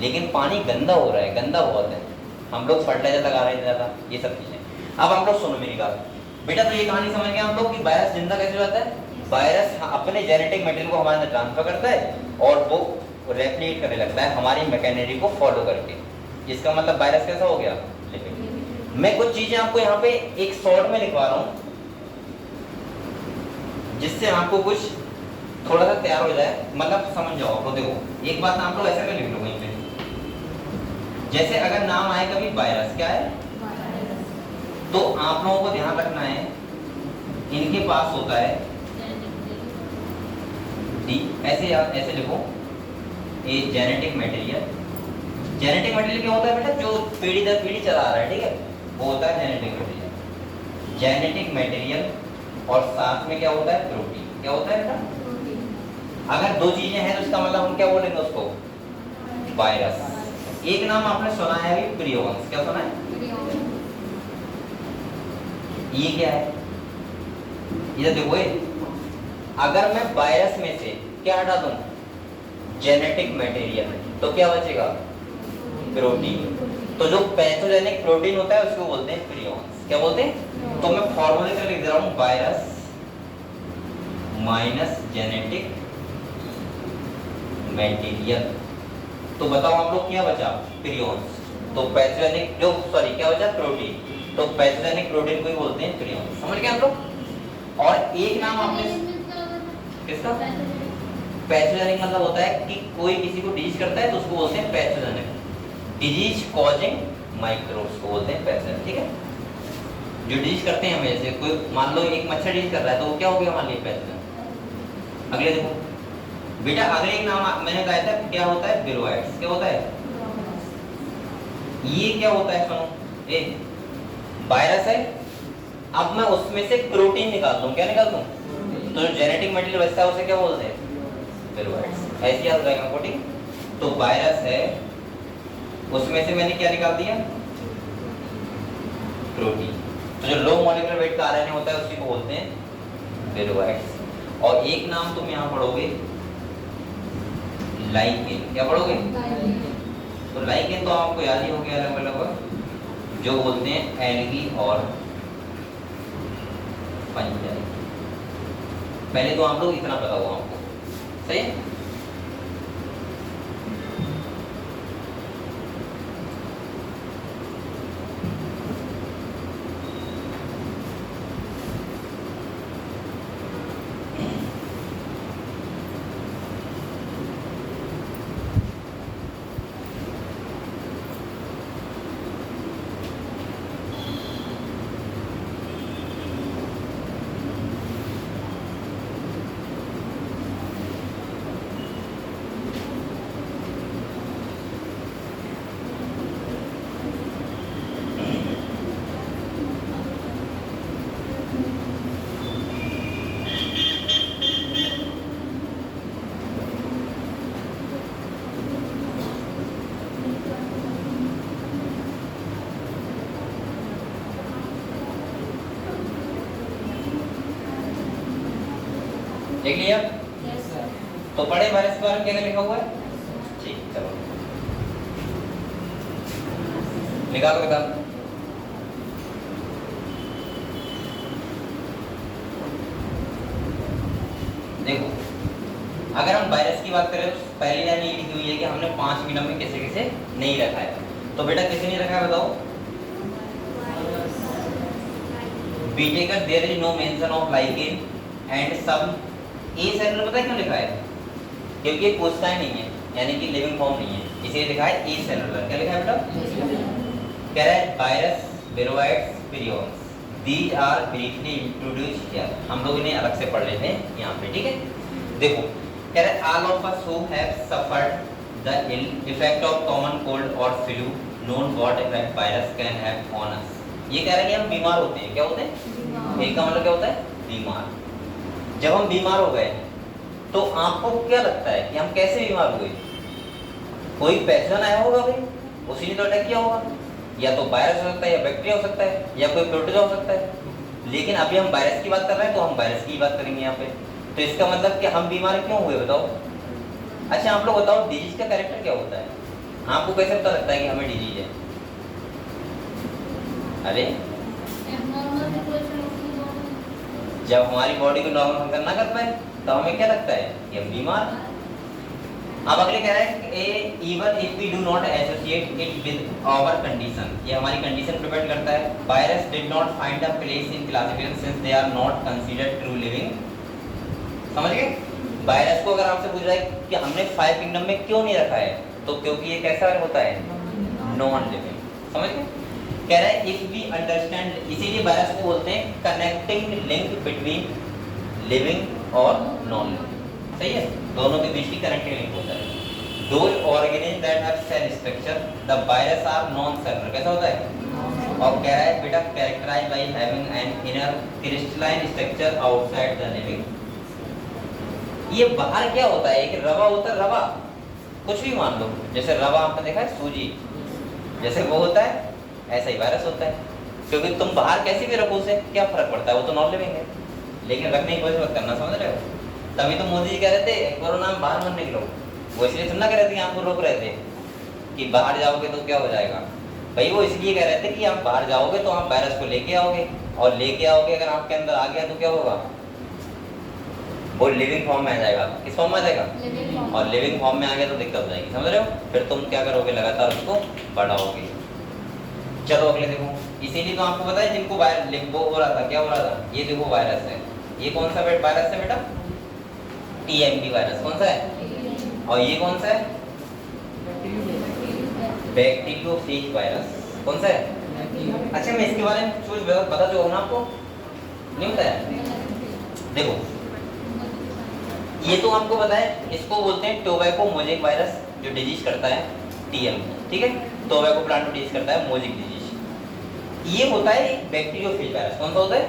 लेकिन पानी गंदा हो रहा है, गंदा बहुत है। हम लोग फर्टिलाइजर लगा रहे हैं ज़्यादा, ये सब चीज़ें। अब हम लोग सुनो मेरी बात बेटा, तो ये कहानी समझ गए हम लोग कि वायरस जिंदा कैसे हो जाता है। वायरस अपने जेनेटिक मटेरियल को हमारे अंदर ट्रांसफर करता है और वो रेप्लिकेट करने लगता है हमारी मैकेनरी को फॉलो करके। इसका मतलब वायरस कैसा हो गया? लिपिड। मैं कुछ चीजें आपको यहाँ पे एक शॉर्ट में लिखवा रहा हूँ, जिससे आपको कुछ थोड़ा सा तैयार हो जाए, मतलब समझ जाओ। आपको देखो एक बात आप लोग ऐसे में लिख लो वहीं पे, जैसे अगर नाम आए कभी वायरस, क्या है तो आप लोगों को ध्यान रखना है, इनके पास होता है डी, ऐसे लिखो, ये जेनेटिक मटेरियल। जेनेटिक मटेरियल क्या होता है बेटा? जो पीढ़ी दर पीढ़ी चला रहा है, ठीक है, वो होता है जेनेटिक मटेरियल। जेनेटिक मटेरियल और साथ में क्या होता है? प्रोटीन। क्या होता है बेटा? अगर 2 चीजें हैं तो इसका मतलब हम क्या बोलेंगे उसको? वायरस। एक नाम आपने सुना है अभी, प्रियोन्स। क्या सुना है? ये क्या है? ये देखो, अगर मैं वायरस में से क्या हटा दूं? जेनेटिक मटेरियल, तो क्या बचेगा? प्रोटीन। तो जो पैथोजेनिक प्रोटीन होता है उसको बोलते हैं प्रियोन्स। क्या बोलते हैं? तो मैं फॉर्मूले से लिख दे रहा हूं, वायरस माइनस जेनेटिक मटेरियल। तो बताओ आप लोग क्या बचा? प्रियोन्स। तो पैथोजेनिक क्या बचा? प्रोटीन। तो पैथोजेनिक प्रोटीन को ही बोलते हैं प्रियोन्स। समझ गए आप लोग? और एक नाम आपने किसका? पैथोजेनिक मतलब होता है कि कोई किसी को डिजीज करता है तो उसको बोलते हैं पैथोजेनिक। डिजीज कॉजिंग माइक्रोब्स को बोलते हैं पैथोजेनिक, ठीक है। जो डिजीज करते हैं हमें, जैसे कोई मान लो एक मच्छर डिजीज कर रहा है तो वो क्या हो गया मान लीजिए? पैथोजेनिक। अगले देखो बेटा, अगले एक नाम मैंने कहा था, क्या होता है? विरोइड्स। क्या होता है? ये क्या होता है? सुनो, एक वायरस है, अब मैं उसमें से प्रोटीन निकाल दूं। क्या निकाल दूं? तो जो जेनेटिक मटेरियल बचता है उसे क्या बोलते हैं? विरोइड्स। ऐसे याद रहेगा प्रोटीन। तो वायरस है, उसमें से मैंने क्या निकाल दिया? प्रोटीन। तो जो लो मॉलिक्यूलर वेट का आरएनए होता है उसी को बोलते हैं विरोइड्स। और एक नाम तुम यहाँ पढ़ोगे लाइकेन, क्या पढ़ोगे? तो लाइकेन तो आपको याद ही हो गया लगभग, जो बोलते हैं एलगी और फंजाई। पहले तो आप लोग इतना पता हुआ आपको, सही है? देख लिया? Yes, sir. तो पढ़े वायरस के बारे में क्या लिखा हुआ है? ठीक, चलो निकालो किताब। देखो, अगर हम वायरस की बात करें तो पहली लाइन ये लिखी हुई है कि हमने 5 मिनट में किसे किसे नहीं रखा है। तो बेटा किसे नहीं रखा है बताओ? Whittaker there is no mention of lichen and some A cellular. पता है क्यों लिखा है? क्योंकि ये कोशिकाएं नहीं है, यानी कि लिविंग फॉर्म नहीं है, इसलिए लिखा है ए सेलुलर। क्या लिखा है बेटा? कह रहा है virus, viroids, prions, these are briefly introduced here. हम लोग इन्हें अलग से पढ़ लेते हैं यहाँ पे, ठीक है? देखो, कह रहा है all of us who have suffered the effect of common cold और flu known what effect virus can have on us. ये कह रहा है कि हम बीमार होते हैं। क्या होते हैं? एक का मतलब क्या होता है? बीमार। जब हम बीमार हो गए तो आपको क्या लगता है कि हम कैसे बीमार हुए? कोई पैथोजन आया होगा भाई, उसी ने तो अटैक किया होगा। या तो वायरस हो सकता है, या बैक्टीरिया हो सकता है, या कोई प्रोटोजोआ हो सकता है। लेकिन अभी हम वायरस की बात कर रहे हैं तो हम वायरस की बात करेंगे यहाँ पे। तो इसका मतलब कि हम बीमार क्यों हुए बताओ? अच्छा आप लोग बताओ, डिजीज का कैरेक्टर क्या होता है? आपको कैसे पता लगता है कि हमें डिजीज है? अरे जब हमारी बॉडी को नॉर्मल फंक्शन ना कर पाए तो हमें क्या लगता है कि हम बीमार। अब अगले कह रहा है even if we do not associate it with our condition. ये हमारी कंडीशन पे डिपेंड करता है। Virus did not find a place in classification since they are not considered true living. समझ गए? वायरस को अगर आपसे पूछ रहा है कि हमने 5 किंगडम में क्यों नहीं रखा है, तो क्योंकि ये कैसा होता है? Non living. समझ गए? कह रहा है इफ वी अंडरस्टैंड, इसीलिए वायरस को बोलते हैं कनेक्टिंग लिंक बिटवीन लिविंग और नॉन लिविंग। सही है? दोनों के बीच की कनेक्टिंग लिंक होता है। Those organisms that have cell structure, the virus are non-cellular। कैसा होता है? और कह रहा है बेटा characterized by having an inner crystalline structure outside the living। ये बाहर क्या होता है? एक रवा होता है, रवा कुछ भी मान लो, जैसे रवा आपने देखा है, सूजी जैसे वो होता है, ऐसा ही वायरस होता है। क्योंकि तुम बाहर कैसे भी रखो उसे क्या फर्क पड़ता है? वो तो नॉन लिविंग है, लेकिन रखने की कोशिश मत करना। समझ रहे हो? तभी तो मोदी जी कह रहे थे कोरोना में बाहर मत निकलो। वो इसलिए थोड़ा कह रहे थे कि आपको रोक रहे थे कि बाहर जाओगे तो क्या हो जाएगा। भाई वो इसलिए कह रहे थे कि आप बाहर जाओगे तो आप वायरस को लेके आओगे, और लेके आओगे अगर आपके अंदर आ गया तो क्या होगा? वो लिविंग फॉर्म में आ जाएगा। किस फॉर्म में आ जाएगा? और लिविंग फॉर्म में आ गया तो दिक्कत हो जाएगी। समझ रहे हो? फिर तुम क्या करोगे? लगातार उसको बढ़ाओगे। चलो अगले देखो, इसीलिए तो आपको पता है जिनको वो हो रहा था, क्या हो रहा था? ये देखो वायरस है। ये कौन सा वायरस है बेटा? TMP virus. कौन सा है? और ये कौन सा है? Bacteriophage virus. कौन सा है? अच्छा मैं इसके बारे में कुछ पता जो होना आपको नहीं होता है। देखो ये तो आपको पता है, इसको बोलते हैं टोबैको मोजेक वायरस, जो डिजीज करता है टीएम। ठीक है? टोबैको प्लांट डिजीज करता है मोजेक डिजीज। ये होता है एक बैक्टीरियोफेज वायरस। कौन सा होता है?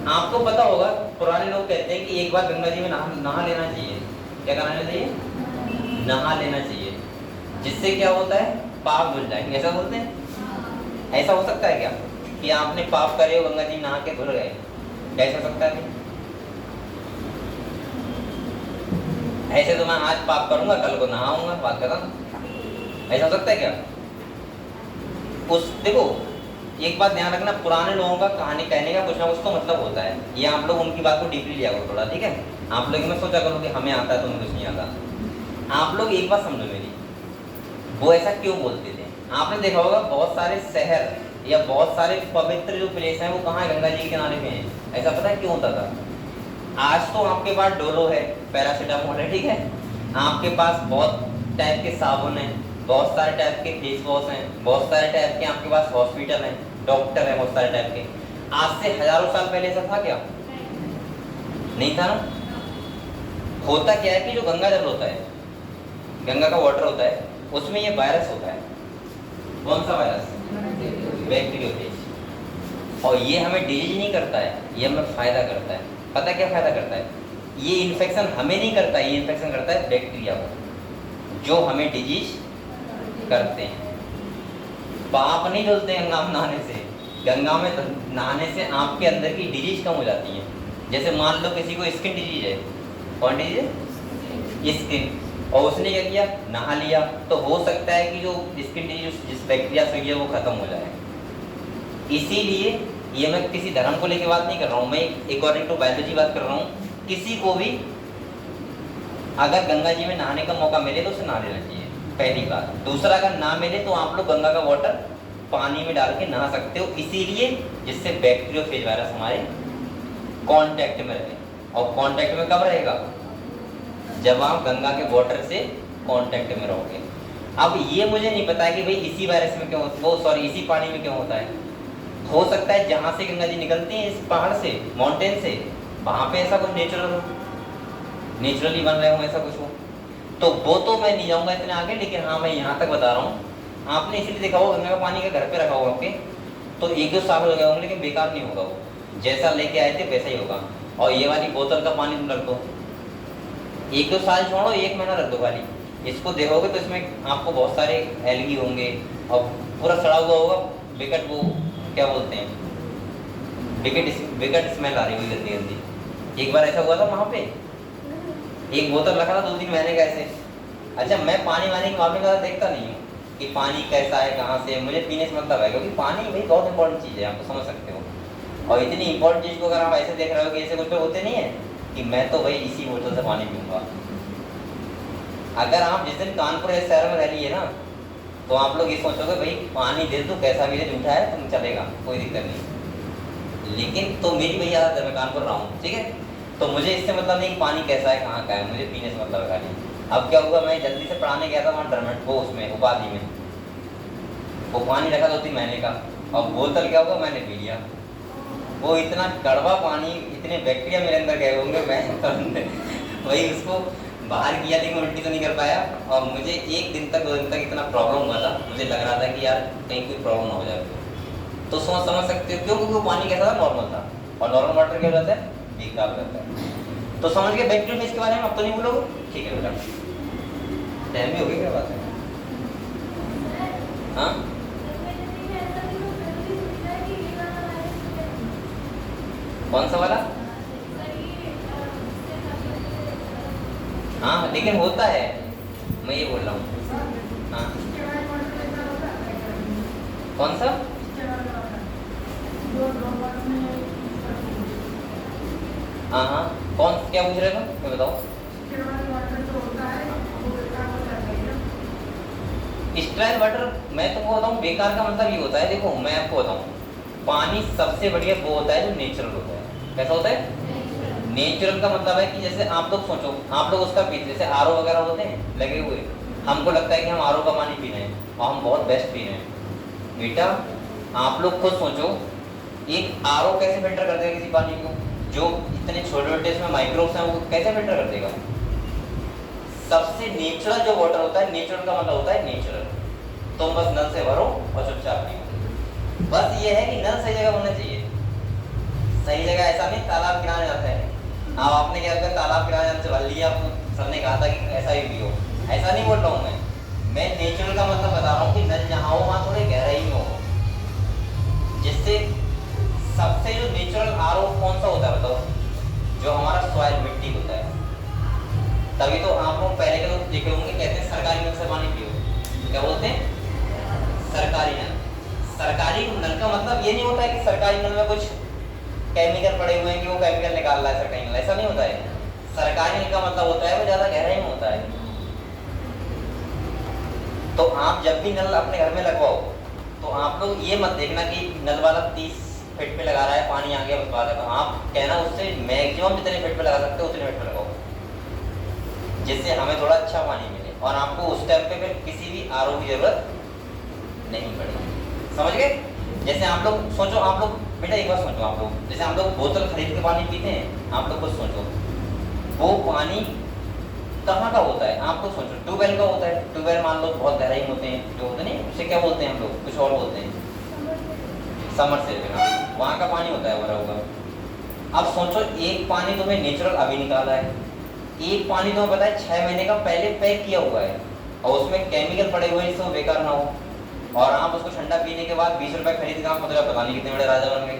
आपको पता होगा, पुराने लोग कहते हैं कि एक बार गंगा जी में नहा लेना चाहिए। क्या करना चाहिए? नहा लेना चाहिए, जिससे क्या होता है? पाप धुल जाएंगे। ऐसा बोलते हैं? ऐसा हो सकता है क्या कि आपने पाप करे हो, गंगा जी नहा के धुल गए? कैसा हो सकता है? ऐसे तो मैं आज पाप करूंगा, कल को नहाऊंगा, बात खत्म। ऐसा हो सकता है क्या? देखो एक बात ध्यान रखना, पुराने लोगों का कहानी कहने का कुछ ना कुछ तो मतलब होता है। ये आप लोग उनकी बात को डीपली लिया करो थोड़ा, ठीक है? आप लोग मैं सोचा करो कि हमें आता है, तुम्हें कुछ नहीं आता। आप लोग एक बात समझो मेरी, वो ऐसा क्यों बोलते थे? आपने देखा होगा बहुत सारे शहर या बहुत सारे पवित्र जो प्लेस हैं वो कहाँ है? गंगा जी के किनारे पे हैं। ऐसा पता है क्यों होता था? आज तो आपके पास डोलो है, पैरासीटामोल है, ठीक है, आपके पास बहुत टाइप के साबुन है, बहुत सारे टाइप के फेस वॉश हैं, बहुत सारे टाइप के आपके पास हॉस्पिटल हैं, डॉक्टर हैं बहुत सारे टाइप के। आज से हजारों साल पहले ऐसा था क्या? नहीं था ना। होता क्या है कि जो गंगा जल होता है, गंगा का वाटर होता है, उसमें ये वायरस होता है। कौन सा वायरस? बैक्टीरियोफेज। और ये हमें डिजीज नहीं करता है, ये हमें फायदा करता है। पता क्या फायदा करता है? ये इन्फेक्शन हमें नहीं करता है, ये इन्फेक्शन करता है बैक्टीरिया को, जो हमें डिजीज करते हैं। पाप नहीं धुलते हैं गंगा में नहाने से। गंगा में नहाने से आपके अंदर की डिजीज कम हो जाती है। जैसे मान लो किसी को स्किन डिजीज है, कौन डिजीज है? स्किन, और उसने क्या किया? नहा लिया, तो हो सकता है कि जो स्किन डिजीज जिस बैक्टीरिया से है वो खत्म हो जाए। इसीलिए ये मैं किसी धर्म को लेके बात नहीं कर रहा हूँ, मैं अकॉर्डिंग टू बायोलॉजी बात कर रहा हूँ। किसी को भी अगर गंगा जी में नहाने का मौका मिले तो उसे नहा लेना चाहिए, पहली बात। दूसरा, अगर ना मिले तो आप लोग गंगा का वाटर पानी में डाल के नहा सकते हो, इसीलिए जिससे बैक्टीरियोफेज वायरस हमारे कांटेक्ट में रहे। और कांटेक्ट में कब रहेगा? जब आप गंगा के वाटर से कांटेक्ट में रहोगे। अब ये मुझे नहीं पता है कि भाई इसी वायरस में क्यों, इसी पानी में क्यों होता है। हो सकता है जहाँ से गंगा जी निकलती है, इस पहाड़ से, माउंटेन से, वहाँ पे ऐसा कुछ नेचुरली बन रहे हो, ऐसा कुछ हो। तो वो तो मैं नहीं जाऊँगा इतने आगे, लेकिन हाँ मैं यहाँ तक बता रहा हूँ। आपने इसीलिए देखा होगा गंगा का पानी का घर पे रखा होगा आपके, तो 1-2 साल हो गए होंगे, लेकिन बेकार नहीं होगा। वो जैसा लेके आए थे वैसा ही होगा। और ये वाली बोतल का पानी तुम रख दो, 1-2 साल छोड़ो, 1 महीना रख दो खाली, इसको देखोगे तो इसमें आपको बहुत सारे एलगी होंगे और पूरा सड़ा हुआ होगा, विकट, वो क्या बोलते हैं, विकट स्मेल आ रही हुई गंदी गंदी। एक बार ऐसा हुआ था वहाँ पे, एक बोतल रखा था 2-3 महीने का ऐसे। अच्छा, मैं पानी वानी के मामले में देखता नहीं हूँ कि पानी कैसा है, कहाँ से, मुझे पीने से मतलब है, क्योंकि पानी भाई बहुत इंपॉर्टेंट चीज़ है, आप तो समझ सकते हो। और इतनी इंपॉर्टेंट चीज़ को अगर आप ऐसे देख रहे हो कि ऐसे कुछ होते नहीं है कि मैं तो भाई इसी बोतल से पानी पीऊँगा। अगर आप जिस दिन कानपुर या शहर में रह लिए ना, तो आप लोग ये सोचोगे भाई पानी दे दो, कैसा भी दे, झूठा है तुम चलेगा, कोई दिक्कत नहीं। लेकिन तो मेरी भैया आदत है, मैं कानपुर रहा हूँ, ठीक है, तो मुझे इससे मतलब नहीं पानी कैसा है, कहाँ का है, मुझे पीने से मतलब है खाली। अब क्या हुआ, मैं जल्दी से पढ़ाने गया था वहाँ डरमट, वो उसमें उपाधि में, वो पानी रखा 2-3 महीने का, और बोतल क्या हुआ, मैंने पी लिया। वो इतना कड़वा पानी, इतने बैक्टीरिया मेरे अंदर गए होंगे, मैं वही उसको बाहर किया, लेकिन उल्टी तो नहीं कर पाया। और मुझे 1 दिन तक 2 दिन तक इतना प्रॉब्लम हुआ था, मुझे लग रहा था कि यार कहीं कोई प्रॉब्लम ना हो जाए। तो समझ सकते हो क्यों? क्योंकि वो पानी कैसा था, नॉर्मल था, और नॉर्मल वाटर क्या रहता है, बेकार रहता है। तो समझ गए बैक्टीरियोफेज के बारे में? अब तो नहीं बोलोगे? ठीक है बेटा, टाइम भी हो गया, क्या बात है। हाँ, कौन सा वाला? हाँ, लेकिन होता है, मैं ये बोल रहा हूँ। हाँ, कौन सा? हाँ हाँ, कौन, क्या पूछ रहे थे, मैं बताओ। स्टेराइल वाटर, मैं तुमको बताऊँ, बेकार का मतलब ये होता है, देखो मैं आपको बताऊँ, पानी सबसे बढ़िया वो होता है जो नेचुरल होता है। कैसा होता है? नेचुरल का मतलब है कि जैसे आप लोग सोचो, आप लोग उसका पीते, जैसे आरओ वगैरह होते हैं लगे हुए, हमको लगता है कि हम आरओ का पानी पी रहे हैं और हम बहुत बेस्ट पी रहे हैं। बेटा आप लोग खुद सोचो, एक आरओ कैसे फिल्टर कर देगा किसी पानी को? जो इतने छोटे छोटे इसमें माइक्रोब्स हैं, वो कैसे फिल्टर कर देगा? सबसे नेचुरल जो वाटर होता है, नेचुरल का मतलब होता है नेचुरल, तुम बस नल से भरो और चुपचाप पियो। बस ये है कि नल सही जगह होना चाहिए, सही जगह, ऐसा नहीं तालाब किनारे जाते हैं। अब आपने क्या किया, तालाब किनारे से भर लिया, सर ने कहा था कि ऐसा ही पियो, ऐसा नहीं बोल रहा हूँ मैं नेचुरल का मतलब बता रहा हूँ कि नल जहाँ हो वहाँ थोड़े गहराई में हो, जिससे सबसे जो नेचुरल आरओ कौन सा होता है बताओ? जो हमारा सॉइल, मिट्टी होता है, तभी तो आप लोग पहले के लोग देखे होंगे, कहते हैं सरकारी नल से पानी पियो। क्या बोलते हैं? सरकारी नल। सरकारी नल का मतलब ये नहीं होता है कि सरकारी नल में कुछ केमिकल पड़े हुए हैं कि वो केमिकल निकाल रहा है सरकारी नल, ऐसा नहीं होता है। सरकारी नल का मतलब होता है वो ज्यादा गहराई में होता है। तो आप जब भी नल अपने घर में लगवाओ तो आप लोग ये मत देखना कि नल वाला 30 फीट पे लगा रहा है, पानी आ गया बस बात है। तो आप कहना उससे मैक्सिमम जितने फीट पे लगा सकते हो उतने फीट पे लगाओ, जिससे हमें थोड़ा अच्छा पानी मिले और आपको उस टाइम पे फिर किसी भी आरओ की जरूरत नहीं पड़ेगी। समझ गए? जैसे आप लोग सोचो, आप लोग बेटा एक बार सोचो, आप लोग जैसे हम लोग बोतल खरीद के पानी पीते हैं, आप लोग खुद सोचो वो पानी कहाँ का होता है? आप लोग सोचो, ट्यूबवेल का होता है। ट्यूबवेल मान लो बहुत गहराई में होते हैं, जो होते नहीं उसे क्या बोलते हैं हम लोग, कुछ और बोलते हैं, समर से वहाँ का पानी होता है भरा हुआ। अब सोचो एक पानी तुम्हें नेचुरल अभी निकाला है, एक पानी तुम्हें पता है 6 महीने का पहले पैक किया हुआ है और उसमें केमिकल पड़े हुए हैं जिससे वो बेकार ना हो, और आप उसको ठंडा पीने के बाद 20 रुपए खरीद का मतलब पता नहीं कितने बड़े राजा बन गए।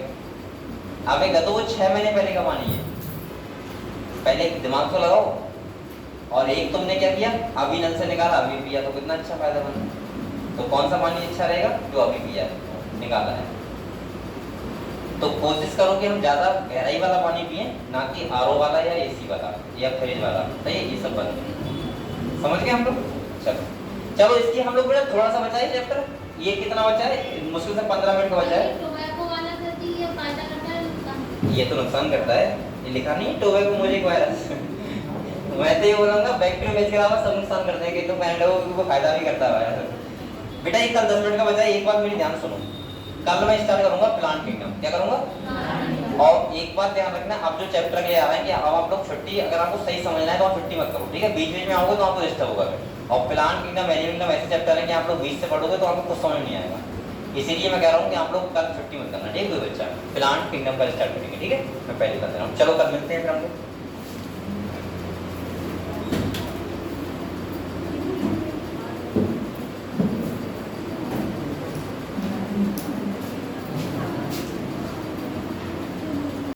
अब एक तो वो 6 महीने पहले का पानी है। पहले दिमाग तो लगाओ। और एक तुमने क्या किया, अभी नल से निकाला अभी पिया, तो कितना अच्छा फायदा बना। तो कौन सा पानी अच्छा रहेगा? जो अभी पिया निकाला है। तो कोशिश करो कि हम ज्यादा गहराई वाला पानी पिए, ना कि आरओ वाला या एसी वाला या फ्रिज वाला। सही है? ये सब बंद। समझ गए हम लोग? चलो इसकी हम लोग थोड़ा सा बचा है चैप्टर। ये कितना बचा है? मुश्किल से 15 मिनट का बचा है। ये तो नुकसान करता है, ये लिखा नहीं टोबैको मोजेक वायरस। मैं तो ये बोलूंगा बैक्टीरिया में इसके अलावा सब नुकसान करते हैं, कि तो पहले वो फायदा भी करता है वायरस। बेटा ये कल 10 मिनट का बचा है, एक बात मेरी ध्यान सुनो। कल मैं स्टार्ट करूंगा प्लांट किंगडम। क्या करूंगा? और एक बात ध्यान रखना, अब जो चैप्टर के लिए आ रहा है कि अब आप लोग छुट्टी, अगर आपको सही समझना है तो आप छुट्टी मत करो, ठीक है? बीच बीच में आओगे तो आपको डिस्टर्ब होगा। और प्लांट किंगडम, एनिमल किंगडम ऐसे चैप्टर है कि आप लोग बीच से पढ़ोगे तो आपको कुछ समझ नहीं आएगा। इसीलिए मैं कह रहा हूँ कि आप लोग कल छुट्टी मत करना, ठीक है? कोई बच्चा प्लांट किंगडम का स्टार्ट करेंगे, ठीक है? मैं पहले बता रहा हूँ। चलो कल मिलते हैं फिर हम लोग।